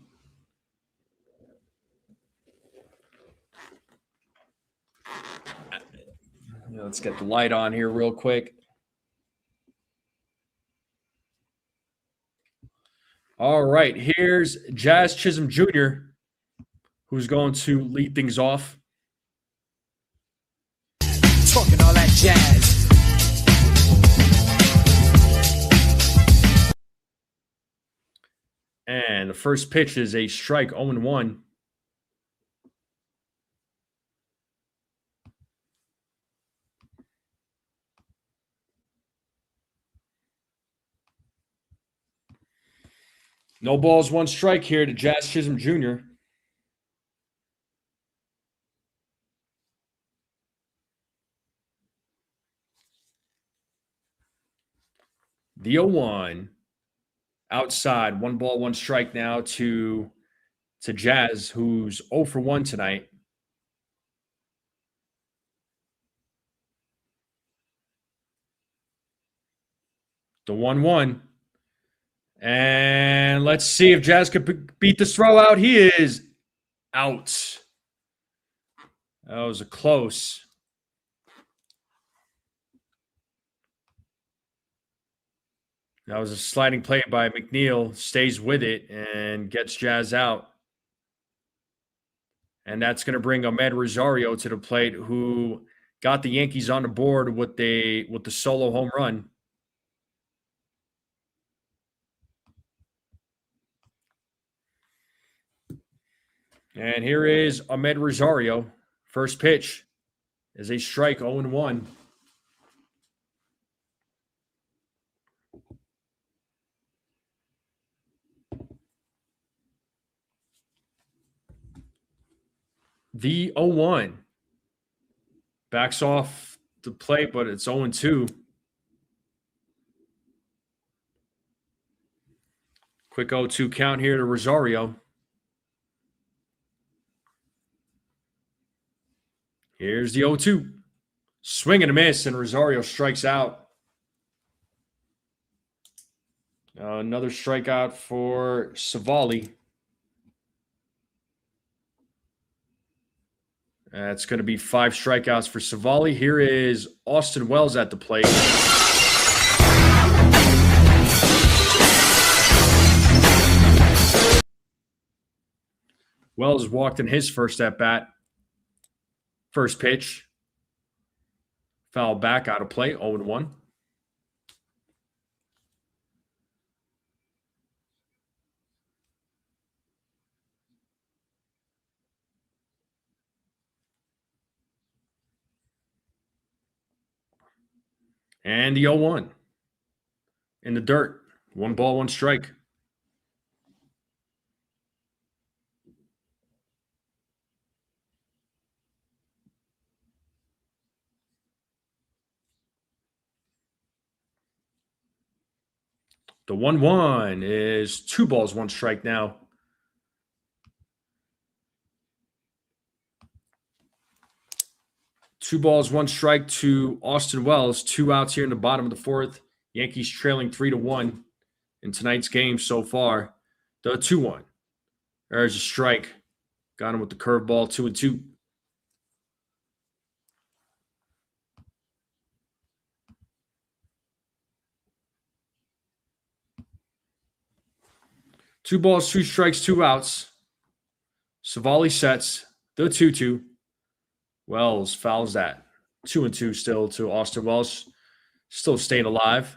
Let's get the light on here real quick. All right, here's Jazz Chisholm Jr., who's going to lead things off. Talking all that jazz. And the first pitch is a strike, 0-1. No balls, one strike here to Jazz Chisholm Jr. The 0-1. Outside, 1 ball, 1 strike now to Jazz, who's 0 for 1 tonight. The 1-1. And let's see if Jazz could beat this throw out. He is out. That was a close. That was a sliding play by McNeil. Stays with it and gets Jazz out. And that's going to bring Ahmed Rosario to the plate, who got the Yankees on the board with the solo home run. And here is Ahmed Rosario. First pitch is a strike, 0-1. The 0-1. Backs off the plate, but it's 0-2. Quick 0-2 count here to Rosario. Here's the 0-2. Swing and a miss, and Rosario strikes out. Another strikeout for Savali. That's going to be 5 strikeouts for Savali. Here is Austin Wells at the plate. Wells walked in his first at-bat. First pitch. Foul back out of play, 0-1. And the 0-1. In the dirt. 1 ball, 1 strike. The 1-1 is 2 balls, 1 strike now. Two balls, 1 strike to Austin Wells. 2 outs here in the bottom of the 4th. Yankees trailing 3-1 in tonight's game so far. The 2-1. There's a strike. Got him with the curveball, 2-2. Two balls, 2 strikes, 2 outs. Savali sets the 2-2. Wells fouls that. 2-2 still to Austin Wells. Still staying alive.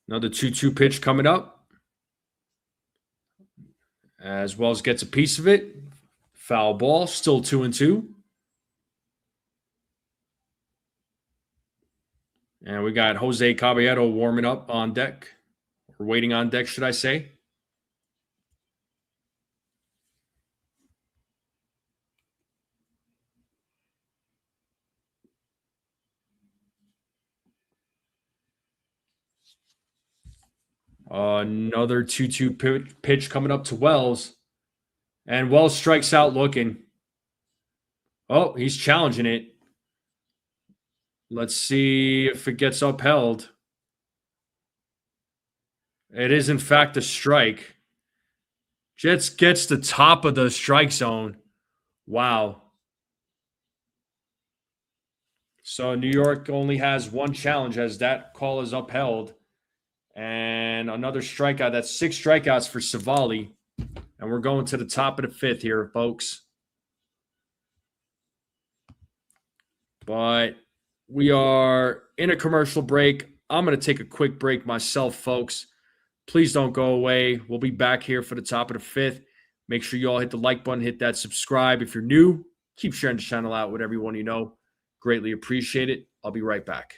Another 2-2 pitch coming up. As Wells gets a piece of it. Foul ball, still 2-2. And we got Jose Caballero warming up on deck. Or waiting on deck, should I say. Another 2-2 pitch coming up to Wells. And Wells strikes out looking. Oh, he's challenging it. Let's see if it gets upheld. It is, in fact, a strike. Jets gets the top of the strike zone. Wow. So New York only has one challenge as that call is upheld. And another strikeout. That's 6 strikeouts for Savali. And we're going to the top of the 5th here, folks. But we are in a commercial break. I'm going to take a quick break myself, folks. Please don't go away. We'll be back here for the top of the 5th. Make sure you all hit the like button, hit that subscribe. If you're new, keep sharing the channel out with everyone you know. Greatly appreciate it. I'll be right back.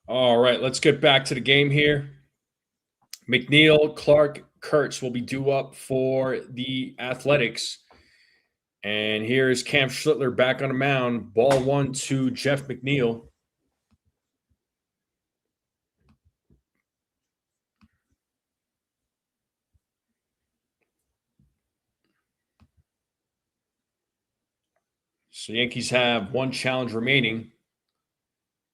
All right, let's get back to the game here. McNeil, Clark, Kurtz will be due up for the Athletics. And here's Cam Schlittler back on the mound. Ball 1 to Jeff McNeil. So Yankees have 1 challenge remaining.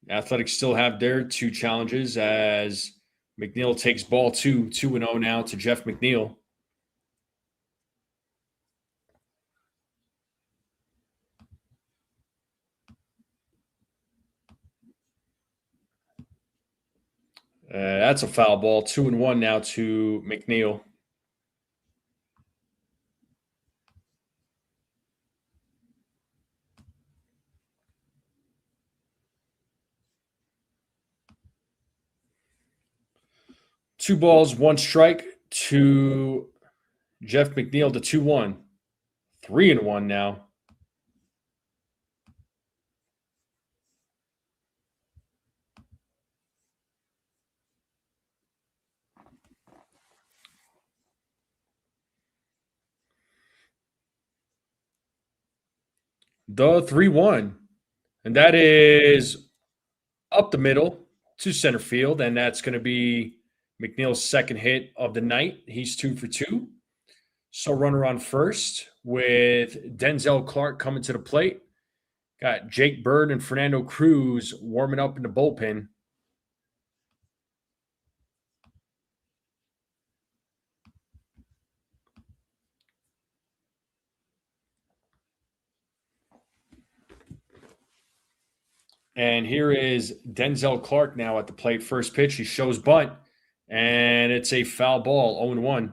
Athletics still have their 2 challenges as McNeil takes ball 2, 2-0 now to Jeff McNeil. That's a foul ball. 2-1 now to McNeil. Two balls, 1 strike to Jeff McNeil to 2-1. 3-1 now. The 3-1. And that is up the middle to center field. And that's going to be McNeil's second hit of the night. He's 2 for 2. So runner on first with Denzel Clark coming to the plate. Got Jake Bird and Fernando Cruz warming up in the bullpen. And here is Denzel Clark now at the plate. First pitch, he shows bunt, and it's a foul ball, 0-1.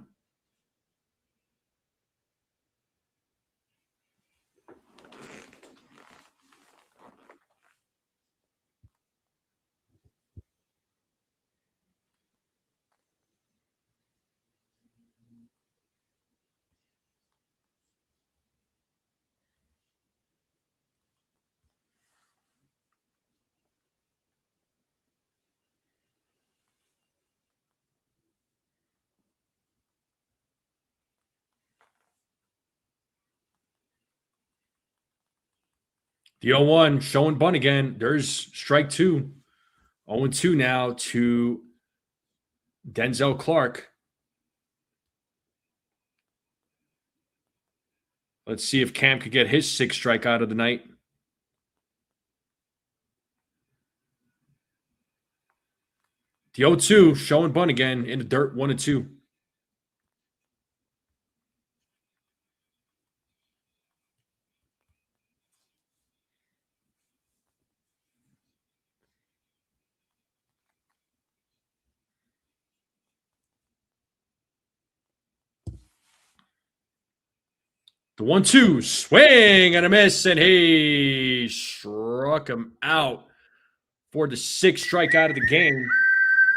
The 0-1 showing bunt again. There's strike 2. 0-2 now to Denzel Clark. Let's see if Cam could get his 6th strikeout of the night. The 0-2, showing bunt again in the dirt, 1-2. The 1-2, swing and a miss, and he struck him out for the 6th strikeout of the game.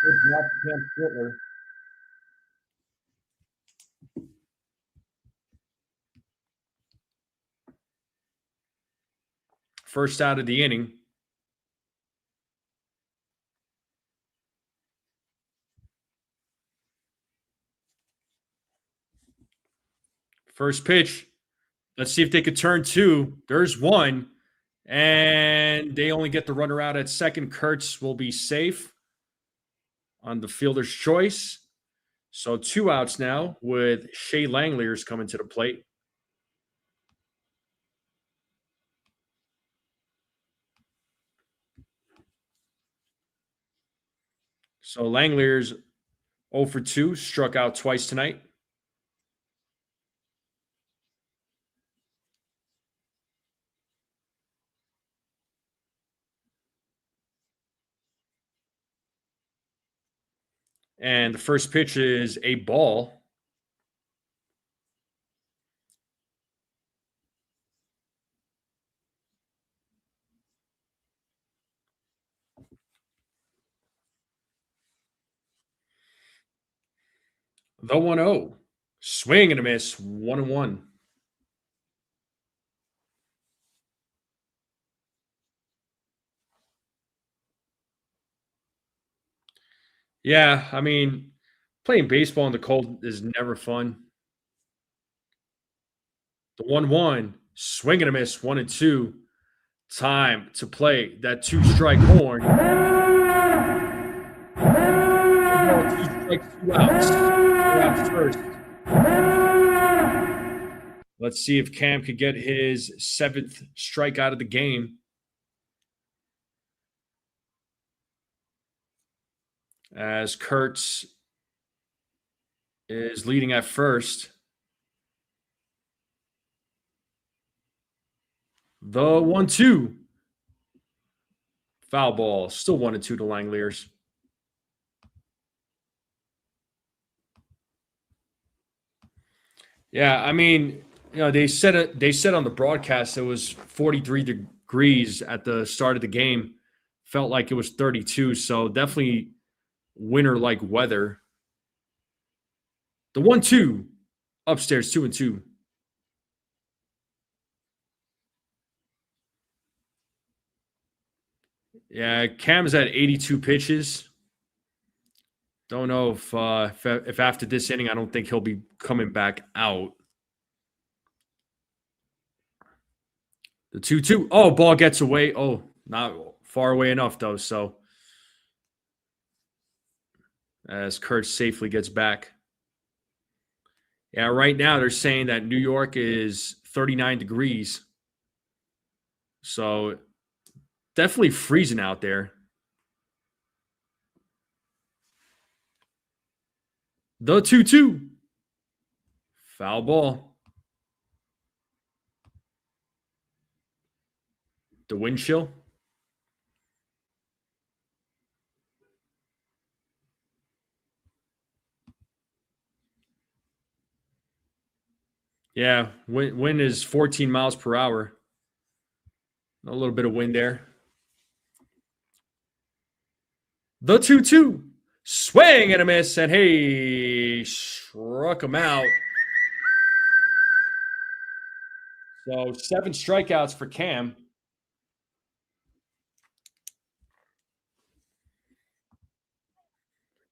Good job, Cam Slittler. First out of the inning. First pitch. Let's see if they could turn 2. There's 1. And they only get the runner out at second. Kurtz will be safe on the fielder's choice. So 2 outs now with Shea Langeliers coming to the plate. So Langeliers 0 for 2, struck out twice tonight. And the first pitch is a ball. The 1-0. Swing and a miss, 1-1. Yeah, I mean, playing baseball in the cold is never fun. The 1-1, swing and a miss, 1-2. Time to play that 2-strike horn. 2 strikes, 2 outs. 2 outs first. Let's see if Cam could get his 7th strikeout of the game. As Kurtz is leading at first. The 1-2. Foul ball. Still 1-2 to Langeliers. Yeah, I mean, they said on the broadcast it was 43 degrees at the start of the game. Felt like it was 32, so definitely winter-like weather. The 1-2. Upstairs, 2-2. Yeah, Cam's at 82 pitches. Don't know if after this inning, I don't think he'll be coming back out. The 2-2. Oh, ball gets away. Oh, not far away enough, though. So as Kurt safely gets back. Yeah, right now they're saying that New York is 39 degrees. So definitely freezing out there. The 2-2. Foul ball. The wind chill. Yeah, wind is 14 miles per hour. A little bit of wind there. The 2-2. Swing and a miss, and hey, struck him out. So 7 strikeouts for Cam.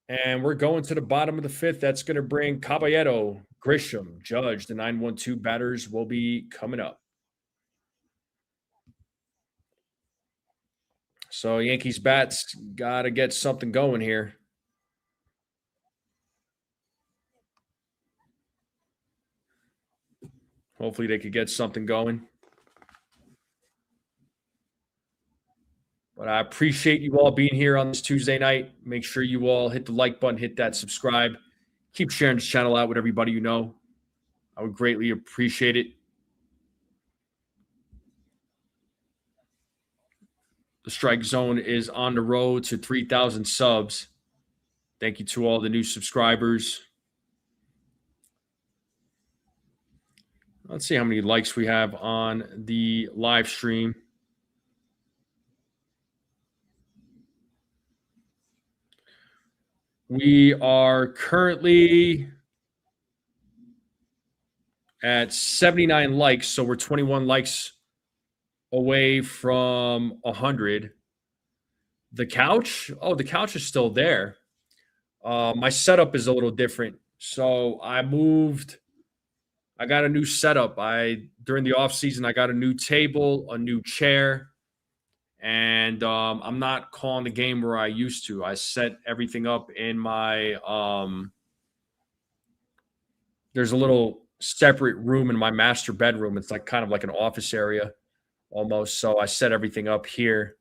And we're going to the bottom of the 5th. That's going to bring Caballero, Grisham, Judge. The 9-1-2 batters will be coming up. So Yankees bats got to get something going here. Hopefully they could get something going. But I appreciate you all being here on this Tuesday night. Make sure you all hit the like button, hit that subscribe. Keep sharing this channel out with everybody you know. I would greatly appreciate it. The Strike Zone is on the road to 3,000 subs. Thank you to all the new subscribers. Let's see how many likes we have on the live stream. We are currently at 79 likes, so we're 21 likes away from 100. The couch? Oh, the couch is still there. My setup is a little different. So I got a new setup. During the off season, I got a new table, a new chair, and I'm not calling the game where I used to. I set everything up in my there's a little separate room in my master bedroom. It's like kind of like an office area almost. So I set everything up here.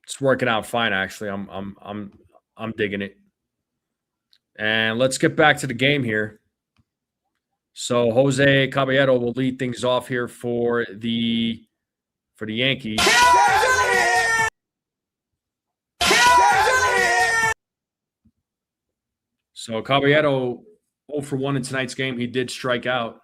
It's working out fine, actually. I'm digging it. And let's get back to the game here. So Jose Caballero will lead things off here for the Yankees. So Caballero 0 for 1 in tonight's game. He did strike out.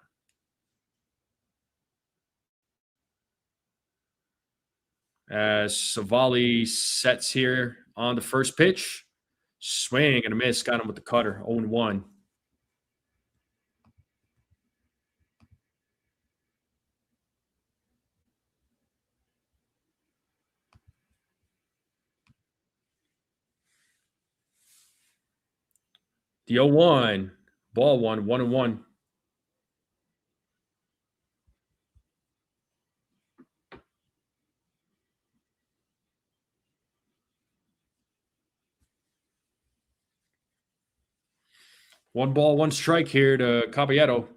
As Savali sets here on the first pitch. Swing and a miss. Got him with the cutter. 0-1. The 0-1. Ball 1. 1-1. One ball, one strike here to Caballero.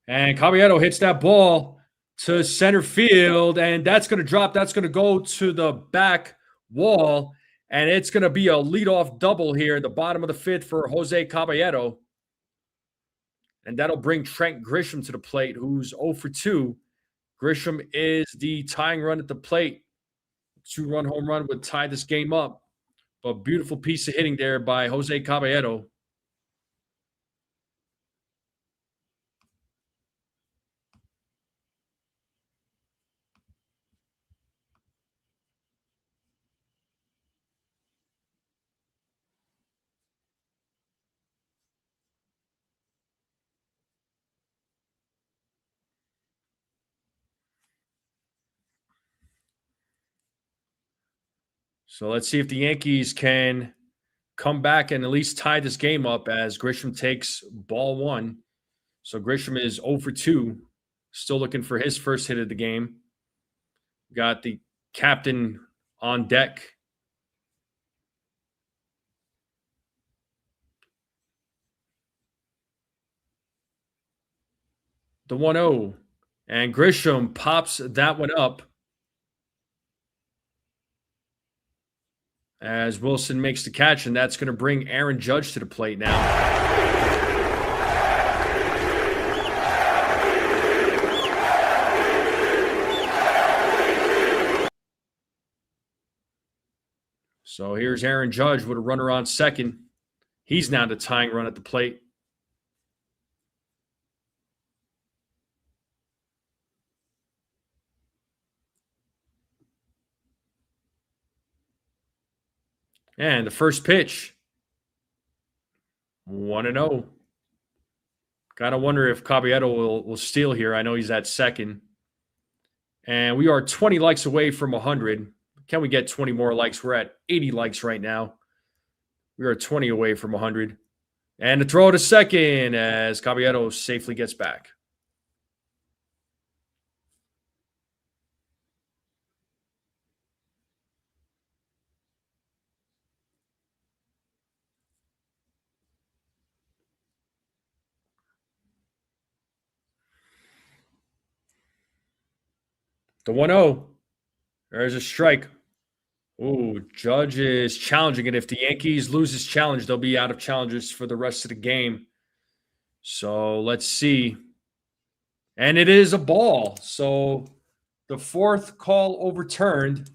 And Caballero hits that ball to center field, and that's going to drop. That's going to go to the back wall, and it's going to be a leadoff double here at the bottom of the fifth for Jose Caballero. And that'll bring Trent Grisham to the plate, who's 0 for 2. Grisham is the tying run at the plate. 2-run home run would tie this game up. But beautiful piece of hitting there by Jose Caballero. So let's see if the Yankees can come back and at least tie this game up as Grisham takes ball 1. So Grisham is 0 for 2, still looking for his first hit of the game. Got the captain on deck. The 1-0. And Grisham pops that one up as Wilson makes the catch, and that's going to bring Aaron Judge to the plate now. So here's Aaron Judge with a runner on second. He's now the tying run at the plate. And the first pitch, 1-0. Got to wonder if Caballero will steal here. I know he's at second. And we are 20 likes away from 100. Can we get 20 more likes? We're at 80 likes right now. We are 20 away from 100. And the throw to second as Caballero safely gets back. The 1-0. There's a strike. Ooh, Judge is challenging it. If the Yankees lose this challenge, they'll be out of challenges for the rest of the game. So let's see. And it is a ball. So the fourth call overturned.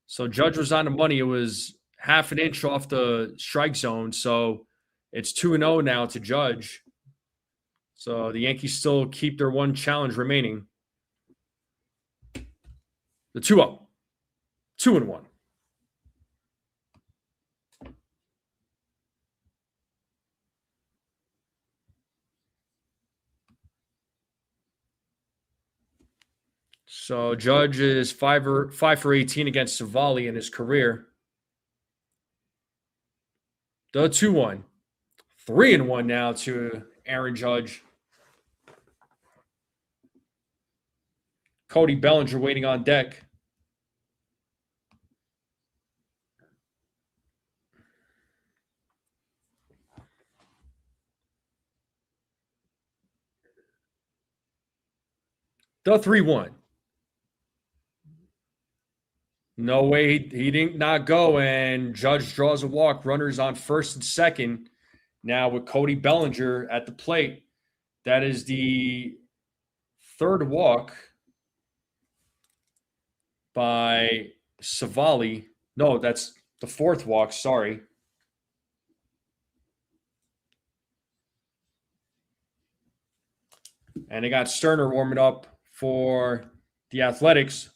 So Judge was on the money. It was half an inch off the strike zone. So it's 2-0 now to Judge. So the Yankees still keep their one challenge remaining. The 2-0. 2-1. So Judge is 5 for 18 against Savali in his career. The 2-1. 3-1 now to Aaron Judge. Cody Bellinger waiting on deck. The 3-1. No way he didn't not go, and Judge draws a walk. Runners on first and second. Now with Cody Bellinger at the plate. That is the third walk by Savali. No, that's the fourth walk. Sorry. And they got Sterner warming up for the Athletics.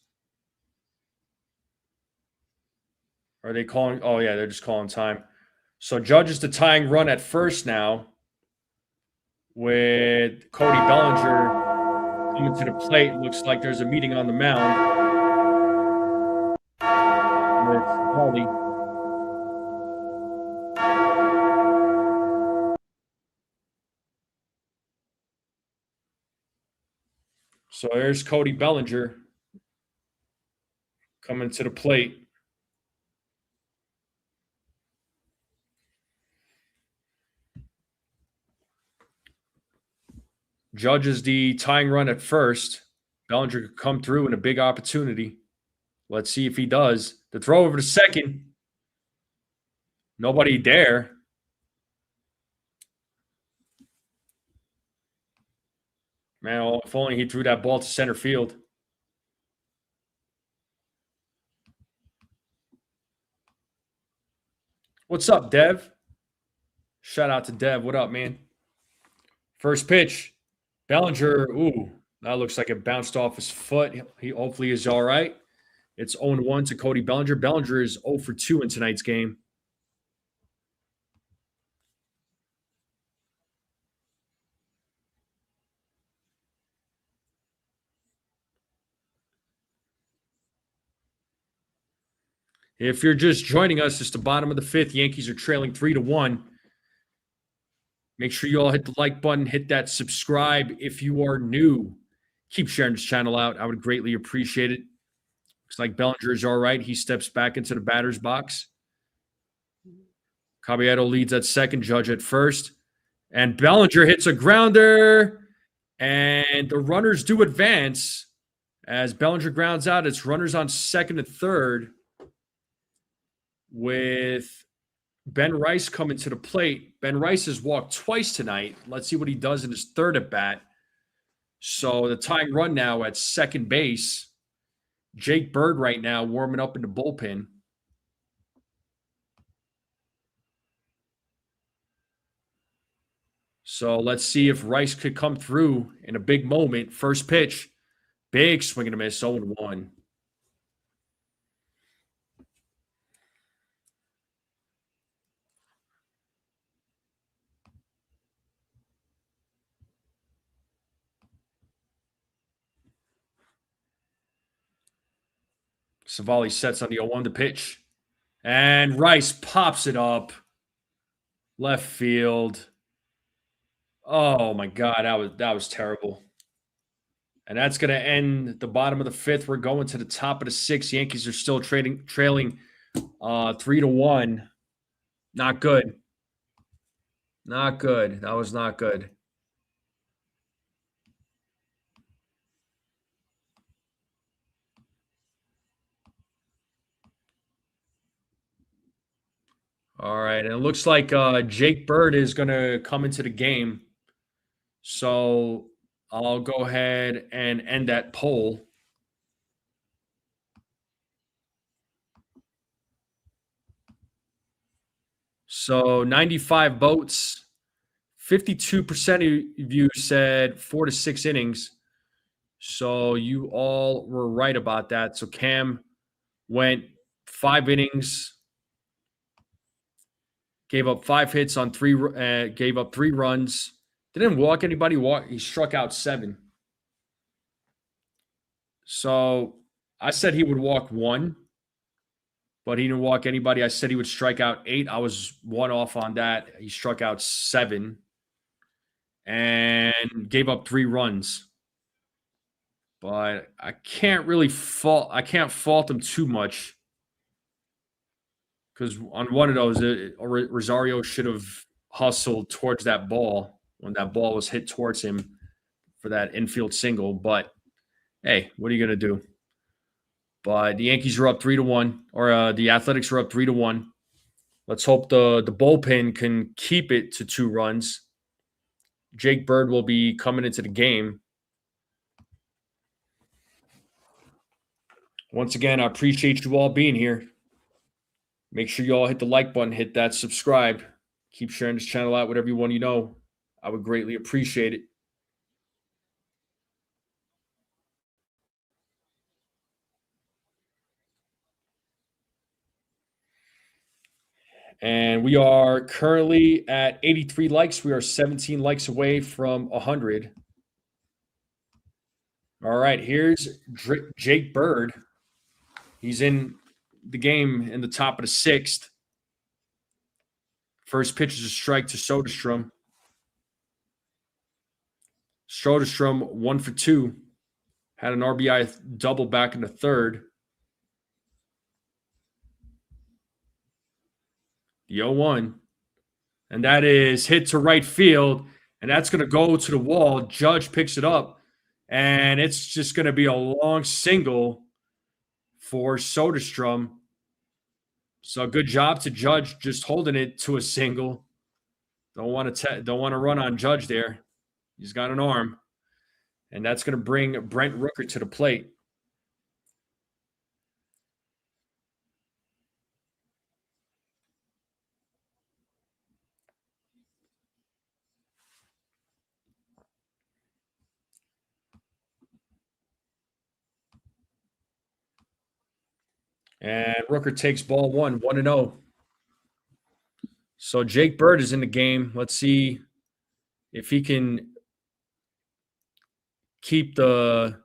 Are they calling? Oh, yeah, they're just calling time. So Judge is the tying run at first now with Cody Bellinger coming to the plate. Looks like there's a meeting on the mound with Holly. So there's Cody Bellinger coming to the plate. Judge is the tying run at first. Bellinger could come through in a big opportunity. Let's see if he does. The throw over to second. Nobody there. Man, if only he threw that ball to center field. What's up, Dev? Shout out to Dev. What up, man? First pitch. Bellinger, ooh, that looks like it bounced off his foot. He hopefully is all right. It's 0-1 to Cody Bellinger. Bellinger is 0 for 2 in tonight's game. If you're just joining us, it's the bottom of the fifth. Yankees are trailing 3-1. Make sure you all hit the like button, hit that subscribe if you are new. Keep sharing this channel out. I would greatly appreciate it. Looks like Bellinger is all right. He steps back into the batter's box. Caballero leads at second, Judge at first. And Bellinger hits a grounder. And the runners do advance. As Bellinger grounds out, it's runners on second and third with Ben Rice coming to the plate. Ben Rice has walked twice tonight. Let's see what he does in his third at bat. So the tying run now at second base. Jake Bird right now warming up in the bullpen. So let's see if Rice could come through in a big moment. First pitch. Big swing and a miss, 0-1. Savali sets on the 0-1 to pitch. And Rice pops it up. Left field. Oh my God, that was terrible. And that's going to end the bottom of the fifth. We're going to the top of the sixth. Yankees are still trailing 3-1. Not good. Not good. That was not good. All right. And it looks like Jake Bird is going to come into the game. So I'll go ahead and end that poll. So 95 votes. 52% of you said 4 to 6 innings. So you all were right about that. So Cam went 5 innings, gave up 5 hits on 3, gave up 3 runs. Didn't walk anybody. He struck out 7. So I said he would walk 1, but he didn't walk anybody. I said he would strike out 8. I was 1 off on that. He struck out 7 and gave up 3 runs. But I can't fault him too much, because on one of those, Rosario should have hustled towards that ball when that ball was hit towards him for that infield single. But hey, what are you going to do? But the Yankees are up 3-1, or the Athletics are up 3-1. Let's hope the bullpen can keep it to 2 runs. Jake Bird will be coming into the game. Once again, I appreciate you all being here. Make sure you all hit the like button, hit that subscribe. Keep sharing this channel out with everyone you know. I would greatly appreciate it. And we are currently at 83 likes. We are 17 likes away from 100. All right, here's Jake Bird. He's in the game in the top of the 6th. First pitch is a strike to Soderstrom. Soderstrom 1 for 2. Had an RBI double back in the 3rd. The 0-1. And that is hit to right field. And that's going to go to the wall. Judge picks it up. And it's just going to be a long single for Soderstrom. So good job to Judge just holding it to a single. Don't want to run on Judge there. He's got an arm. And that's going to bring Brent Rooker to the plate. And Rooker takes ball 1, 1-0. So Jake Bird is in the game. Let's see if he can keep the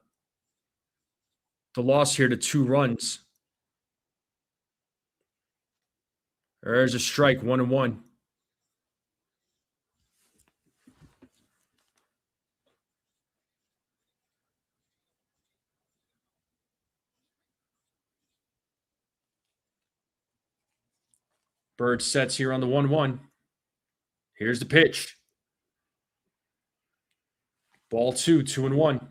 loss here to 2 runs. There's a strike, 1-1. Bird sets here on the 1-1. Here's the pitch. Ball 2, 2-1.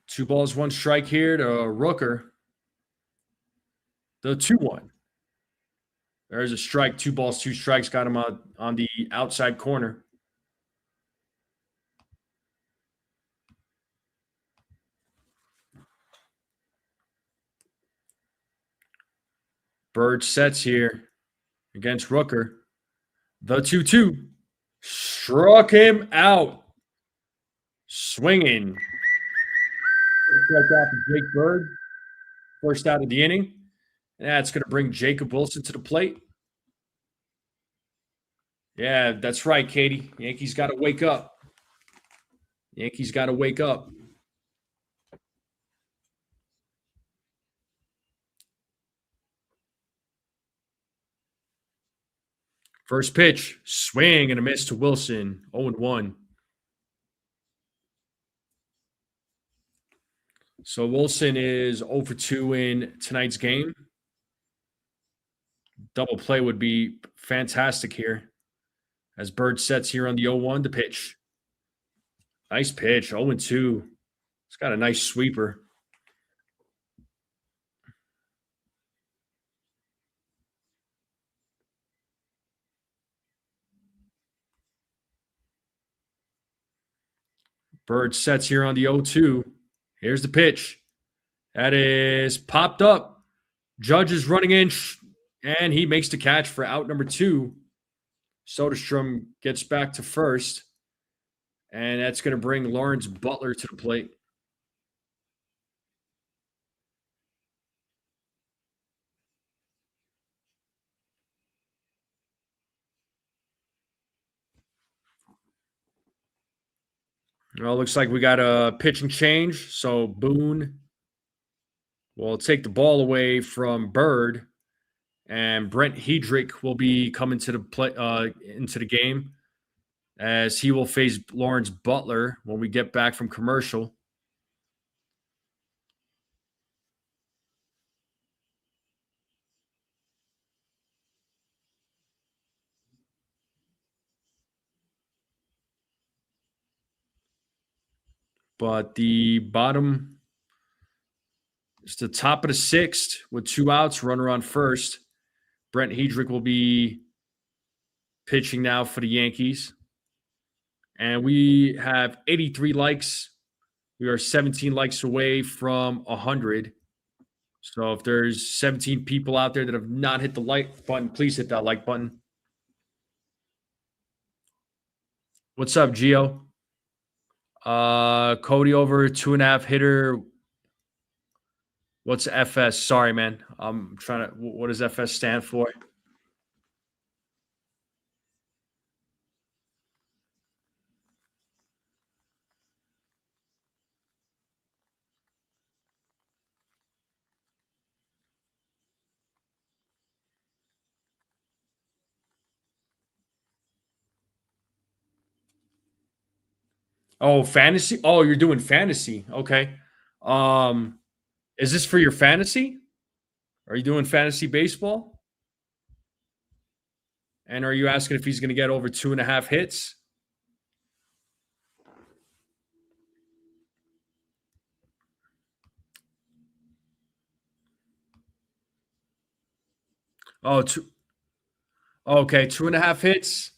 Two balls, 1 strike here to Rooker. The 2-1. There's a strike. 2 balls, 2 strikes. Got him on the outside corner. Bird sets here against Rooker. The 2-2. Struck him out. Swinging. Strikeout for Jake Bird. First out of the inning. And that's going to bring Jacob Wilson to the plate. Yeah, that's right, Katie. Yankees got to wake up. Yankees got to wake up. First pitch, swing and a miss to Wilson, 0-1. So Wilson is 0 for 2 in tonight's game. Double play would be fantastic here. As Bird sets here on the 0-1, the pitch. Nice pitch, 0-2. It's got a nice sweeper. Bird sets here on the 0-2. Here's the pitch. That is popped up. Judge is running in, and he makes the catch for out number 2. Soderstrom gets back to first, and that's going to bring Lawrence Butler to the plate. Well, it looks like we got a pitching change. So Boone will take the ball away from Bird, and Brent Hedrick will be coming to the play into the game, as he will face Lawrence Butler when we get back from commercial. But the bottom, it's the top of the 6th with 2 outs, runner on first. Brent Hedrick will be pitching now for the Yankees. And we have 83 likes. We are 17 likes away from 100. So if there's 17 people out there that have not hit the like button, please hit that like button. What's up, Gio? Cody over 2.5 hitter. What's FS? Sorry, man. I'm trying to. What does FS stand for? Oh, fantasy. Oh, you're doing fantasy. Okay. Is this for your fantasy? Are you doing fantasy baseball? And are you asking if he's going to get over 2.5 hits? Oh, two. Okay, 2.5 hits.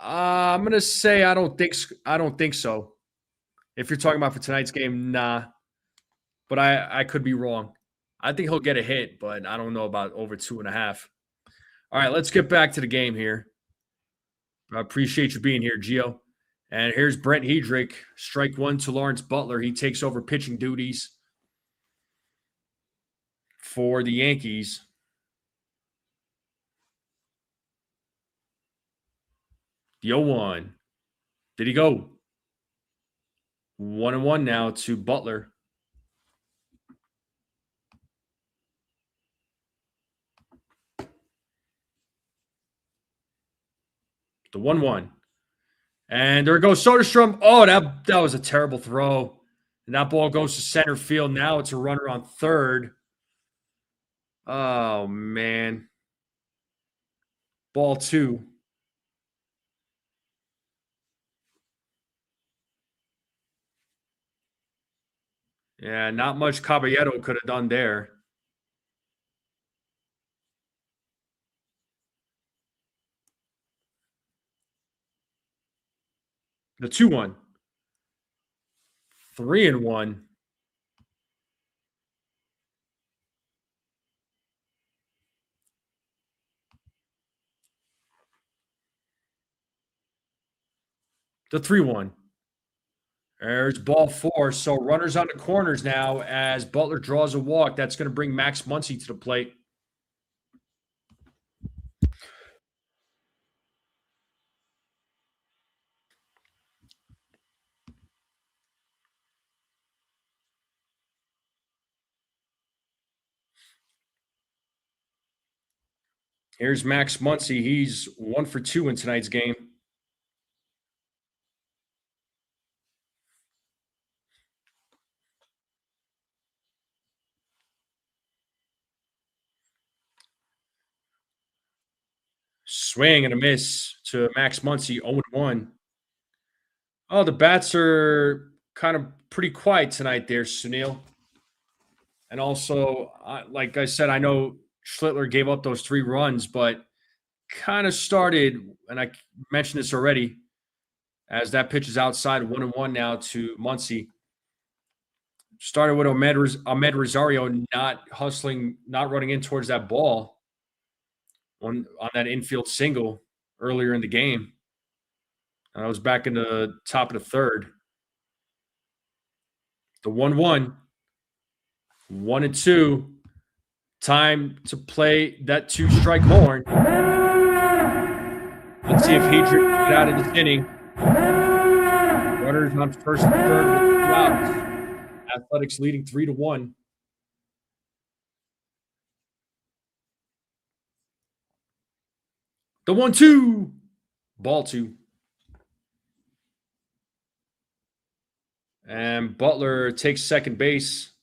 I'm gonna say I don't think so. If you're talking about for tonight's game, nah. But I could be wrong. I think he'll get a hit, but I don't know about over 2.5. All right, let's get back to the game here. I appreciate you being here, Gio. And here's Brent Hedrick, strike 1 to Lawrence Butler. He takes over pitching duties for the Yankees. The 0-1. Did he go? 1-1 now to Butler. The 1-1. And there goes Soderstrom. Oh, that was a terrible throw. And that ball goes to center field. Now it's a runner on third. Oh, man. Ball 2. Yeah, not much Caballero could have done there. The 2-1. 3-1. The 3-1. There's ball 4. So runners on the corners now as Butler draws a walk. That's going to bring Max Muncy to the plate. Here's Max Muncy. He's 1 for 2 in tonight's game. Swing and a miss to Max Muncy, 0-1. Oh, the bats are kind of pretty quiet tonight there, Sunil. And also, like I said, I know Schlittler gave up those 3 runs, but kind of started, and I mentioned this already, as that pitch is outside 1-1 now to Muncy. Started with Ahmed Rosario not hustling, not running in towards that ball on that infield single earlier in the game. And I was back in the top of the third. The 1-1, 1-2. Time to play that 2-strike horn. Let's see if Hedrick can get out of this inning. Runners on first and third with 2 outs. Athletics leading 3-1. The 1-2. Ball 2. And Butler takes second base.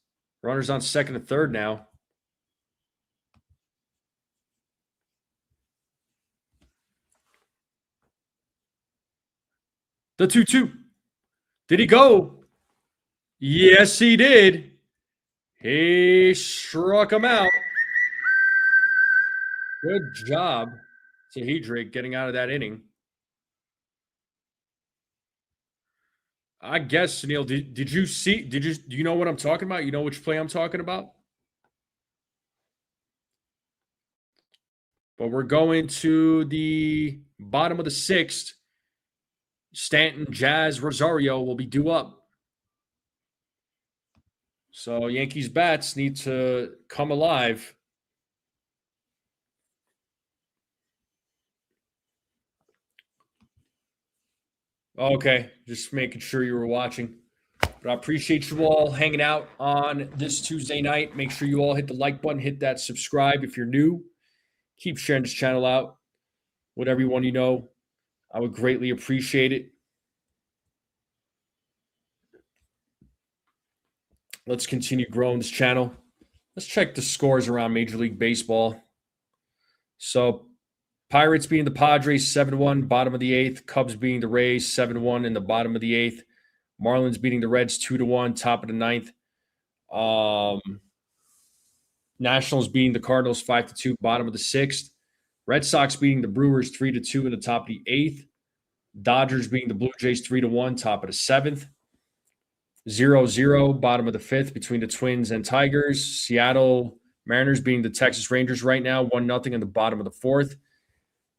Runners on second and third now. The 2-2. Did he go? Yes, he did. He struck him out. Good job to Hedrick getting out of that inning. I guess, Sunil, did you see, do you know what I'm talking about? You know which play I'm talking about? But we're going to the bottom of the 6th. Stanton, Jazz, Rosario will be due up. So Yankees bats need to come alive. Okay, just making sure you were watching. But I appreciate you all hanging out on this Tuesday night. Make sure you all hit the like button, hit that subscribe if you're new. Keep sharing this channel out with everyone you know. I would greatly appreciate it. Let's continue growing this channel. Let's check the scores around Major League Baseball. So Pirates beating the Padres 7-1, bottom of the 8th. Cubs beating the Rays 7-1 in the bottom of the 8th. Marlins beating the Reds 2-1, top of the 9th. Nationals beating the Cardinals 5-2, bottom of the 6th. Red Sox beating the Brewers 3-2 in the top of the 8th. Dodgers beating the Blue Jays 3-1, top of the 7th. 0-0, bottom of the 5th between the Twins and Tigers. Seattle Mariners beating the Texas Rangers right now 1-0 in the bottom of the 4th.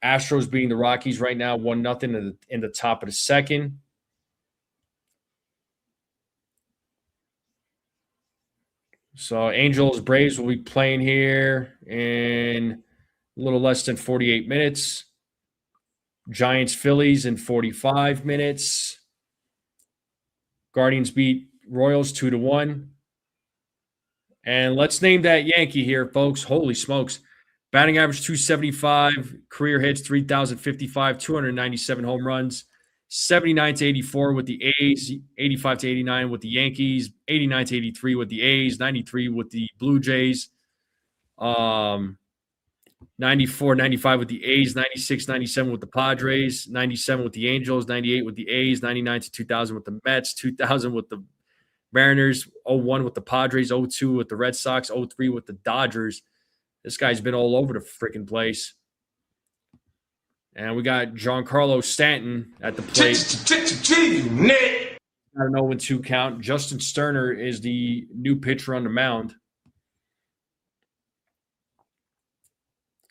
Astros beating the Rockies right now 1-0 in the top of the 2nd. So Angels Braves will be playing here in a little less than 48 minutes. Giants Phillies in 45 minutes. Guardians beat Royals 2-1. And let's name that Yankee here, folks. Holy smokes. Batting average 275, career hits 3,055, 297 home runs, 79-84 with the A's, 85-89 with the Yankees, 89-83 with the A's, 93 with the Blue Jays, 94-95 with the A's, 96-97 with the Padres, 97 with the Angels, 98 with the A's, 99-2000 with the Mets, 2000 with the Mariners, 01 with the Padres, 02 with the Red Sox, 03 with the Dodgers. This guy's been all over the freaking place. And we got Giancarlo Stanton at the plate. Got an 0-2 count. Justin Sterner is the new pitcher on the mound.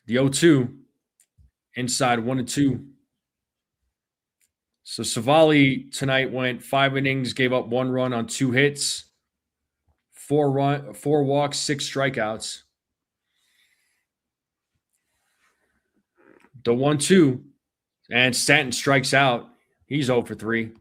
The 0-2 inside 1-2. So Savali tonight went 5 innings, gave up 1 run on 2 hits, 4 walks, 6 strikeouts. The 1-2, and Stanton strikes out. He's 0 for 3.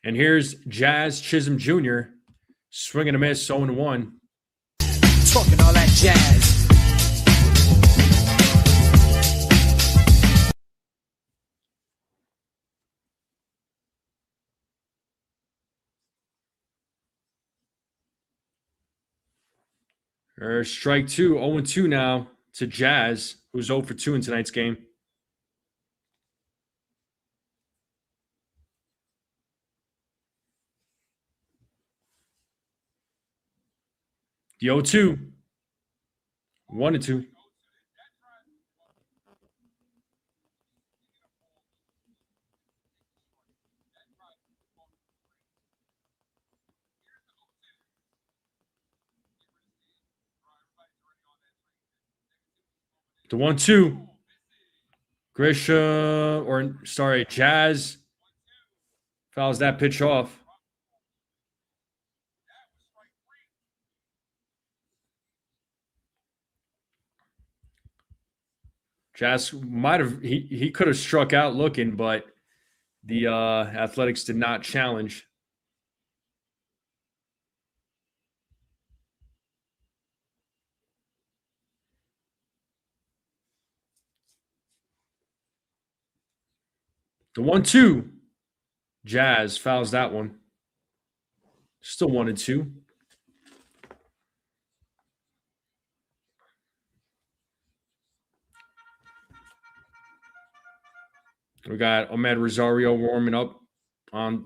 And here's Jazz Chisholm Jr. Swing and a miss, 0-1. Talking all that jazz. Strike two, 0-2 now to Jazz, who's 0 for 2 in tonight's game. The 0-2, 1-2. The 1-2. Jazz fouls that pitch off. Jazz might have he could have struck out looking, but the Athletics did not challenge. The 1-2. Jazz fouls that one. Still 1-2. We got Ahmed Rosario warming up.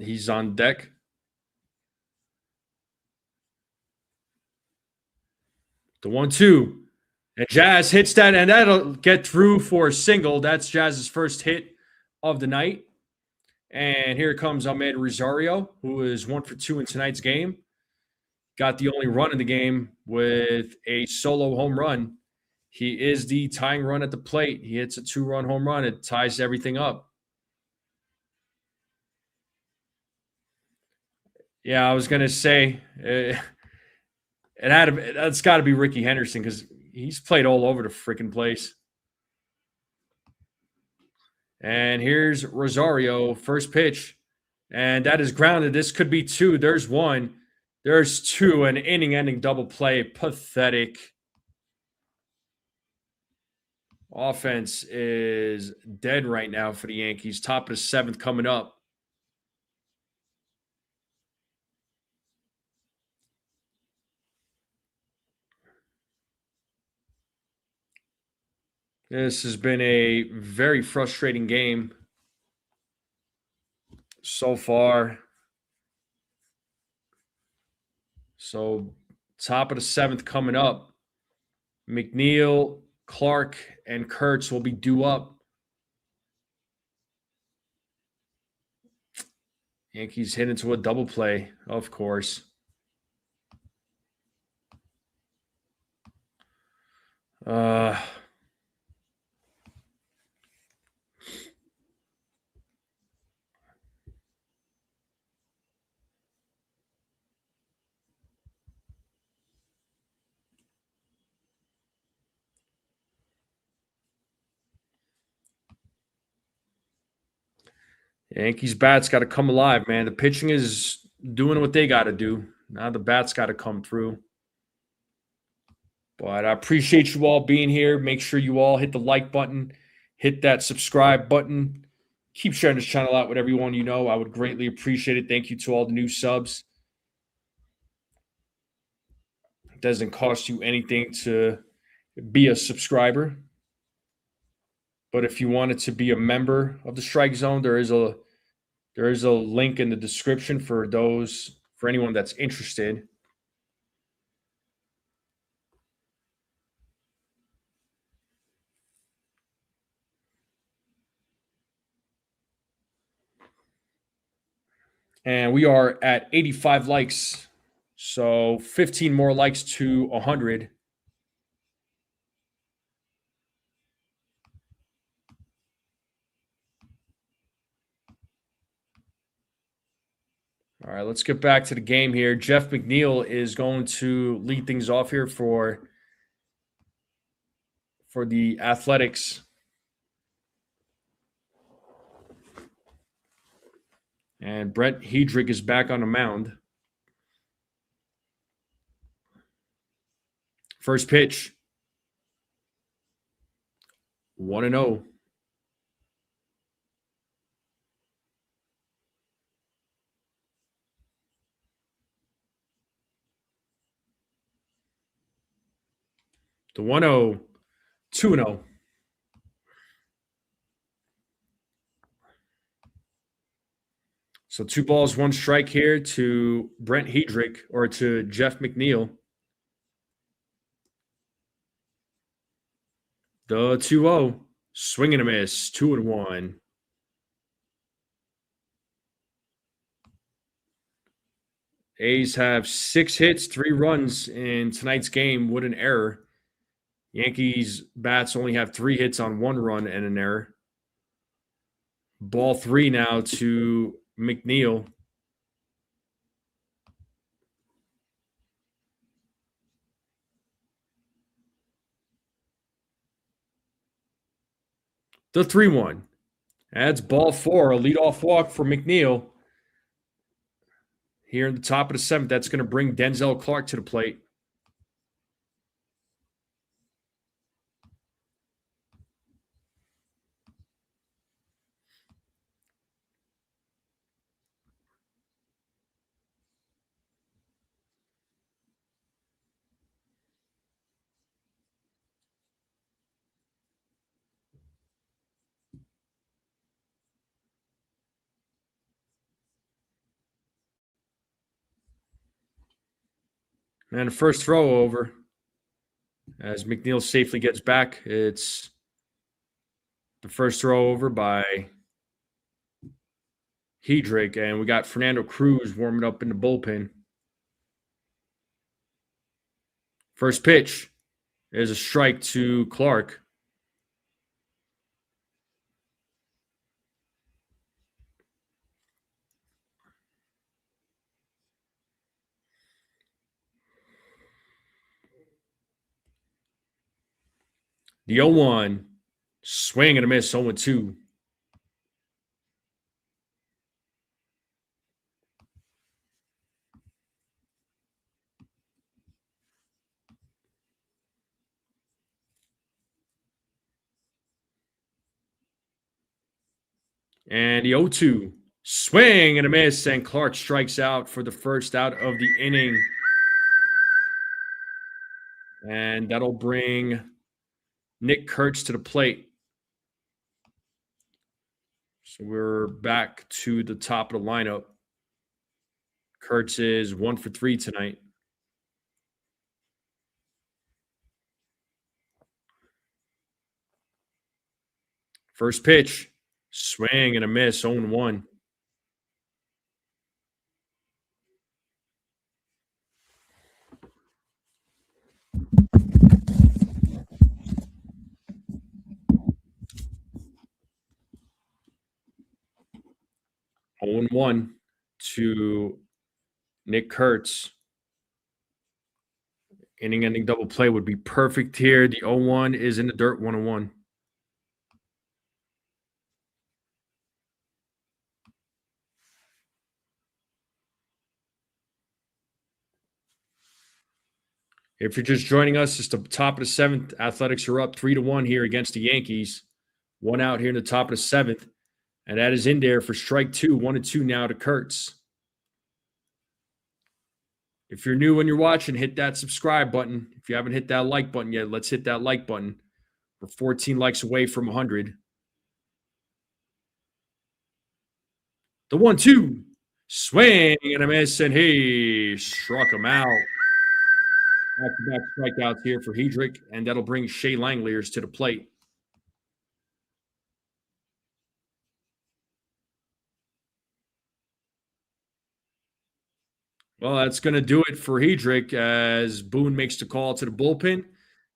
He's on deck. The 1-2. And Jazz hits that, and that'll get through for a single. That's Jazz's first hit of the night. And here comes Ahmed Rosario, who is 1 for 2 in tonight's game. Got the only run in the game with a solo home run. He is the tying run at the plate. He hits a 2-run home run. It ties everything up. Yeah, I was gonna say that's got to be Ricky Henderson because he's played all over the freaking place. And here's Rosario, first pitch, and that is grounded. This could be 2. There's 1. There's 2. An inning-ending double play. Pathetic. Offense is dead right now for the Yankees. Top of the 7th coming up. This has been a very frustrating game so far. So, top of the 7th coming up. McNeil, Clark, and Kurtz will be due up. Yankees hit into a double play, of course. Yankees bats got to come alive, man. The pitching is doing what they got to do. Now the bats got to come through. But I appreciate you all being here. Make sure you all hit the like button, hit that subscribe button. Keep sharing this channel out with everyone you know. I would greatly appreciate it. Thank you to all the new subs. It doesn't cost you anything to be a subscriber. But if you wanted to be a member of the Strike Zone, there is a link in the description for anyone that's interested. And we are at 85 likes. So 15 more likes to 100. All right, let's get back to the game here. Jeff McNeil is going to lead things off here for the Athletics. And Brett Hedrick is back on the mound. First pitch. 1-0. The 1-0, 2-0. So 2 balls, 1 strike here to Brent Hedrick or to Jeff McNeil. The 2-0, swing and a miss, 2-1. A's have 6 hits, 3 runs in tonight's game with an error. Yankees bats only have 3 hits on 1 run and an error. Ball 3 now to McNeil. The 3-1. Adds ball 4, a leadoff walk for McNeil. Here in the top of the 7th, that's going to bring Denzel Clark to the plate. And the first throw over as McNeil safely gets back. It's the first throw over by Hedrick, and we got Fernando Cruz warming up in the bullpen. First pitch is a strike to Clark. The 0-1, swing and a miss, 0-2. And the 0-2, swing and a miss, and Clark strikes out for the first out of the inning. And that'll bring Nick Kurtz to the plate. So we're back to the top of the lineup. Kurtz is 1 for 3 tonight. First pitch, swing and a miss, 0-1. Oh, 1 to Nick Kurtz. Inning-ending double play would be perfect here. The 0-1 is in the dirt, 1-1. If you're just joining us, it's the top of the 7th. Athletics are up 3-1 here against the Yankees. 1 out here in the top of the 7th. And that is in there for strike 2. 1-2 now to Kurtz. If you're new when you're watching, hit that subscribe button. If you haven't hit that like button yet, let's hit that like button. We're 14 likes away from 100. The 1-2, swing and a miss, and he struck him out. Back-to-back strikeouts here for Hedrick, and that'll bring Shea Langeliers to the plate. Well, that's going to do it for Hedrick as Boone makes the call to the bullpen.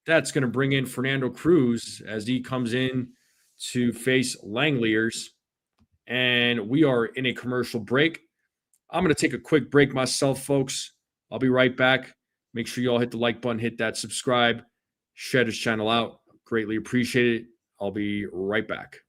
That's going to bring in Fernando Cruz as he comes in to face Langeliers. And we are in a commercial break. I'm going to take a quick break myself, folks. I'll be right back. Make sure you all hit the like button, hit that subscribe, share this channel out. Greatly appreciate it. I'll be right back.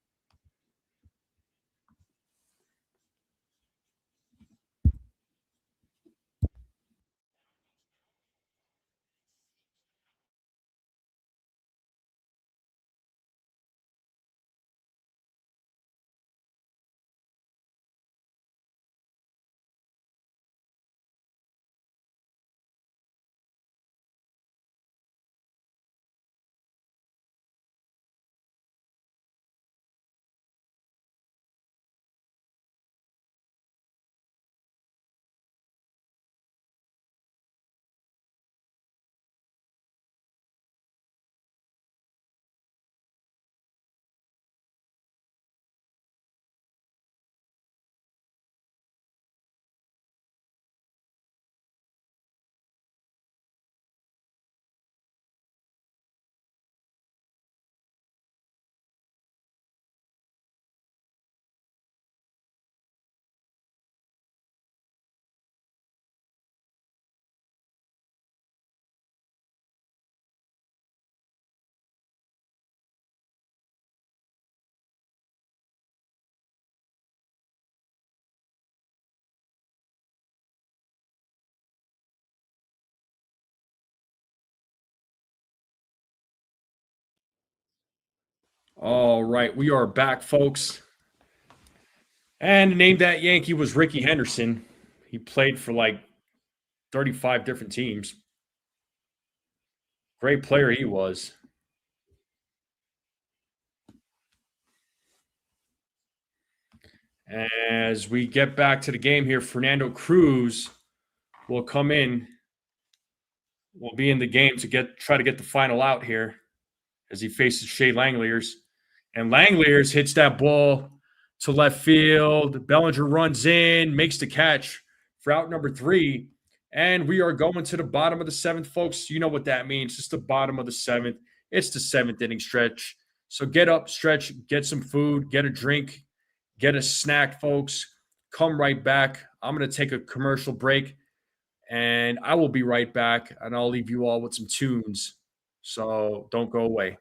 All right, we are back, folks. And the name that Yankee was Ricky Henderson. He played for like 35 different teams. Great player he was. As we get back to the game here, Fernando Cruz will come in. Will be in the game to try to get the final out here as he faces Shea Langeliers. And Langeliers hits that ball to left field. Bellinger runs in, makes the catch for out number 3. And we are going to the bottom of the 7th, folks. You know what that means. It's the bottom of the 7th. It's the 7th inning stretch. So get up, stretch, get some food, get a drink, get a snack, folks. Come right back. I'm going to take a commercial break, and I will be right back, and I'll leave you all with some tunes. So don't go away.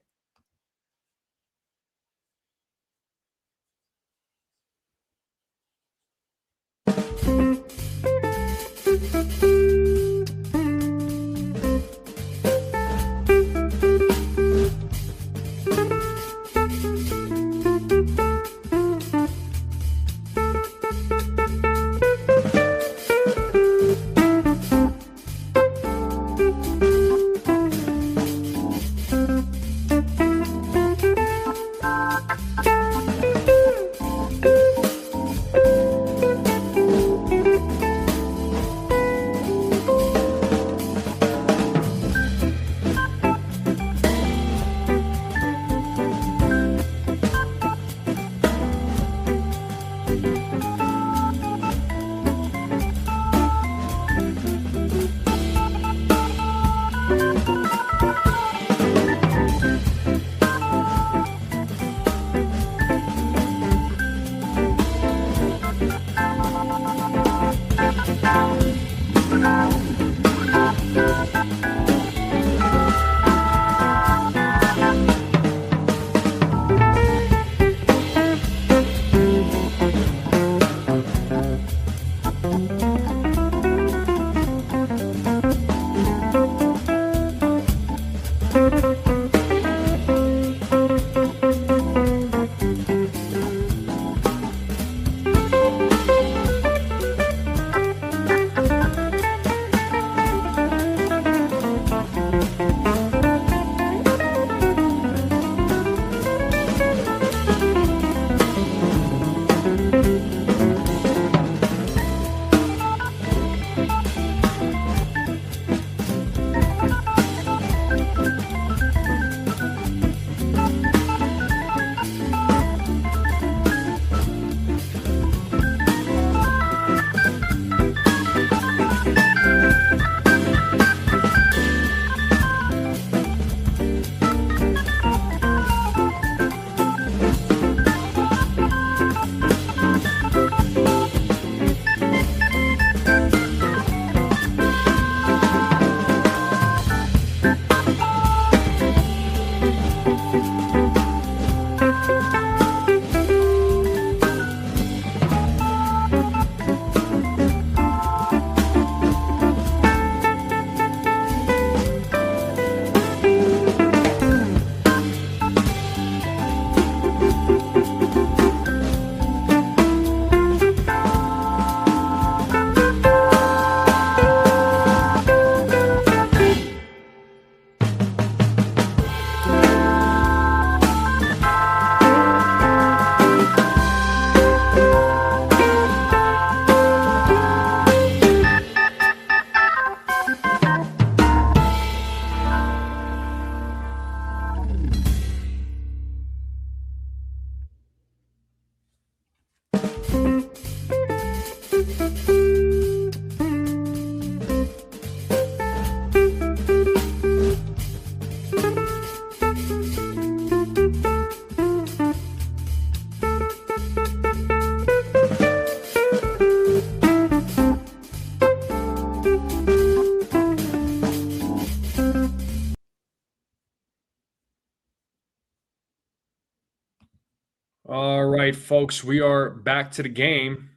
All right, folks, we are back to the game.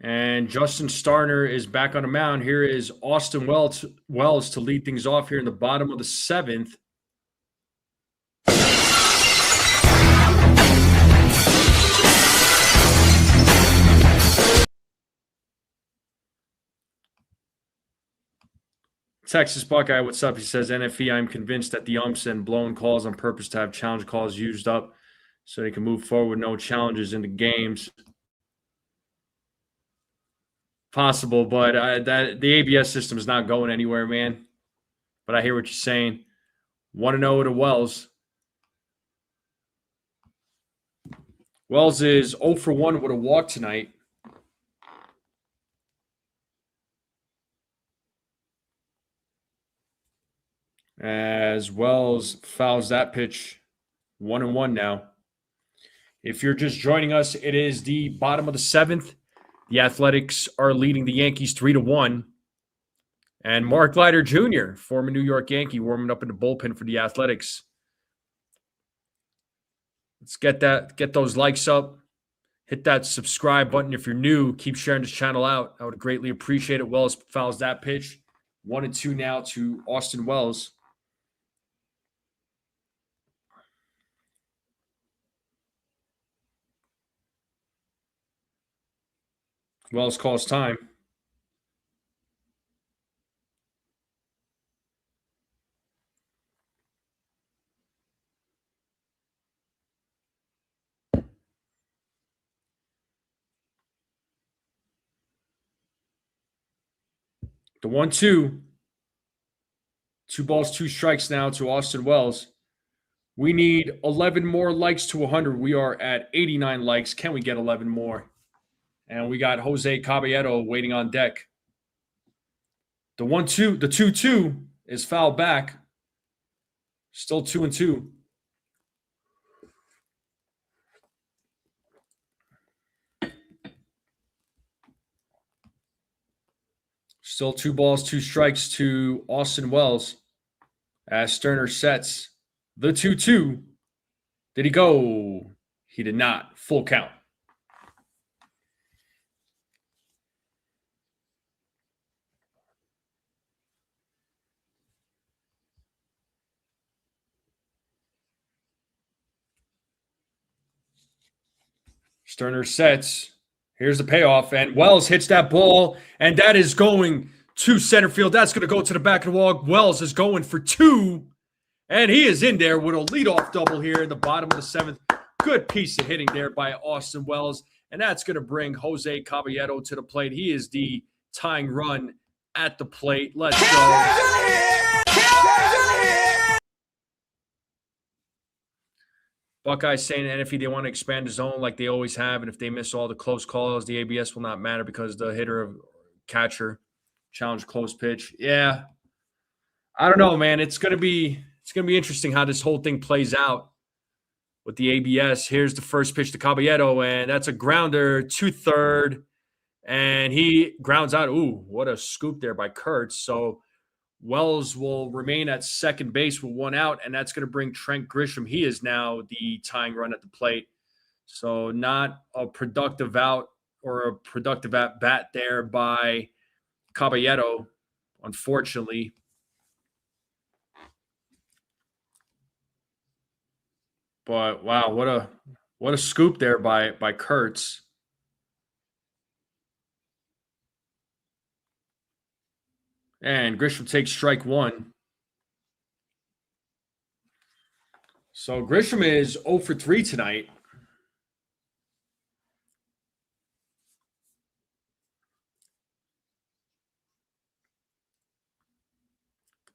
And Justin Starner is back on the mound. Here is Austin Wells to lead things off here in the bottom of the 7th. Texas Buckeye, what's up? He says, NFE, I'm convinced that the umps and blown calls on purpose to have challenge calls used up so they can move forward with no challenges in the games. Possible, but the ABS system is not going anywhere, man. But I hear what you're saying. 1-0 to Wells. Wells is 0 for 1 with a walk tonight. As Wells fouls that pitch, 1-1 now. If you're just joining us, it is the bottom of the 7th. The Athletics are leading the Yankees 3-1. And Mark Leiter Jr., former New York Yankee, warming up in the bullpen for the Athletics. Let's get those likes up. Hit that subscribe button if you're new. Keep sharing this channel out. I would greatly appreciate it. Wells fouls that pitch. 1-2 now to Austin Wells. Wells calls time. The 1-2. 2 balls, 2 strikes now to Austin Wells. We need 11 more likes to 100. We are at 89 likes. Can we get 11 more? And we got Jose Caballero waiting on deck. The 1-2, the 2-2 is fouled back. Still 2-2. Still 2 balls, 2 strikes to Austin Wells as Sterner sets the 2-2. Did he go? He did not. Full count. Sterner sets. Here's the payoff, and Wells hits that ball, and that is going to center field. That's going to go to the back of the wall. Wells is going for 2, and he is in there with a leadoff double here in the bottom of the 7th. Good piece of hitting there by Austin Wells, and that's going to bring Jose Caballero to the plate. He is the tying run at the plate. Let's go. Buckeyes saying NFE they want to expand the zone like they always have, and if they miss all the close calls, the ABS will not matter because the hitter of catcher challenge close pitch. Yeah, I don't know, man. It's gonna be interesting how this whole thing plays out with the ABS. Here's the first pitch to Caballero, and that's a grounder to third, and he grounds out. Ooh, what a scoop there by Kurtz. So Wells will remain at second base with 1 out, and that's going to bring Trent Grisham. He is now the tying run at the plate. So not a productive out or a productive at bat there by Caballero, unfortunately. But wow, what a scoop there by Kurtz. And Grisham takes strike 1. So Grisham is 0 for 3 tonight.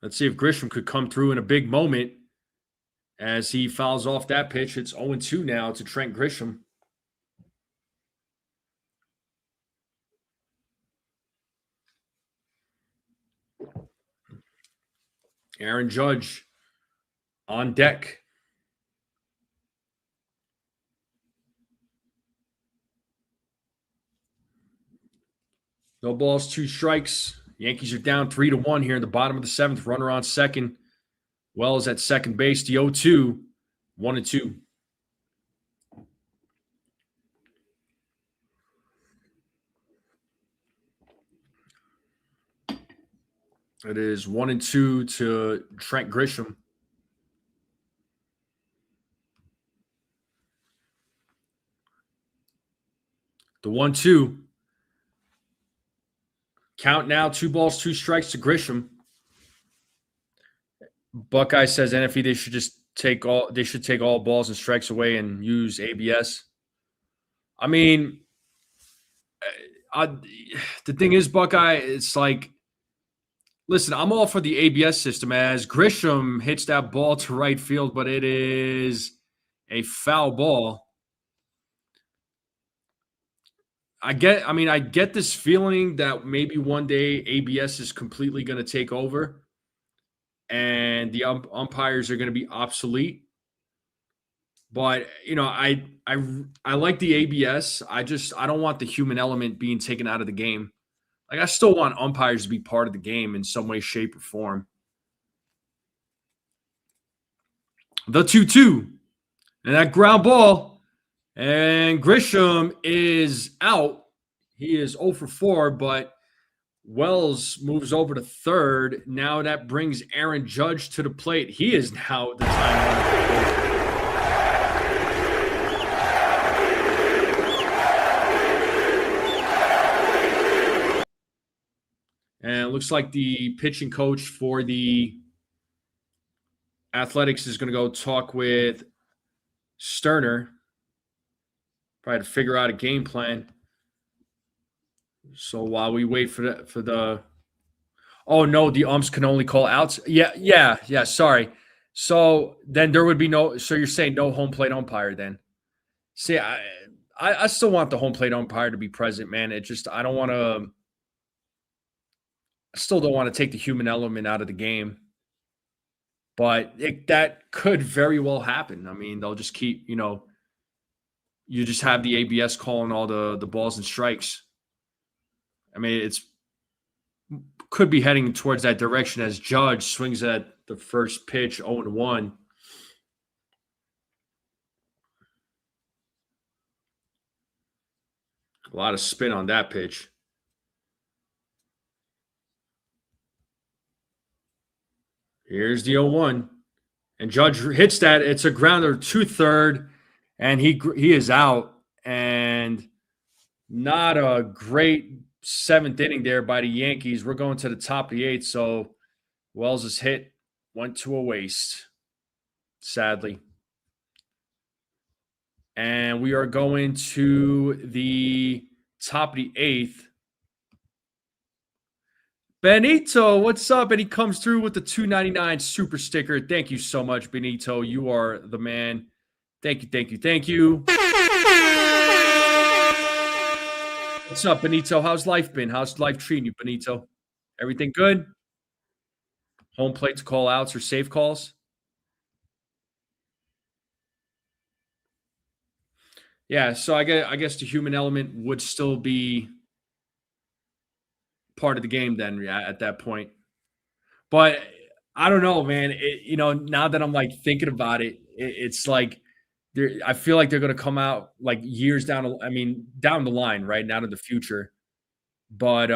Let's see if Grisham could come through in a big moment as he fouls off that pitch. It's 0-2 now to Trent Grisham. Aaron Judge on deck. No balls, 2 strikes. Yankees are down 3-1 here in the bottom of the 7th. Runner on second. Wells at second base. The 0-2. 1-2. It is 1-2 to Trent Grisham. The 1-2. Count now, 2 balls, 2 strikes to Grisham. Buckeye says NFE they should just take all balls and strikes away and use ABS. I mean, the thing is, Buckeye, it's like, listen, I'm all for the ABS system as Grisham hits that ball to right field, but it is a foul ball. I get this feeling that maybe one day ABS is completely going to take over and the umpires are going to be obsolete. But I like the ABS. I don't want the human element being taken out of the game. Like, I still want umpires to be part of the game in some way, shape, or form. The 2-2. And that ground ball. And Grisham is out. He is 0 for 4, but Wells moves over to third. Now that brings Aaron Judge to the plate. He is now the time. And it looks like the pitching coach for the Athletics is going to go talk with Sterner, probably to figure out a game plan. So while we wait for the oh no, the umps can only call outs. Yeah. Sorry. So then there would be no. So you're saying no home plate umpire then? See, I still want the home plate umpire to be present, man. It just I don't want to. I still don't want to take the human element out of the game, but that could very well happen. I mean, they'll just keep you just have the ABS calling all the balls and strikes. I mean, it's could be heading towards that direction as Judge swings at the first pitch 0-1. A lot of spin on that pitch. Here's the 0-1. And Judge hits that. It's a grounder to third, and he is out. And not a great 7th inning there by the Yankees. We're going to the top of the 8th, so Wells' hit went to a waste, sadly. And we are going to the top of the 8th. Benito, what's up? And he comes through with the $2.99 super sticker. Thank you so much, Benito. You are the man. Thank you. What's up, Benito? How's life been? How's life treating you, Benito? Everything good? Home plate to call outs or safe calls? Yeah, so I guess the human element would still be part of the game then at that point. But I don't know, man. Now that I'm like thinking about it, it's like I feel like they're going to come out like years down the line, right now to the future. But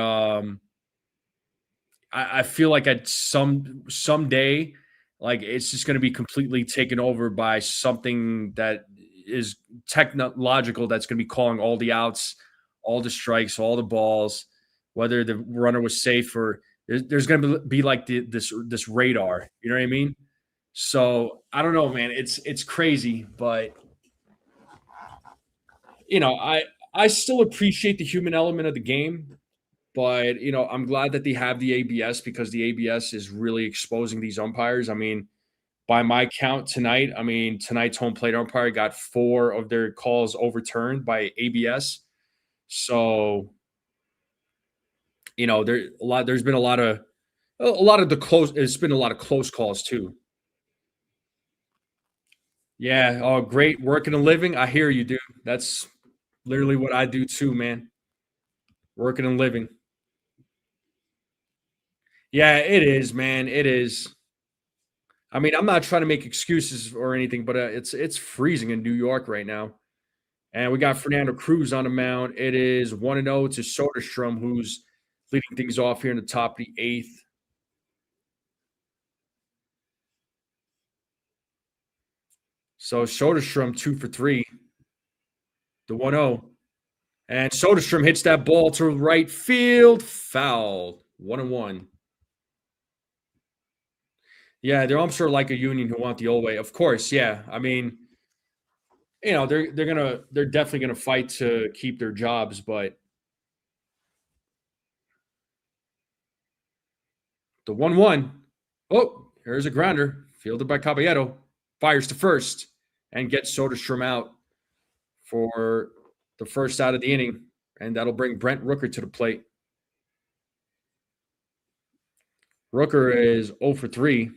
I feel like at someday, like it's just going to be completely taken over by something that is technological that's going to be calling all the outs, all the strikes, all the balls, whether the runner was safe or there's going to be like this radar. You know what I mean? So I don't know, man. It's crazy, but I still appreciate the human element of the game. But I'm glad that they have the ABS because the ABS is really exposing these umpires. I mean, by my count tonight, tonight's home plate umpire got 4 of their calls overturned by ABS. So, there's been a lot of the close. It's been a lot of close calls too. Yeah. Oh, great working and living. I hear you, dude. That's literally what I do too, man. Working and living. Yeah, it is, man. It is. I'm not trying to make excuses or anything, but it's freezing in New York right now. And we got Fernando Cruz on the mound. It is 1-0 to Soderstrom, who's leading things off here in the top of the 8th. So Soderstrom 2 for 3. The 1-0. And Soderstrom hits that ball to right field. Foul. 1-1. Yeah, they're I'm sure like a union who want the old way. Of course, yeah. I mean, they're definitely gonna fight to keep their jobs, but the 1-1. Oh, here's a grounder. Fielded by Caballero. Fires to first and gets Soderstrom out for the first out of the inning. And that'll bring Brent Rooker to the plate. Rooker is 0 for 3.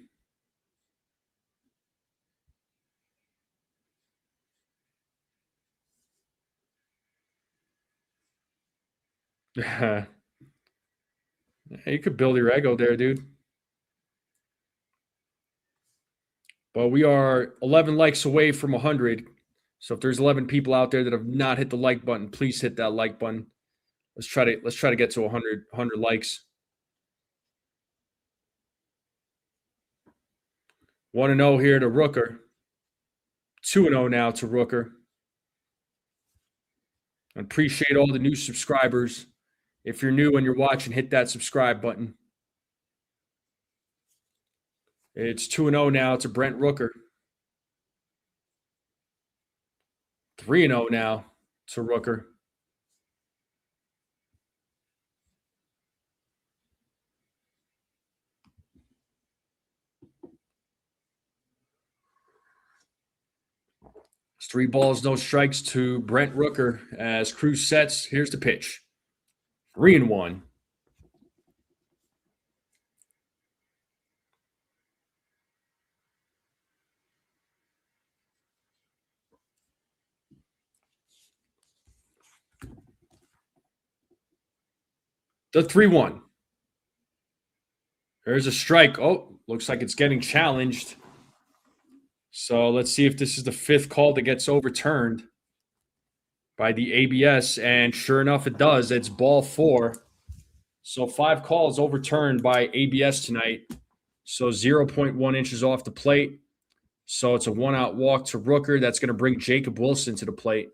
You could build your ego there, dude. But we are 11 likes away from 100. So if there's 11 people out there that have not hit the like button, please hit that like button. Let's try to get to 100 likes. 1-0 here to Rooker. 2-0 now to Rooker. I appreciate all the new subscribers. If you're new and you're watching, hit that subscribe button. It's 2-0 now to Brent Rooker. 3-0 now to Rooker. It's 3 balls, no strikes to Brent Rooker as Cruz sets. Here's the pitch. 3-1. The 3-1. There's a strike. Oh, looks like it's getting challenged. So let's see if this is the 5th call that gets overturned by the ABS. And sure enough, it does. It's ball 4. So 5 calls overturned by ABS tonight. So 0.1 inches off the plate. So it's a 1-out walk to Rooker. That's going to bring Jacob Wilson to the plate.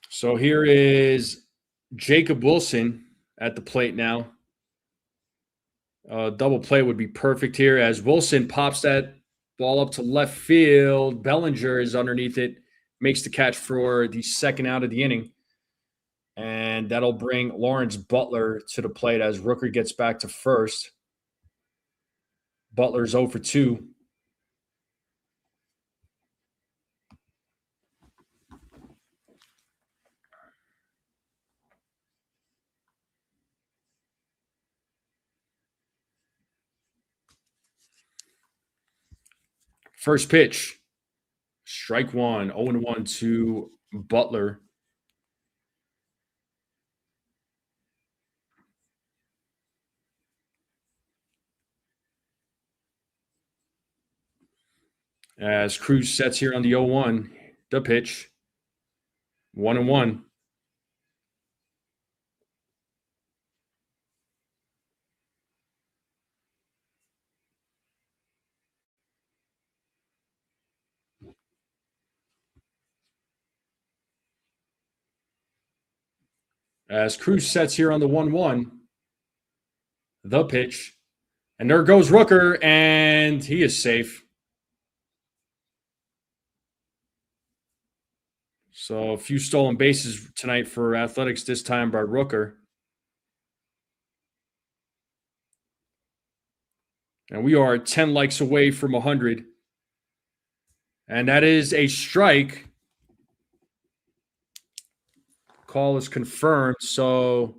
So here is Jacob Wilson at the plate now. Double play would be perfect here as Wilson pops that ball up to left field. Bellinger is underneath it, makes the catch for the 2nd out of the inning. And that'll bring Lawrence Butler to the plate as Rooker gets back to first. Butler's 0 for 2. First pitch, strike 1, 0-1 to Butler. As Cruz sets here on the 0-1, the pitch, 1-1. As Cruz sets here on the 1-1, the pitch, and there goes Rooker, and he is safe. So a few stolen bases tonight for Athletics, this time by Rooker. And we are 10 likes away from 100. And that is a strike. Call is confirmed. So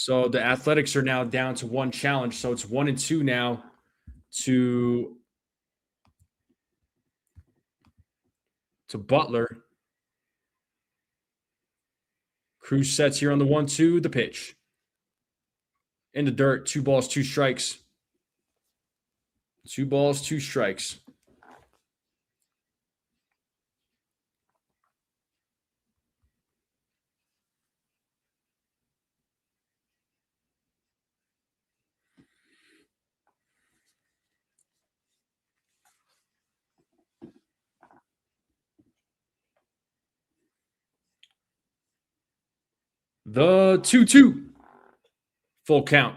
the Athletics are now down to 1 challenge. So it's 1-2 now to Butler. Cruz sets here on the 1-2, the pitch. In the dirt, 2 balls, 2 strikes. 2 balls, 2 strikes. The 2-2. Full count.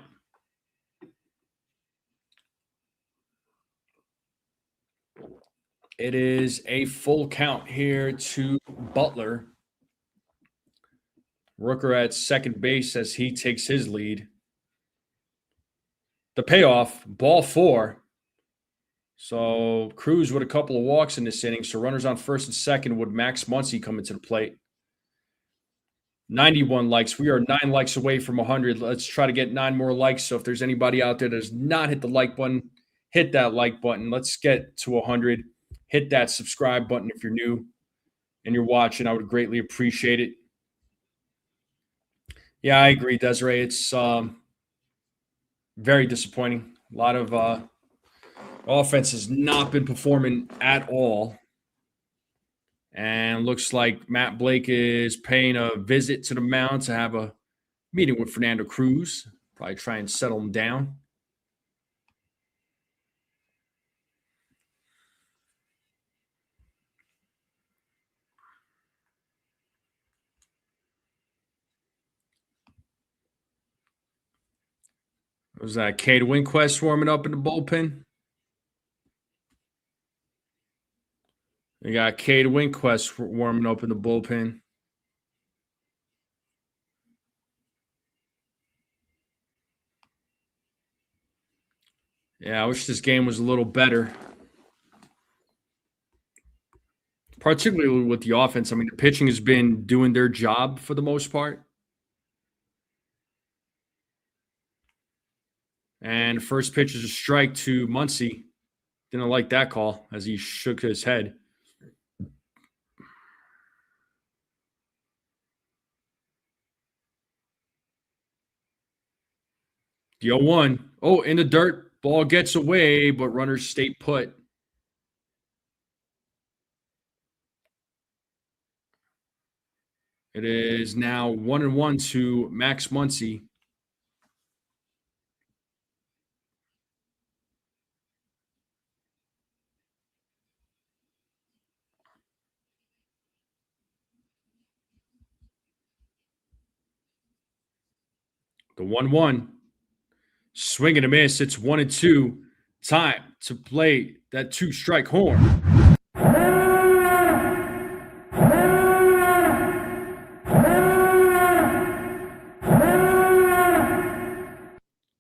It is a full count here to Butler. Rooker at second base as he takes his lead. The payoff, ball 4. So Cruz with a couple of walks in this inning. So runners on first and second would Max Muncy come into the plate. 91 likes. We are 9 likes away from 100. Let's try to get 9 more likes. So if there's anybody out there that has not hit the like button, hit that like button. Let's get to 100. Hit that subscribe button if you're new and you're watching. I would greatly appreciate it. Yeah, I agree, Desiree. It's very disappointing. A lot of offense has not been performing at all. And looks like Matt Blake is paying a visit to the mound to have a meeting with Fernando Cruz. Probably try and settle him down. Was that Cade Winquest warming up in the bullpen? We got Cade Winquest warming up in the bullpen. Yeah, I wish this game was a little better. Particularly with the offense. I mean, the pitching has been doing their job for the most part. And first pitch is a strike to Muncy. Didn't like that call as he shook his head. The 0-1. Oh, in the dirt. Ball gets away, but runners stay put. It is now 1-1 to Max Muncy. The 1-1. Swing and a miss. It's 1-2. Time to play that 2-strike horn.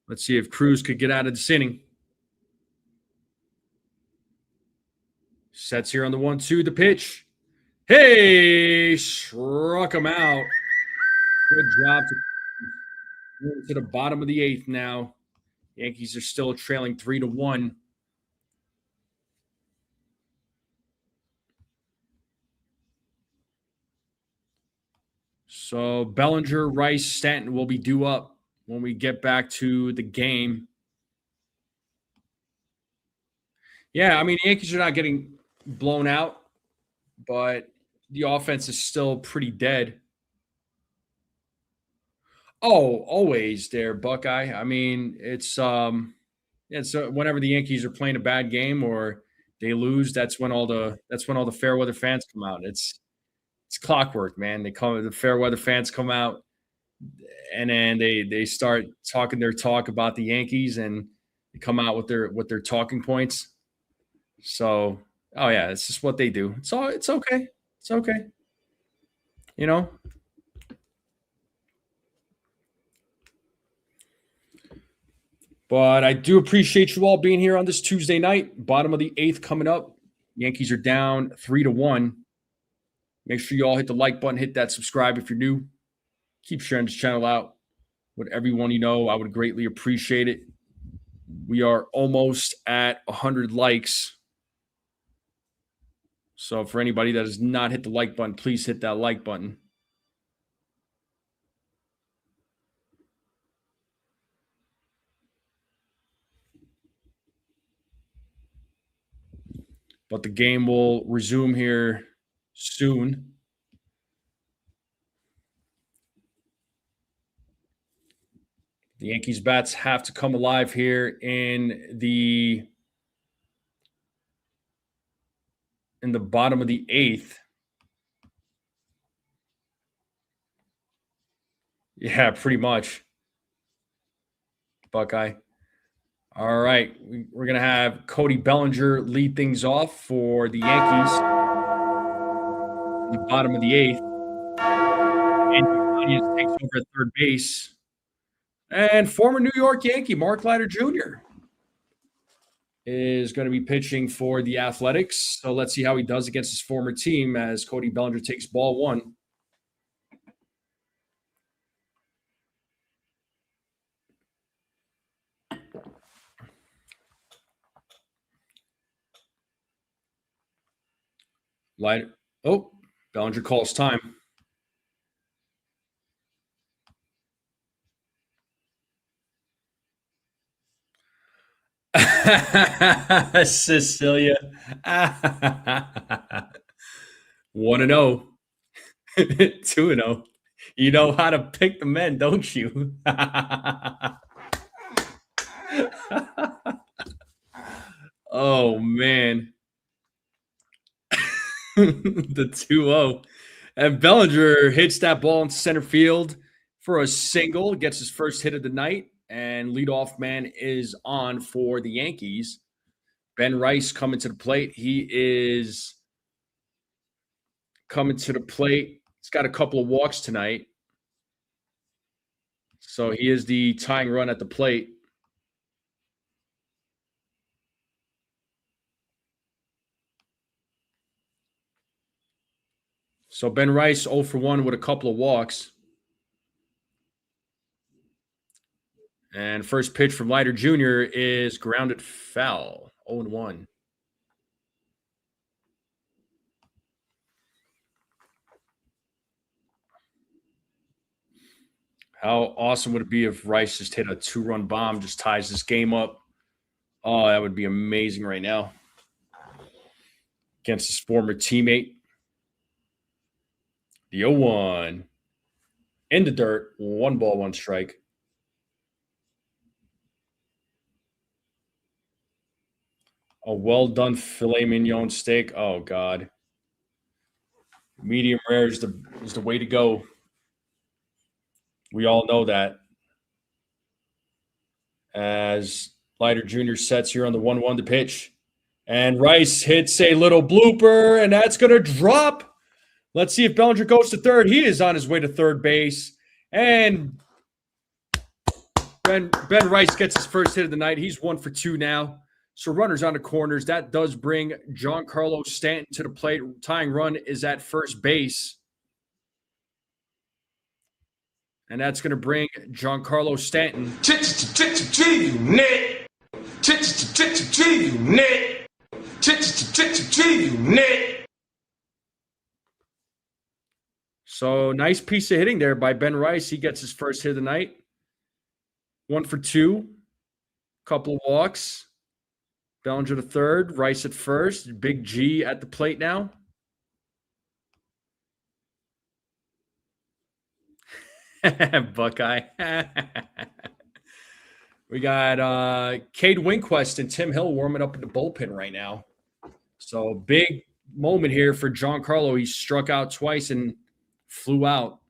Let's see if Cruz could get out of this inning. Sets here on the 1-2. The pitch. Hey, struck him out. Good job to the bottom of the 8th now. Yankees are still trailing 3-1. So Bellinger, Rice, Stanton will be due up when we get back to the game. Yeah, I mean, the Yankees are not getting blown out, but the offense is still pretty dead. Oh, always there, Buckeye. I mean, it's whenever the Yankees are playing a bad game or they lose, that's when all the fair weather fans come out. It's clockwork, man. The fair weather fans come out and then they start talking their talk about the Yankees and they come out with their talking points. So, oh yeah, it's just what they do. It's okay. It's okay. You know? But I do appreciate you all being here on this Tuesday night. Bottom of the 8th coming up. Yankees are down 3-1. Make sure you all hit the like button, hit that subscribe if you're new. Keep sharing this channel out with everyone you know. I would greatly appreciate it. We are almost at 100 likes. So for anybody that has not hit the like button, please hit that like button. But the game will resume here soon. The Yankees bats have to come alive here in the bottom of the 8th. Yeah, pretty much. Buckeye. All right. We're going to have Cody Bellinger lead things off for the Yankees in the bottom of the eighth. Andy Yanez takes over at third base. And former New York Yankee Mark Leiter Jr. is going to be pitching for the Athletics. So let's see how he does against his former team as Cody Bellinger takes ball one. Leiter. Oh, Bellinger calls time. Cecilia. 1-0. 2-0. You know how to pick the men, don't you? Oh, man. The 2-0. And Bellinger hits that ball in center field for a single, gets his first hit of the night, and leadoff man is on for the Yankees. Ben Rice coming to the plate. He is coming to the plate. He's got a couple of walks tonight. So he is the tying run at the plate. So Ben Rice 0 for 1 with a couple of walks. And first pitch from Leiter Jr. is grounded foul. 0-1. How awesome would it be if Rice just hit a 2-run bomb, just ties this game up? Oh, that would be amazing right now. Against his former teammate. The 0-1. In the dirt. 1 ball, 1 strike. A well-done filet mignon steak. Oh, God. Medium rare is the way to go. We all know that. As Leiter Jr. sets here on the 1-1 to pitch. And Rice hits a little blooper, and that's going to drop. Let's see if Bellinger goes to third. He is on his way to third base. And Ben Rice gets his first hit of the night. He's 1 for 2 now. So runners on the corners. That does bring Giancarlo Stanton to the plate. Tying run is at first base. And that's going to bring Giancarlo Stanton. So nice piece of hitting there by Ben Rice. He gets his first hit of the night. 1 for 2. Couple of walks. Bellinger to third. Rice at first. Big G at the plate now. Buckeye. We got Cade Winquist and Tim Hill warming up in the bullpen right now. So big moment here for Giancarlo. He struck out twice and flew out.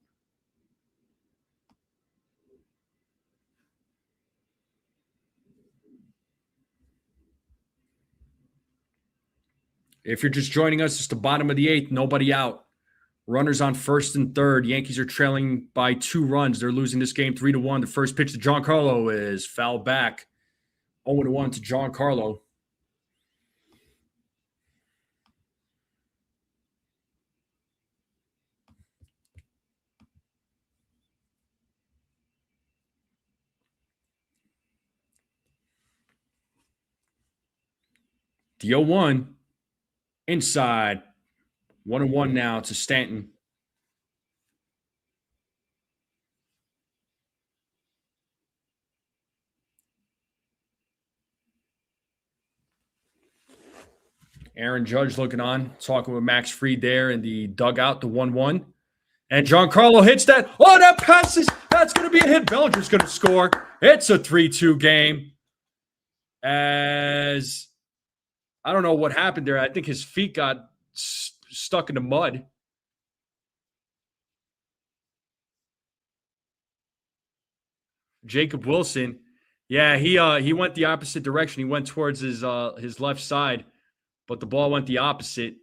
If you're just joining us, it's the bottom of the 8th. Nobody out. Runners on first and third. Yankees are trailing by 2 runs. They're losing this game 3-1. The first pitch to Giancarlo is foul back. 0-1 to Giancarlo. The 0-1 inside. 1-1 now to Stanton. Aaron Judge looking on, talking with Max Fried there in the dugout, the 1-1. And Giancarlo hits that. Oh, that passes. That's going to be a hit. Bellinger's going to score. It's a 3-2 game. As I don't know what happened there. I think his feet got stuck in the mud. Jacob Wilson. Yeah, he went the opposite direction. He went towards his left side, but the ball went the opposite.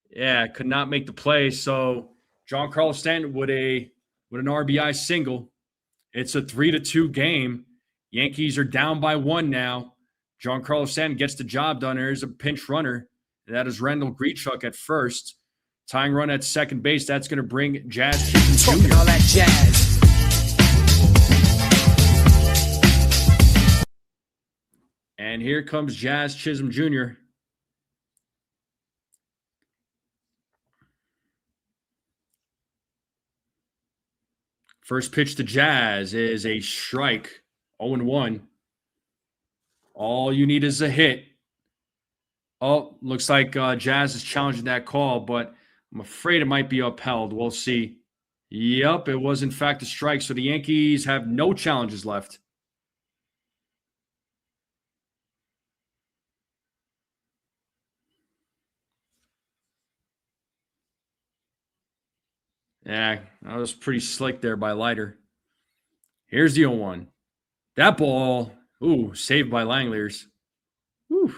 Yeah, could not make the play. So Giancarlo Stanton with an RBI single. It's a 3-2 game. Yankees are down by 1 now. Giancarlo Stanton gets the job done. There's a pinch runner. That is Randall Grichuk at first. Tying run at second base. That's going to bring Jazz Chisholm Talking Jr. all that jazz. And here comes Jazz Chisholm Jr. First pitch to Jazz is a strike. 0-1. All you need is a hit. Oh, looks like Jazz is challenging that call, but I'm afraid it might be upheld. We'll see. Yep, it was in fact a strike. So the Yankees have no challenges left. Yeah, that was pretty slick there by Leiter. Here's the 0-1. That ball, saved by Langeliers. Whew.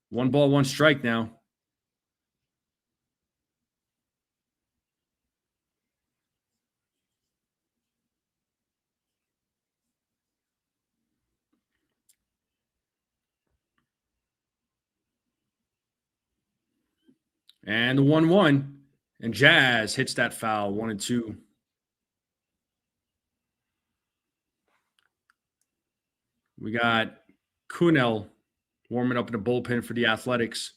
1 ball, 1 strike now. And the 1-1. And Jazz hits that foul, 1-2. We got Kunel warming up in the bullpen for the Athletics.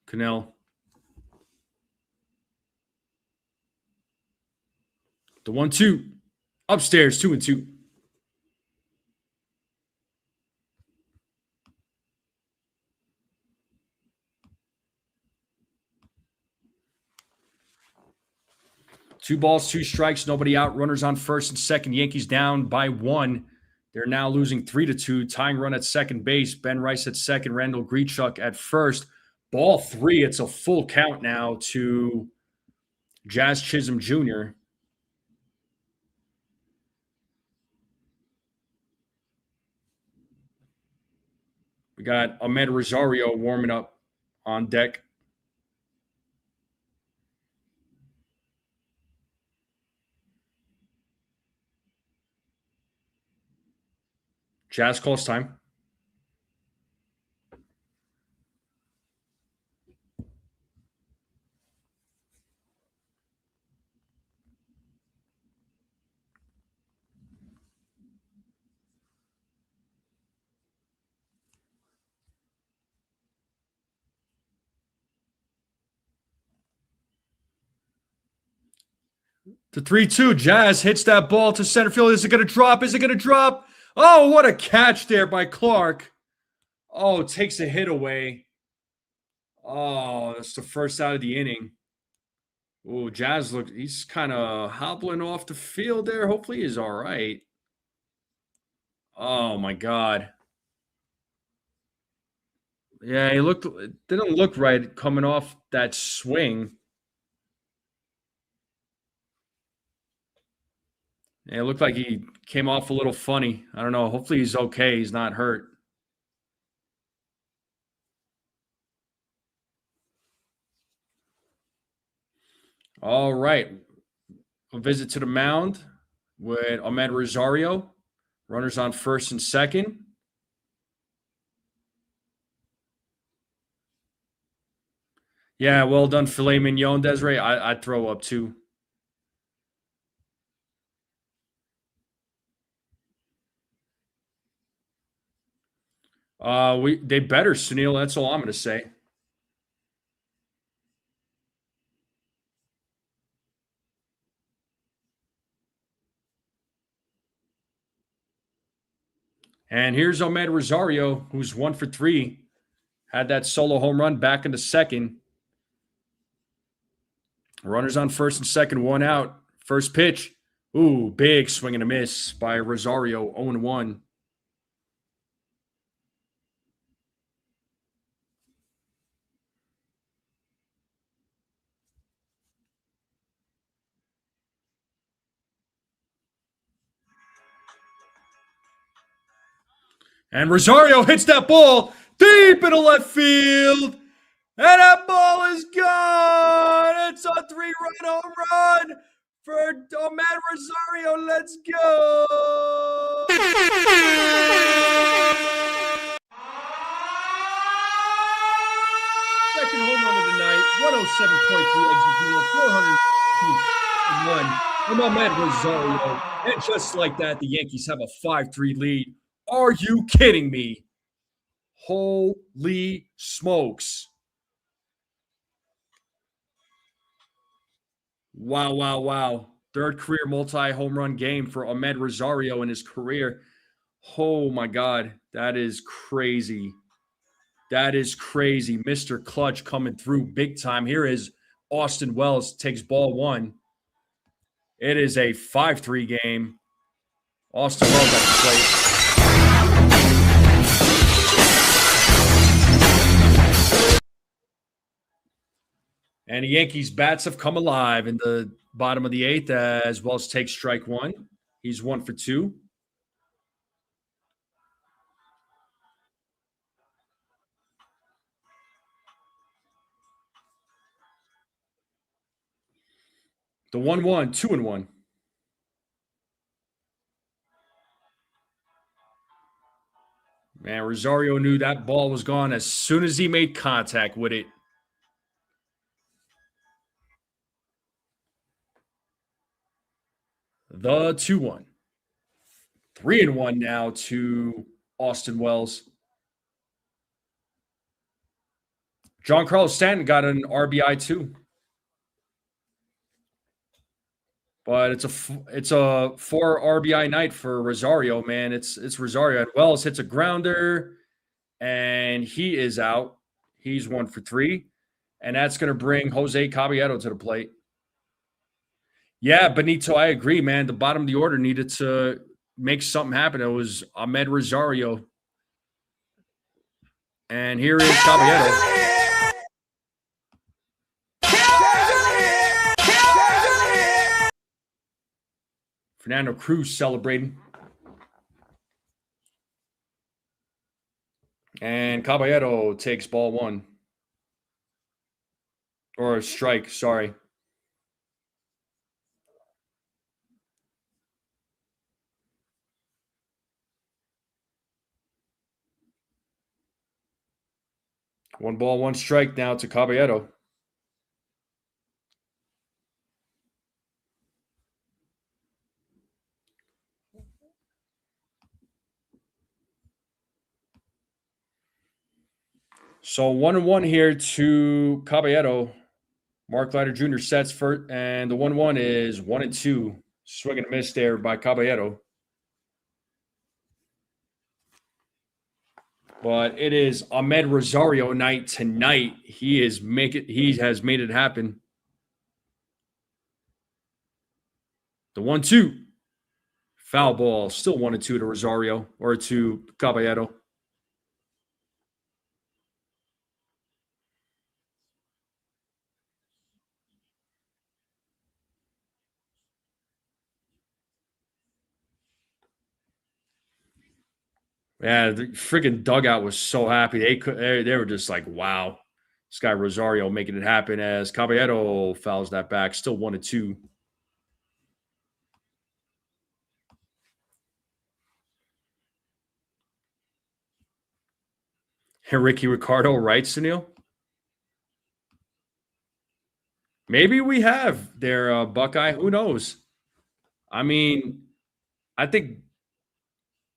Kunel. The 1-2. Upstairs, 2-2. Two balls, 2 strikes, nobody out. Runners on first and second. Yankees down by 1. They're now losing 3-2. Tying run at second base. Ben Rice at second. Randall Grichuk at first. Ball 3. It's a full count now to Jazz Chisholm Jr. We got Ahmed Rosario warming up on deck. Jazz calls time. The 3-2. Jazz hits that ball to center field. Is it going to drop? Is it going to drop? Oh, what a catch there by Clark. Oh, takes a hit away. Oh, that's the first out of the inning. Oh, Jazz he's kind of hobbling off the field there. Hopefully he's all right. Oh my God. Yeah, it didn't look right coming off that swing. Yeah, it looked like he came off a little funny. I don't know. Hopefully he's okay. He's not hurt. All right. A visit to the mound with Ahmed Rosario. Runners on first and second. Yeah, well done, filet mignon, Desiree. I'd throw up too. They better, Sunil. That's all I'm going to say. And here's Ahmed Rosario, who's 1 for 3. Had that solo home run back into second. Runners on first and second, 1 out. First pitch. Ooh, big swing and a miss by Rosario, 0-1. And Rosario hits that ball deep into left field. And that ball is gone. It's a 3-run home run for Matt Rosario. Let's go. Second home run of the night. 107.3 exit, 402 from Matt Rosario. And just like that, the Yankees have a 5-3 lead. Are you kidding me? Holy smokes. Wow, wow, wow. Third career multi-home run game for Ahmed Rosario in his career. Oh, my God. That is crazy. That is crazy. Mr. Clutch coming through big time. Here is Austin Wells, takes ball one. It is a 5-3 game. Austin Wells at the plate. And the Yankees' bats have come alive in the bottom of the eighth as Wells takes strike one. He's 1 for 2. The 1-1, 2-1. Man, Rosario knew that ball was gone as soon as he made contact with it. The 2-1. 3-1 now to Austin Wells. Giancarlo Stanton got an RBI too. But it's a 4 RBI night for Rosario, man. It's Rosario. And Wells hits a grounder, and he is out. He's 1 for 3. And that's going to bring Jose Caballero to the plate. Yeah, Benito, I agree, man. The bottom of the order needed to make something happen. It was Ahmed Rosario. And here is Caballero. Fernando Cruz celebrating. And Caballero takes ball one. Or a strike, sorry. One ball, one strike now to Caballero. So 1-1 here to Caballero. Mark Leiter Jr. sets first, and the 1-1 is 1-2. Swing and a miss there by Caballero. But it is Ahmed Rosario night tonight. He has made it happen. The 1-2. Foul ball. Still 1-2 to Rosario or to Caballero. Yeah, the freaking dugout was so happy. They were just like, wow. This guy Rosario making it happen as Caballero fouls that back. Still 1-2. Ricky Ricardo, right, Sunil? Maybe we have their Buckeye. Who knows? I mean, I think.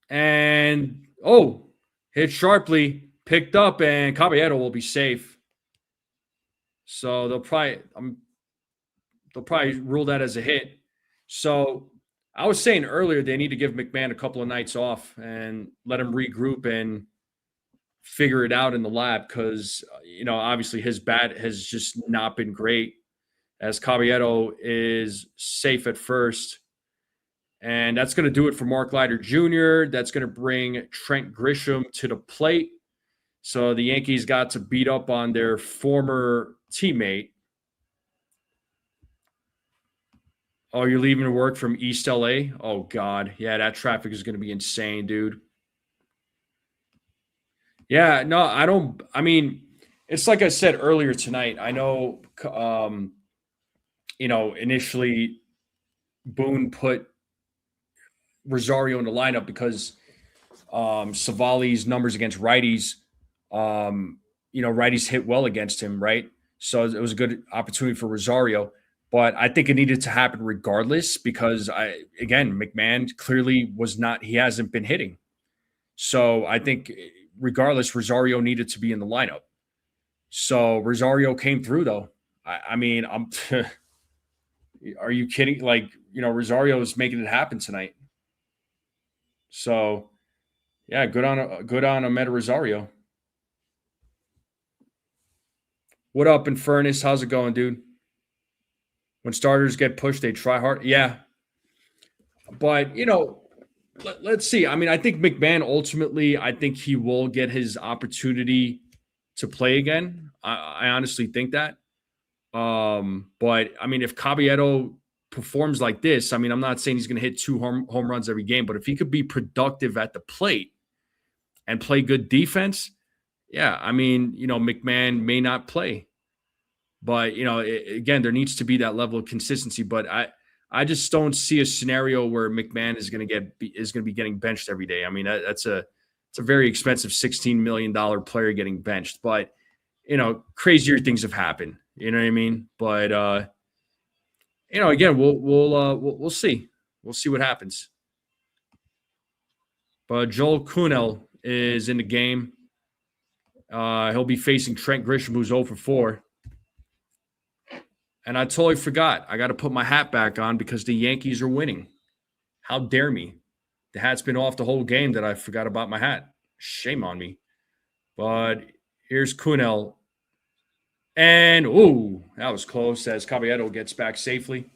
And, hit sharply, picked up, and Caballero will be safe. So they'll probably rule that as a hit. So I was saying earlier they need to give McMahon a couple of nights off and let him regroup and figure it out in the lab because, obviously his bat has just not been great as Caballero is safe at first. And that's going to do it for Mark Leiter Jr. That's going to bring Trent Grisham to the plate. So the Yankees got to beat up on their former teammate. Oh, you're leaving to work from East LA? Oh, God. Yeah, that traffic is going to be insane, dude. Yeah, no, I don't. I mean, it's like I said earlier tonight. I know, initially Boone put Rosario in the lineup because Savali's numbers against righties, um, righties hit well against him, right? So it was a good opportunity for Rosario. But I think it needed to happen regardless because again, McMahon clearly was not, he hasn't been hitting. So I think regardless, Rosario needed to be in the lineup. So Rosario came through though. I mean, are you kidding? Like, Rosario is making it happen tonight. So yeah, good on Ahmed Rosario. What up, Infernus? How's it going, dude? When starters get pushed, they try hard. Yeah, but let's see. I mean, I think McMahon ultimately, I think he will get his opportunity to play again. I honestly think that. But I mean, if Caballero performs like this, I mean, I'm not saying he's going to hit two home runs every game, but if he could be productive at the plate and play good defense, yeah, I mean, McMahon may not play, but again, there needs to be that level of consistency. But I just don't see a scenario where McMahon is going to be getting benched every day. I mean, it's a very expensive $16 million player getting benched, but crazier things have happened. You know what I mean? But again, we'll see. We'll see what happens. But Joel Kuhnel is in the game. He'll be facing Trent Grisham, who's 0 for 4. And I totally forgot. I got to put my hat back on because the Yankees are winning. How dare me? The hat's been off the whole game that I forgot about my hat. Shame on me. But here's Kuhnel. And, ooh, that was close as Caballero gets back safely.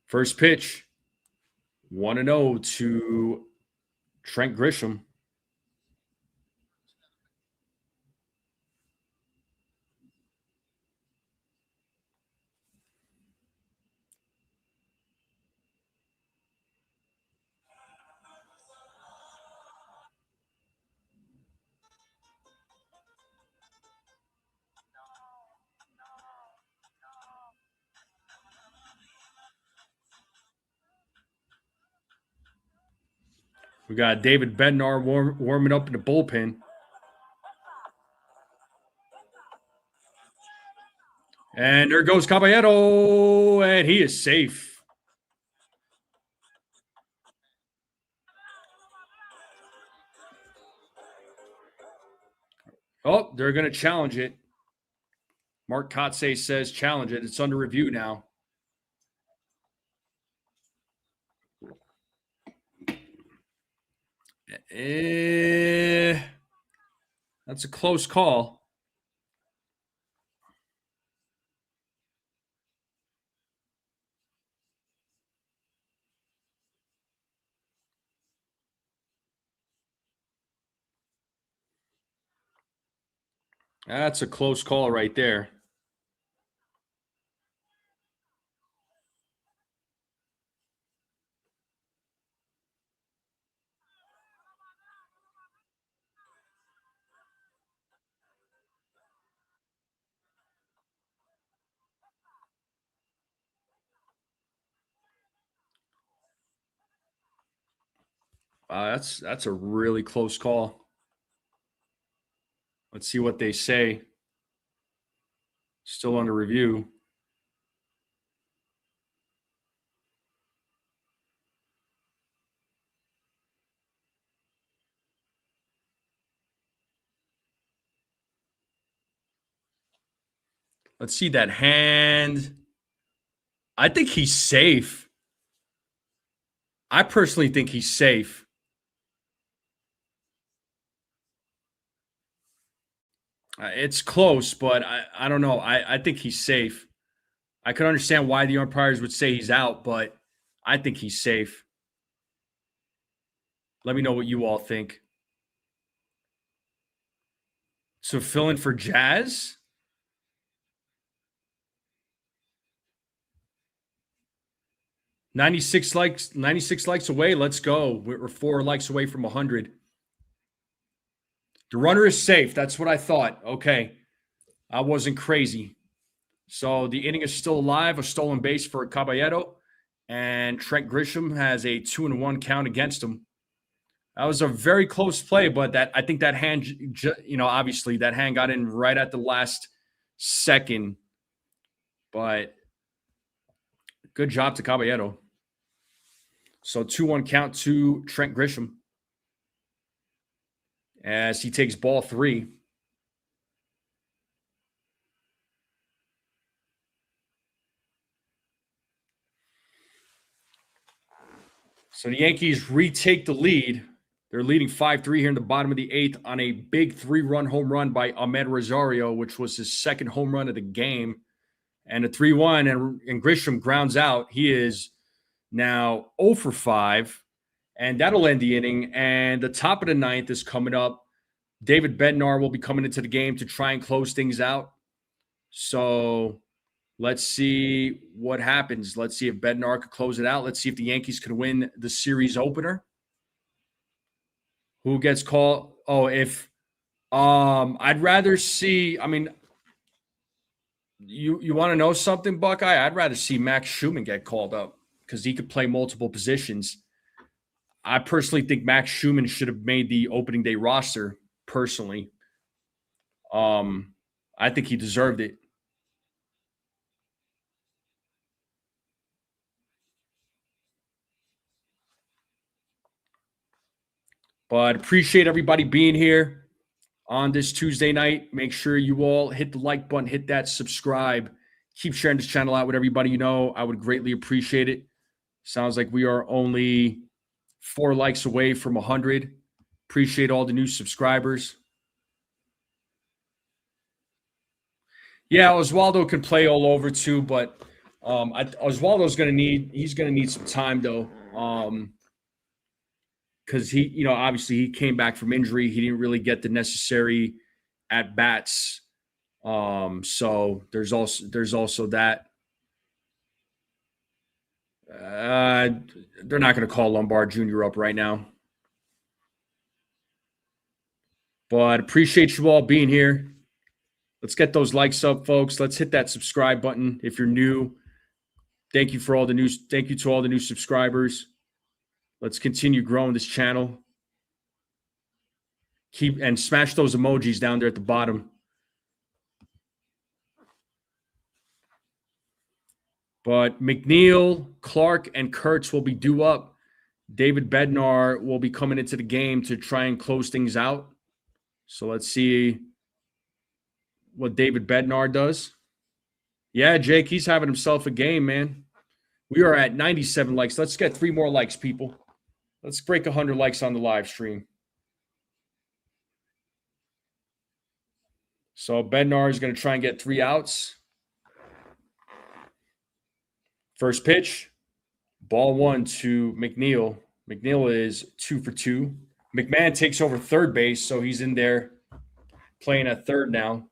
First pitch, 1-0 to Trent Grisham. We got David Bednar warming up in the bullpen. And there goes Caballero, and he is safe. Oh, they're going to challenge it. Mark Kotze says challenge it. It's under review now. That's a close call. That's a close call right there. That's a really close call. Let's see what they say. Still under review. Let's see that hand. I think he's safe. I personally think he's safe. It's close, but I don't know. I think he's safe. I can understand why the umpires would say he's out, but I think he's safe. Let me know what you all think. So fill in for Jazz. '96 likes away. Let's go. We're 4 likes away from 100. The runner is safe. That's what I thought. Okay. I wasn't crazy. So the inning is still alive. A stolen base for Caballero. And Trent Grisham has a 2-1 count against him. That was a very close play, but I think that hand, obviously that hand got in right at the last second. But good job to Caballero. So 2-1 count to Trent Grisham as he takes ball 3. So the Yankees retake the lead. They're leading 5-3 here in the bottom of the 8th on a big 3-run home run by Ahmed Rosario, which was his second home run of the game. And a 3-1, and Grisham grounds out. He is now 0 for 5, and that'll end the inning. And the top of the 9th is coming up. David Bednar will be coming into the game to try and close things out. So let's see what happens. Let's see if Bednar could close it out. Let's see if the Yankees could win the series opener. Who gets called? Oh, if I'd rather see, you want to know something, Buckeye? I'd rather see Max Schumann get called up because he could play multiple positions. I personally think Max Schumann should have made the opening day roster, personally. I think he deserved it. But appreciate everybody being here on this Tuesday night. Make sure you all hit the like button, hit that subscribe. Keep sharing this channel out with everybody you know. I would greatly appreciate it. Sounds like we are only 4 likes away from 100. Appreciate all the new subscribers. Yeah, Oswaldo can play all over too, but Oswaldo's going to need some time though. Because he, obviously he came back from injury. He didn't really get the necessary at bats. So there's also that. They're not going to call Lombard Jr. up right now. But appreciate you all being here. Let's get those likes up, folks. Let's hit that subscribe button if you're new. Thank you to all the new subscribers. Let's continue growing this channel. Keep and smash those emojis down there at the bottom. But McNeil, Clark, and Kurtz will be due up. David Bednar will be coming into the game to try and close things out. So let's see what David Bednar does. Yeah, Jake, he's having himself a game, man. We are at 97 likes. Let's get 3 more likes, people. Let's break 100 likes on the live stream. So Bednar is going to try and get 3 outs. First pitch, ball 1 to McNeil. McNeil is 2 for 2. McMahon takes over third base, so he's in there playing at third now.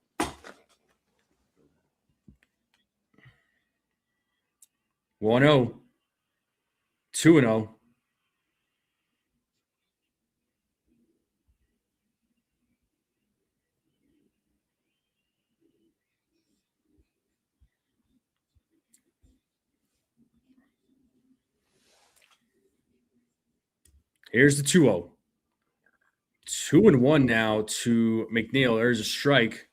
1-0. 2-0. Here's the 2-0. 2-1 now to McNeil. There's a strike.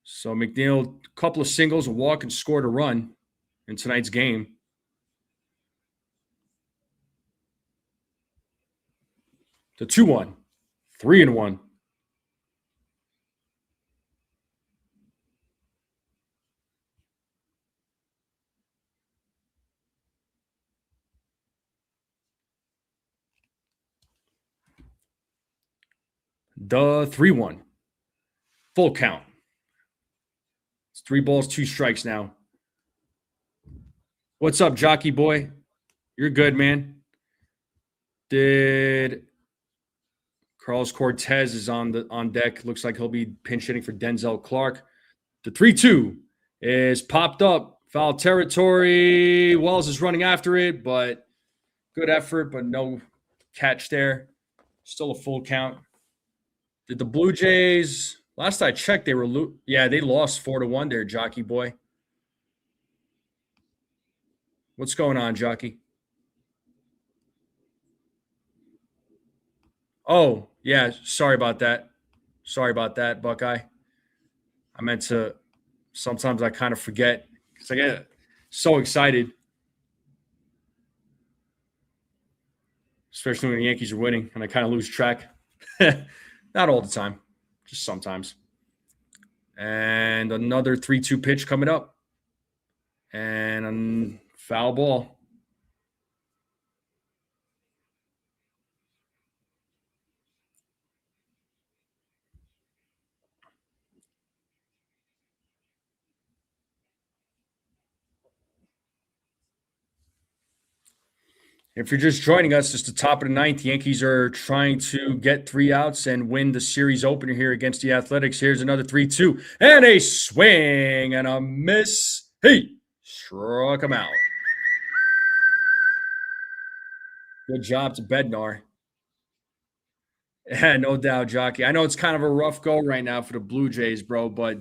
So McNeil, a couple of singles, a walk, and scored a run in tonight's game. The 2-1. 3-1. The 3-1. Full count. It's 3 balls, 2 strikes now. What's up, jockey boy? You're good, man. Did Carlos Cortez is on deck? Looks like he'll be pinch hitting for Denzel Clark. The 3-2 is popped up. Foul territory. Wells is running after it, but good effort, but no catch there. Still a full count. Did the Blue Jays? Last I checked, they were they lost 4-1 there, jockey boy. What's going on, jockey? Oh, yeah. Sorry about that. Sorry about that, Buckeye. I meant to. Sometimes I kind of forget because I get so excited, especially when the Yankees are winning, and I kind of lose track. Not all the time, just sometimes. And another 3-2 pitch coming up. And a foul ball. If you're just joining us, it's the top of the ninth. The Yankees are trying to get 3 outs and win the series opener here against the Athletics. Here's another 3-2 and a swing and a miss. Hey, struck him out. Good job to Bednar. Yeah, no doubt, jockey. I know it's kind of a rough go right now for the Blue Jays, bro, but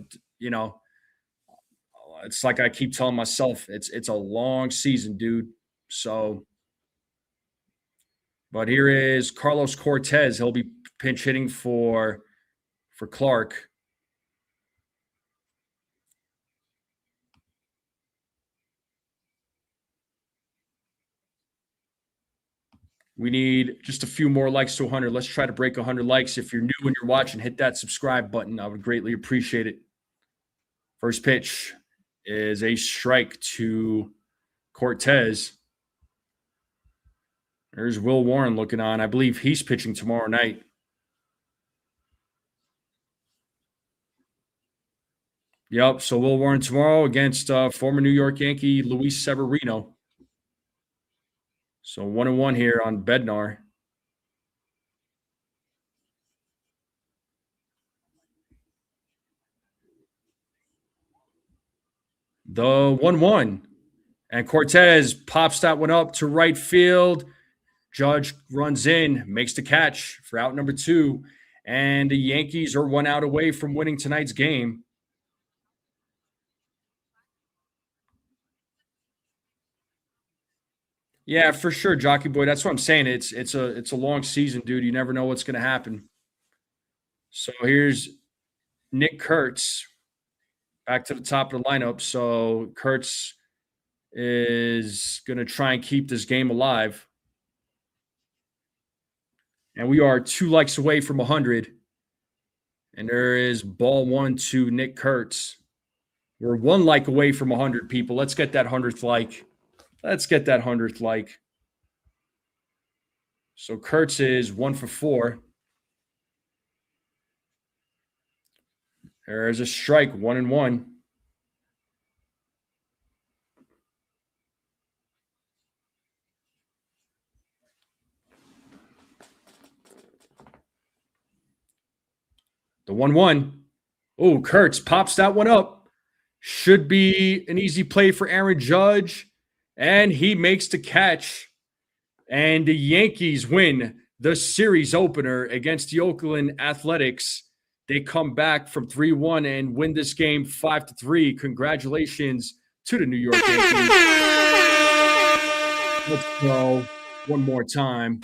it's like I keep telling myself, it's a long season, dude. So, but here is Carlos Cortez. He'll be pinch hitting for Clark. We need just a few more likes to 100. Let's try to break 100 likes. If you're new and you're watching, hit that subscribe button. I would greatly appreciate it. First pitch is a strike to Cortez. There's Will Warren looking on. I believe he's pitching tomorrow night. Yep. So Will Warren tomorrow against former New York Yankee Luis Severino. So 1-1 here on Bednar. The 1-1. And Cortez pops that one up to right field. Judge runs in, makes the catch for out number 2. And the Yankees are 1 out away from winning tonight's game. Yeah, for sure, jockey boy. That's what I'm saying. It's a long season, dude. You never know what's going to happen. So here's Nick Kurtz back to the top of the lineup. So Kurtz is going to try and keep this game alive. And we are 2 likes away from 100. And there is ball 1 to Nick Kurtz. We're 1 like away from 100, people. Let's get that 100th like. Let's get that 100th like. So Kurtz is 1 for 4. There's a strike, 1-1. The 1-1. Oh, Kurtz pops that one up. Should be an easy play for Aaron Judge. And he makes the catch. And the Yankees win the series opener against the Oakland Athletics. They come back from 3-1 and win this game 5-3. Congratulations to the New York Yankees. Let's go one more time.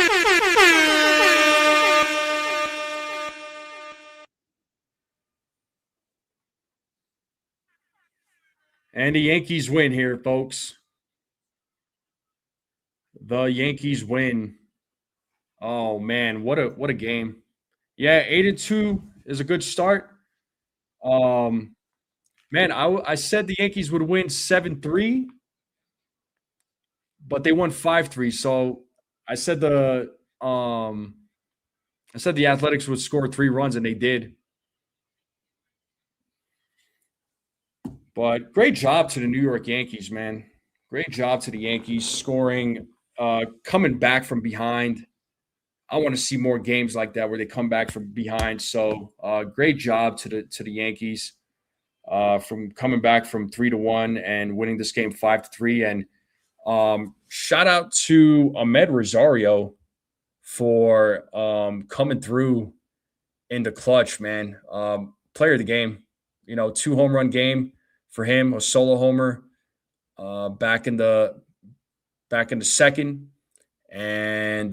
And the Yankees win here, folks. The Yankees win. Oh man, what a game. Yeah, 8-2 is a good start. Man, I said the Yankees would win 7-3, but they won 5-3. So I said the Athletics would score 3 runs, and they did. But great job to the New York Yankees, man. Great job to the Yankees scoring, coming back from behind. I want to see more games like that where they come back from behind. So great job to the Yankees from coming back from 3-1 and winning this game 5-3. And shout out to Ahmed Rosario for coming through in the clutch, man. Player of the game, 2 home run game for him, a solo homer back in the second, and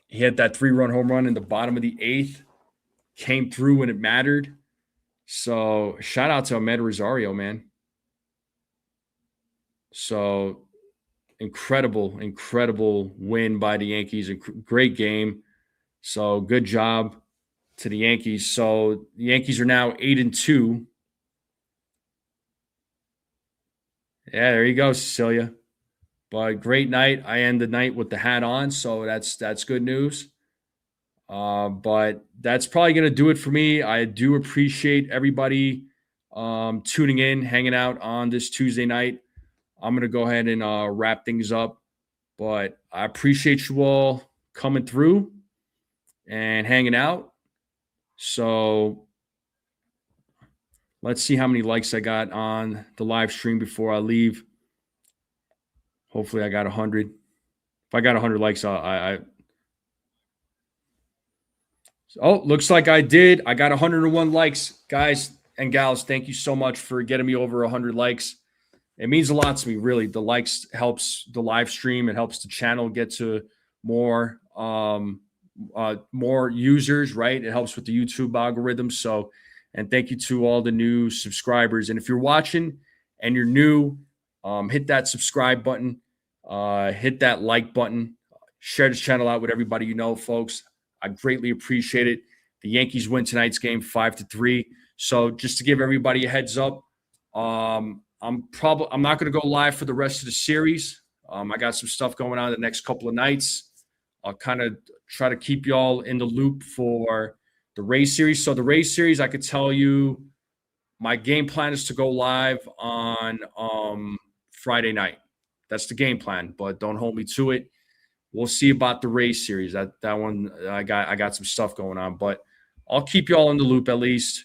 he had that 3-run home run in the bottom of the 8th, came through when it mattered. So shout out to Ahmed Rosario, man. So incredible win by the Yankees. A great game. So good job to the Yankees. So the Yankees are now 8-2. Yeah, there you go, Cecilia. But great night. I end the night with the hat on, so that's good news. But that's probably going to do it for me. I do appreciate everybody tuning in, hanging out on this Tuesday night. I'm going to go ahead and wrap things up. But I appreciate you all coming through and hanging out. So let's see how many likes I got on the live stream before I leave. Hopefully I got 100. If I got 100 likes, looks like I did. I got 101 likes. Guys and gals, thank you so much for getting me over 100 likes. It means a lot to me, really. The likes helps the live stream. It helps the channel get to more users, right? It helps with the YouTube algorithm. So, and thank you to all the new subscribers. And if you're watching and you're new, hit that subscribe button, hit that like button, share this channel out with everybody you know, folks. I greatly appreciate it. The Yankees win tonight's game 5-3. So just to give everybody a heads up, I'm not going to go live for the rest of the series. I got some stuff going on the next couple of nights. I'll kind of try to keep y'all in the loop for the Rays series. So the Rays series, I could tell you my game plan is to go live on Friday night. That's the game plan, but don't hold me to it. We'll see about the Rays series. That one, I got some stuff going on, but I'll keep you all in the loop at least.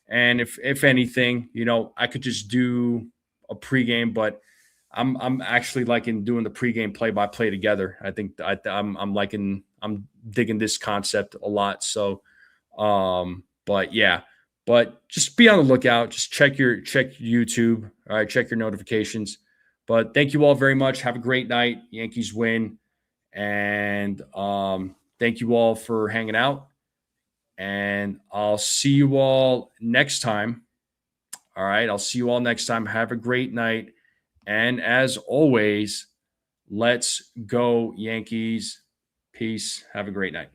And if anything, I could just do a pregame, but I'm actually liking doing the pregame play-by-play together. I think I'm digging this concept a lot. So, but just be on the lookout. Just check YouTube. All right, check your notifications. But thank you all very much. Have a great night. Yankees win. And thank you all for hanging out. And I'll see you all next time. All right, I'll see you all next time. Have a great night. And as always, let's go Yankees. Peace. Have a great night.